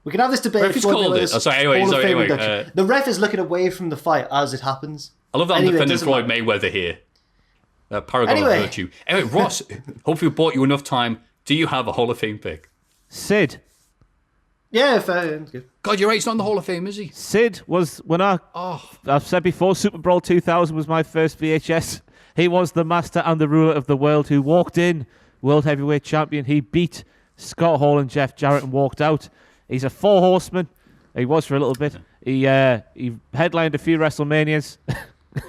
We can have this debate. Referee's Floyd called it. Mayweather's Oh, sorry, anyway, Hall of Fame anyway, induction. The ref is looking away from the fight as it happens. I love that I'm Anyway, it defending doesn't Floyd matter. Mayweather here. Paragon Anyway. of virtue. Anyway, Ross, hopefully we bought you enough time. Do you have a Hall of Fame pick? Sid. Yeah, fair. Good. God, you're right. He's not in the Hall of Fame, is he? Sid was, when I've said before, Super Bowl 2000 was my first VHS. He was the master and the ruler of the world who walked in, world heavyweight champion. He beat Scott Hall and Jeff Jarrett and walked out. He's a 4 horseman. He was for a little bit. He headlined a few WrestleManias.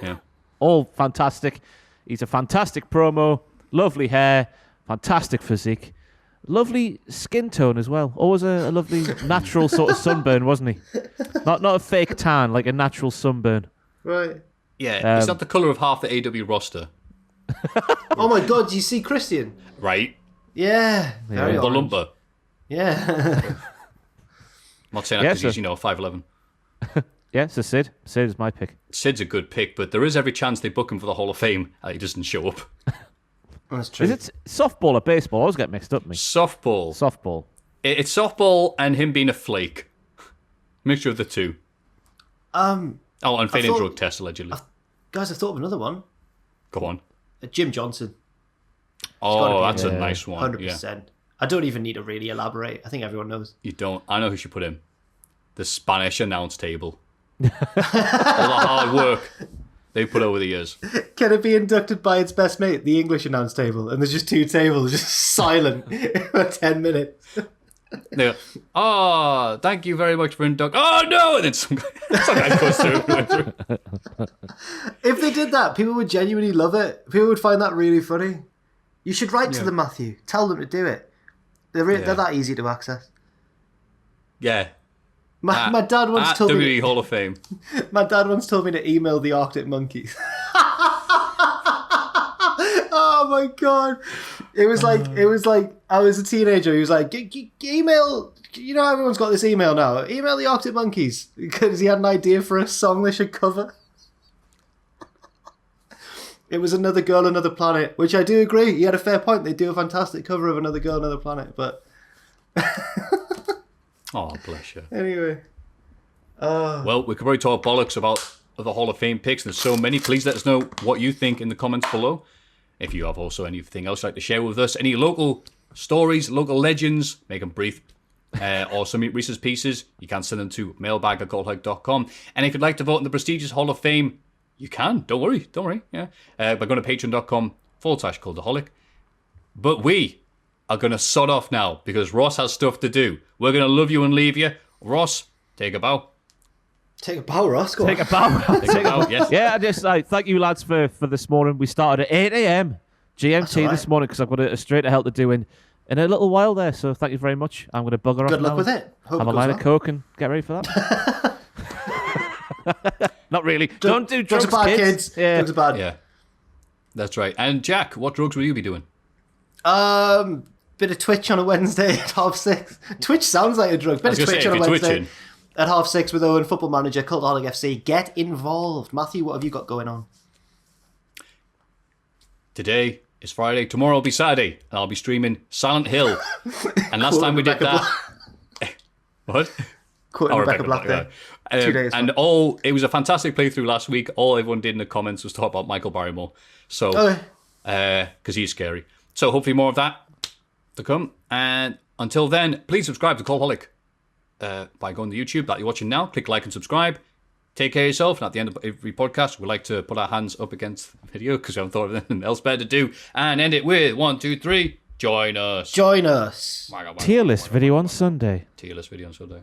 Yeah. All fantastic. He's a fantastic promo, lovely hair, fantastic physique, lovely skin tone as well. Always a lovely natural sort of sunburn, wasn't he? Not a fake tan, like a natural sunburn. Right. Yeah, he's not the colour of half the AW roster, Oh my God! Do you see Christian? right? Yeah. Very Lumpa orange. Lumpa. Yeah. I'm not saying that Yeah, because he's, sir. 5'11". Yeah, so Sid is my pick. Sid's a good pick, but there is every chance they book him for the Hall of Fame and he doesn't show up. That's true. Is it softball or baseball? I always get mixed up, me. Softball. Softball. It's softball and him being a flake. Mixture of the two. Oh, and failing thought- drug test, allegedly. Guys, I thought of another one. Go on. Jim Johnson. Oh, gotta be that's a in. nice one. 100%. Yeah. I don't even need to really elaborate. I think everyone knows. You don't. I know who should put him. The Spanish announce table. All the hard work. they put over the years. Can it be inducted by its best mate, the English announce table? And there's just two tables, just silent for 10 minutes. They go, oh, thank you very much for inducting. Oh, no! And then some guy goes through. If they did that, people would genuinely love it. People would find that really funny. You should write to them, Maffew. Tell them to do it. They're that easy to access. Yeah. My dad once told me... WWE Hall of Fame. My dad once told me to email the Arctic Monkeys. Oh my god! It was like I was a teenager. He was like, email. You know, everyone's got this email now. Email the Arctic Monkeys because he had an idea for a song they should cover. It was Another Girl, Another Planet, which I do agree. He had a fair point. They do a fantastic cover of Another Girl, Another Planet, but. Oh, bless you. Anyway. Well, we could probably talk bollocks about the Hall of Fame picks. There's so many. Please let us know what you think in the comments below. If you have also anything else you'd like to share with us, any local stories, local legends, make them brief, or some Reese's Pieces, you can send them to mailbag@cultaholic.com. And if you'd like to vote in the prestigious Hall of Fame, you can. Don't worry. Yeah. By going to patreon.com/cultaholic. But we are going to sod off now because Ross has stuff to do. We're going to love you and leave you. Ross, take a bow. Take a bow, Ross. Go on. Take a bow. Take a bow, yes. Yeah, I just thank you, lads, for this morning. We started at 8 a.m. GMT this morning because I've got a straight to hell to do in a little while there. So thank you very much. I'm going to bugger off. Good luck now. with it. Have a line of coke and get ready for that. Not really. Don't do drugs, are bad, kids. Yeah. Drugs are bad. Yeah, that's right. And Jack, what drugs will you be doing? Bit of Twitch on a Wednesday at 6:30. Twitch sounds like a drug. Bit of Twitch on a Wednesday at 6:30 with Owen, Football Manager, Cultaholic FC. Get involved. Maffew, what have you got going on? Today is Friday. Tomorrow will be Saturday, and I'll be streaming Silent Hill. And last time we did that... What? Quoting Rebecca Black there. 2 days. And it was a fantastic playthrough last week. All everyone did in the comments was talk about Michael Barrymore. So, because he's scary. So hopefully more of that to come. And until then, please subscribe to Cultaholic by going to YouTube that you're watching now. Click like and subscribe. Take care of yourself. And at the end of every podcast, we like to put our hands up against the video because we haven't thought of anything else better to do. And end it with 1, 2, 3. Join us. Join us. Tier list video on Sunday. Tier list video on Sunday.